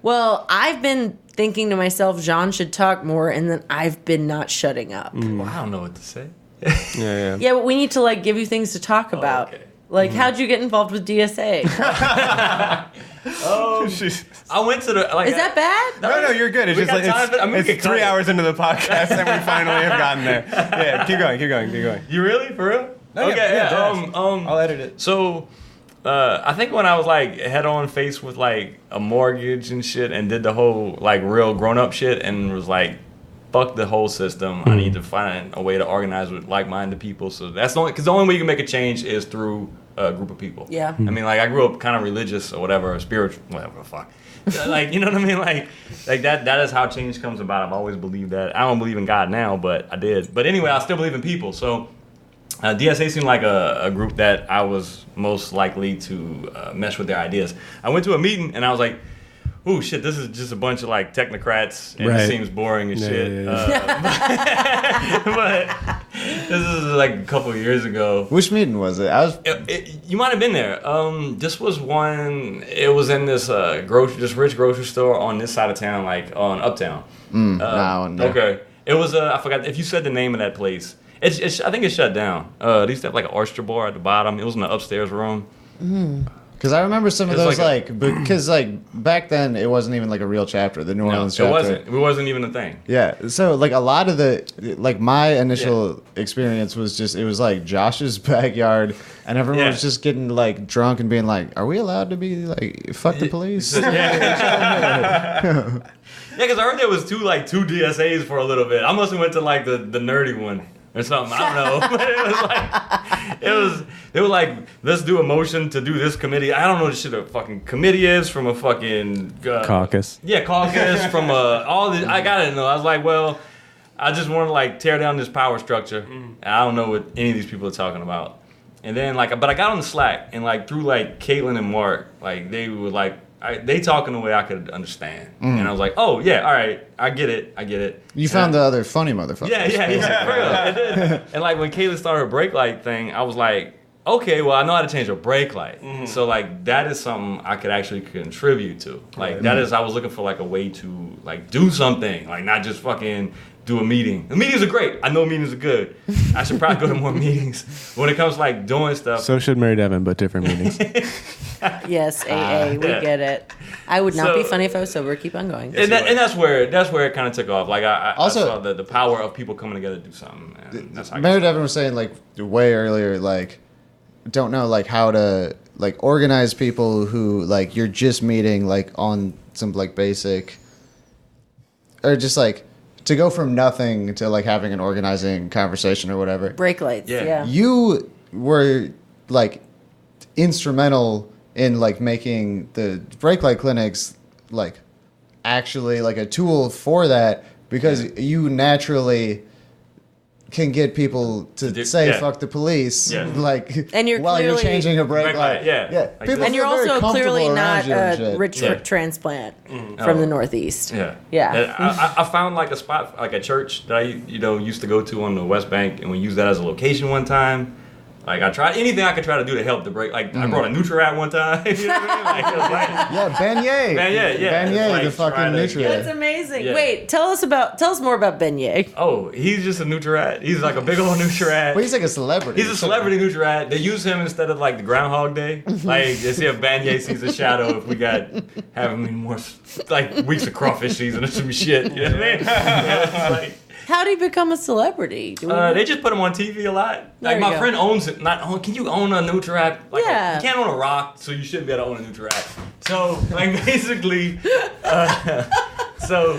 Well, I've been thinking to myself, Jean should talk more, and then I've been not shutting up. Well, I don't know what to say. Yeah. Yeah, but we need to like give you things to talk about. okay. Like, how'd you get involved with DSA? I went to the. Like, Is that bad? No, you're good. It's We just got like time for- I mean, we it's can cut 3 it. hours into the podcast and we finally have gotten there. Yeah, keep going. You really? For real? No, yeah, Okay, yeah, I'll edit it. So, I think when I was like head on face with like a mortgage and shit, and did the whole like real grown up shit, and was like, fuck the whole system. I need to find a way to organize with like minded people. So that's the only, because the only way you can make a change is through a group of people. Yeah. I mean, like I grew up kind of religious or whatever, or spiritual, whatever the fuck. Like, you know what I mean? Like that is how change comes about. I've always believed that. I don't believe in God now, but I did. But anyway, I still believe in people. So DSA seemed like a group that I was most likely to mesh with their ideas. I went to a meeting and I was like, "Ooh, shit! This is just a bunch of like technocrats, and Right. it seems boring as Yeah, shit." yeah, But this is like a couple of years ago. which meeting was it? I was. You might have been there. This was one. It was in this this rich grocery store on this side of town, like on Uptown. I wasn't there. Okay. It was. I forgot if you said the name of that place. I think it's shut down. They used to have like an oyster bar at the bottom. It was in the upstairs room. Because I remember some of It was those, like because, back then, it wasn't even, like, a real chapter, the New No, Orleans it chapter. wasn't. It wasn't even a thing. Yeah, so, like, a lot of my initial experience was just, it was, like, Josh's backyard, and everyone Yeah. was just getting, like, drunk and being like, are we allowed to be, like, fuck the police? Yeah, because I heard there was two DSAs for a little bit. I must have went to like the nerdy one or something. I don't know. But they were like, let's do a motion to do this committee. I don't know what shit a fucking committee is from a fucking Caucus. Yeah, caucus from all this. I gotta know. I was like, well, I just want to like tear down this power structure. And I don't know what any of these people are talking about. And then but I got on the Slack and like through like Caitlin and Mark, like they were like. They talk in a way I could understand, and I was like, "Oh yeah, all right, I get it." You found the other funny motherfucker. Yeah, for real. And, then, and like when Kayla started her brake light thing, I was like, "Okay, well I know how to change a brake light, so like that is something I could actually contribute to. Like that is I was looking for like a way to like do something, like not just fucking." Do a meeting. The meetings are great. I know meetings are good. I should probably go to more meetings. When it comes to like doing stuff. So should Mary Devin, but different meetings. Yes, AA, we yeah. get it. I would not be So- funny if I was sober. Keep on going. And that's where it kind of took off. Like I Also- saw the power of people coming together to do something. And that's how I Mary got Devin was saying, like, way earlier, like, don't know, like, how to, like, organize people who, like, you're just meeting, like, on some, like, basic, or just, like, to go from nothing to, like, having an organizing conversation or whatever. Brake lights. Yeah. Yeah. You were, like, instrumental in, like, making the brake light clinics, like, actually, like, a tool for that, because you naturally can get people to say yeah. fuck the police, Yeah. like, And you're while you're clearly- changing a brake Brake light. light, yeah. Like People this. And you're feel very also clearly comfortable not around you and a shit. rich Yeah. transplant Oh. from the Northeast. Yeah. Yeah. And I found like a spot, like a church that I used to go to on the West Bank, and we used that as a location one time. Like I tried anything I could try to do to help the break. Like I brought a Nutrirat one time. You know what I mean? Like, it was like, Yeah, Beignet. Beignet, yeah. Beignet, Like, the fucking trying to nutrient. That's amazing. Yeah. Wait, tell us more about Beignet. oh, he's just a Nutrirat. He's like a big old Nutrirat. But he's like a celebrity. He's a celebrity Nutrirat. They use him instead of like the Groundhog Day. Like, they see if Beignet sees a shadow if we have him in more like weeks of crawfish season or some shit. You know what I mean? Yeah, it's like, How did he become a celebrity? Do we know? they just put him on TV a lot. There Like you my go. friend owns it. Can you own a Nutrirat? Like Yeah. you can't own a rock, so you shouldn't be able to own a Nutrirat. So like basically, so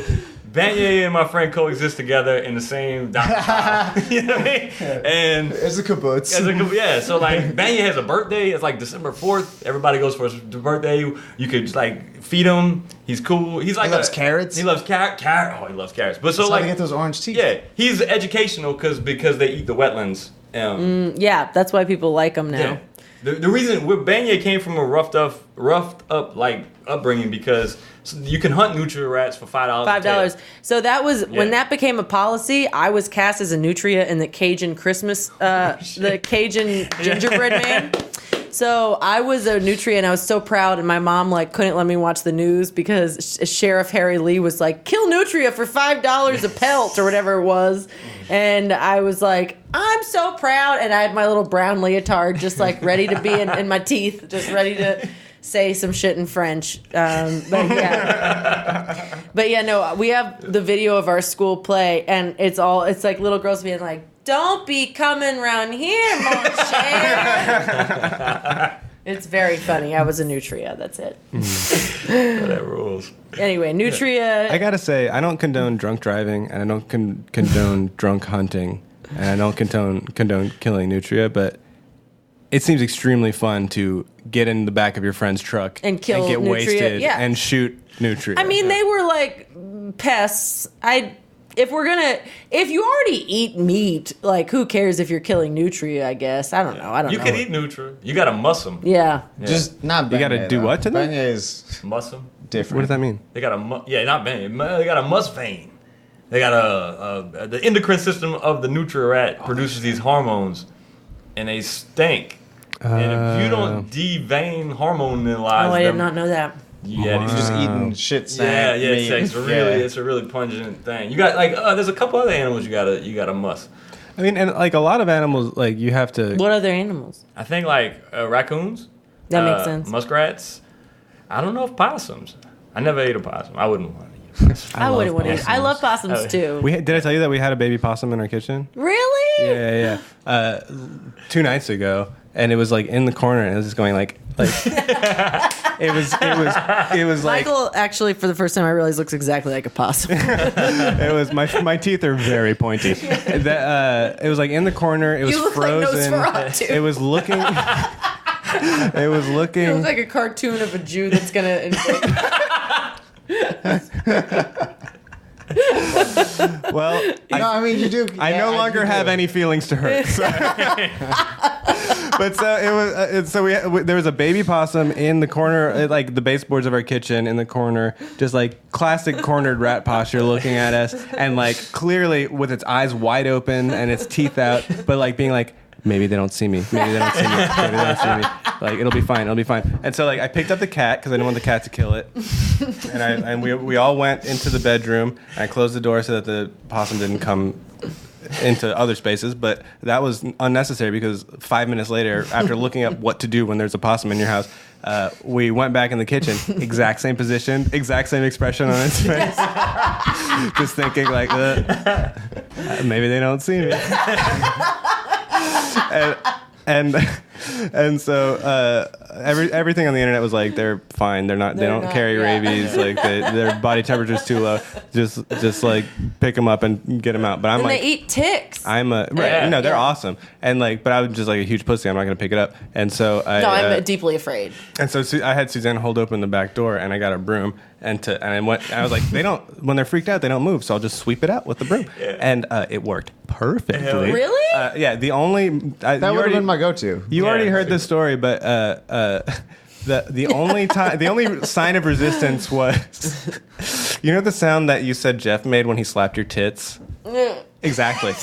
Beignet and my friend coexist together in the same domicile. You know what I mean? And It's a kibbutz. so like Beignet has a birthday. It's like December 4th. Everybody goes for his birthday. You could like feed him. He's cool. He's like He loves carrots? He loves carrot. Oh, he loves carrots. But so That's how like they get those orange teeth. yeah, he's educational because they eat the wetlands. Yeah, that's why people like him now. Yeah. The reason Beignet came from a roughed up like upbringing because you can hunt nutria rats for $5. $5. So that was when Yeah. that became a policy. I was cast as a nutria in the Cajun Christmas, the Cajun gingerbread man. So I was a nutria and I was so proud. And my mom like couldn't let me watch the news because Sheriff Harry Lee was like, "Kill nutria for $5 a pelt" or whatever it was. And I was like, "I'm so proud." And I had my little brown leotard just like ready to be in my teeth, just ready to say some shit in French. But yeah, no, we have the video of our school play, and it's like little girls being like, "Don't be coming around here, mon cher." It's very funny. I was a nutria. That's it. That rules. Anyway, nutria. I gotta say, I don't condone drunk driving, and I don't condone drunk hunting, and I don't condone killing nutria, but it seems extremely fun to get in the back of your friend's truck And kill get nutria, wasted yeah. and shoot nutria. I mean, they were like pests. If you already eat meat, like who cares if you're killing nutria? I guess I don't know. You know. can eat nutria. You gotta muss them. Yeah. Just not Beignet. You gotta do though. what to them? Beignet is Muss them. different. What does that mean? They got not Beignet. They got a muss vein. They got the endocrine system of the nutria rat produces these hormones, and they stink. And if you don't deveinize Oh, I did them, not know that. yeah, these You're just Wow. eating shit Yeah, snack. yeah, meat. it's a really pungent thing. You got like there's a couple other animals you gotta muss. I mean, and like a lot of animals, like you have to. What other animals? I think like raccoons. That makes sense. Muskrats. I don't know if possums. I never ate a possum. I wouldn't want to eat. I wouldn't want to. I love possums too. Did I tell you that we had a baby possum in our kitchen? Really? Yeah. 2 nights ago, and it was like in the corner, and it was just going like it was like Michael actually, for the first time, I realized looks exactly like a possum. it was my teeth are very pointy. It was like in the corner. It was You look like frozen. Nosferatu. It was looking. It was looking. It looks like a cartoon of a Jew that's gonna invade. Well, No, I mean you do. I no longer have any feelings to hurt. So. But so it was. There was a baby possum in the corner, like the baseboards of our kitchen in the corner, just like classic cornered rat posture, looking at us, and like clearly with its eyes wide open and its teeth out, but like being like, maybe they don't see me. Maybe they don't see me. Maybe they don't see me. Like it'll be fine. It'll be fine. And so like I picked up the cat because I didn't want the cat to kill it. And we all went into the bedroom. And I closed the door so that the possum didn't come into other spaces. But that was unnecessary because 5 minutes later, after looking up what to do when there's a possum in your house, we went back in the kitchen. Exact same position, exact same expression on its face. Just thinking like, maybe they don't see me. And so everything on the internet was like they're fine, they don't carry rabies, like their body temperature's too low, just like pick them up and get them out. But I'm And like, they eat ticks. they're awesome, and like, but I was just like a huge pussy. I'm not gonna pick it up, and so I'm deeply afraid. and so I had Suzanne hold open the back door, and I got a broom, and I was like, when they're freaked out, they don't move, so I'll just sweep it out with the broom, and it worked perfectly. Really? Yeah. The only That would have been my go-to. You already heard this story, but the only time, the only sign of resistance was, you know, the sound that you said Jeff made when he slapped your tits. Exactly.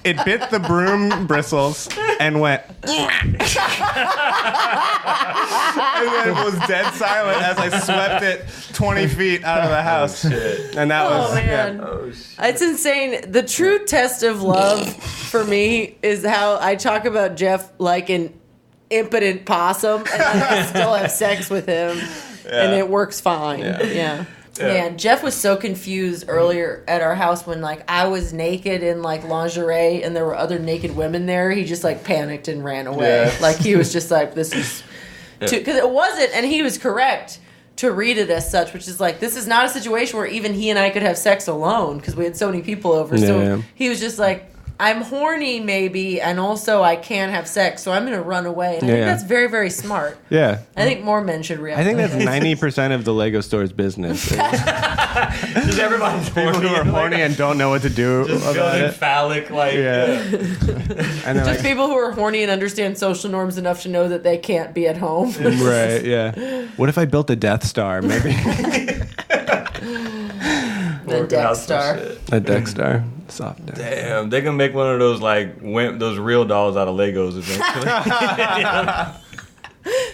It bit the broom bristles and went. And then it was dead silent as I swept it 20 feet out of the house. And that was, man. yeah. Oh, shit. It's insane. The true test of love for me is how I talk about Jeff like an impotent possum, and then I still have sex with him, and it works fine. Yeah. Man, Jeff was so confused earlier at our house when like I was naked in like lingerie and there were other naked women there. He just like panicked and ran away. Yeah. Like he was just like, this is too, because it wasn't, and he was correct to read it as such, which is like, this is not a situation where even he and I could have sex alone because we had so many people over. So Yeah. he was just like, I'm horny maybe, and also I can't have sex, so I'm going to run away. And I think Yeah. that's very, very smart. Yeah. I think more men should react. I think like that's that. 90% of the Lego store's business. Just everybody's People who are horny and don't know what to do just about feeling it. phallic, like Yeah. And then Just people who are horny and understand social norms enough to know that they can't be at home. right, yeah. What if I built a Death Star, maybe? The working out Death some Star. shit. A Death Star. Soft Death. Damn, they can make one of those like those real dolls out of Legos eventually.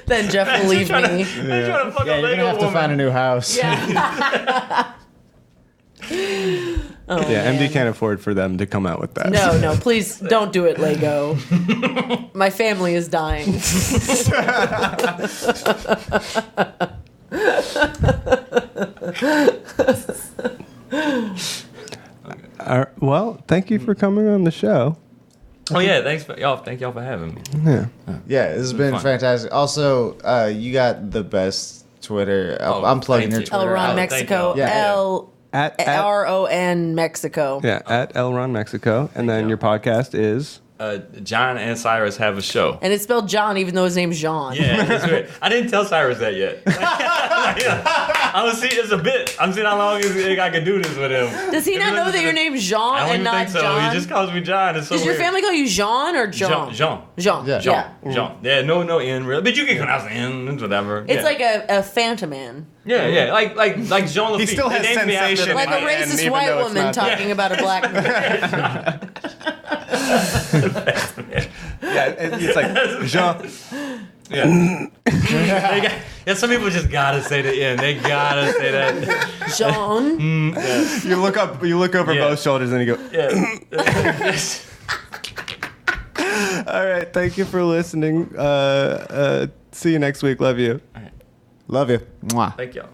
Then Jeff will leave me. They're trying to fuck Yeah, a you're Lego gonna have to woman. find a new house. Yeah. Oh, Yeah, man. MD can't afford for them to come out with that. No, please don't do it, Lego. My family is dying. Well, thank you for coming on the show. Oh yeah, thank y'all for having me. Yeah. Yeah, this has been fun. fantastic. Also, you got the best Twitter. Oh, I'm plugging thank your you. Twitter. Elron out. Mexico. Yeah. At Ron Mexico. yeah, at Elron Mexico. And then your podcast is John and Cyrus have a show. And it's spelled John, even though his name's Jean. Yeah, that's weird. I didn't tell Cyrus that yet. I was seeing it's a bit. I'm seeing how long I can do this with him. Does he not know that your name's Jean I don't and even not think so. John? He just calls me John. It's so Does your weird. family call you Jean or John? Jean. Jean. Yeah. Yeah. Jean. Yeah, no N really. But you can pronounce the N, it's whatever. It's yeah. like a Phantom Man. Yeah, like Jean Lafitte. He still has They named me after sensation. Like a And racist even white though it's woman not- talking about a black man. yeah, it's like Jean. Yeah. Yeah, some people just gotta say the N. They gotta say that. Jean. You look over Yeah. both shoulders and you go. Yeah. All right. Thank you for listening. See you next week. Love you. Love you. Mwah. Thank y'all.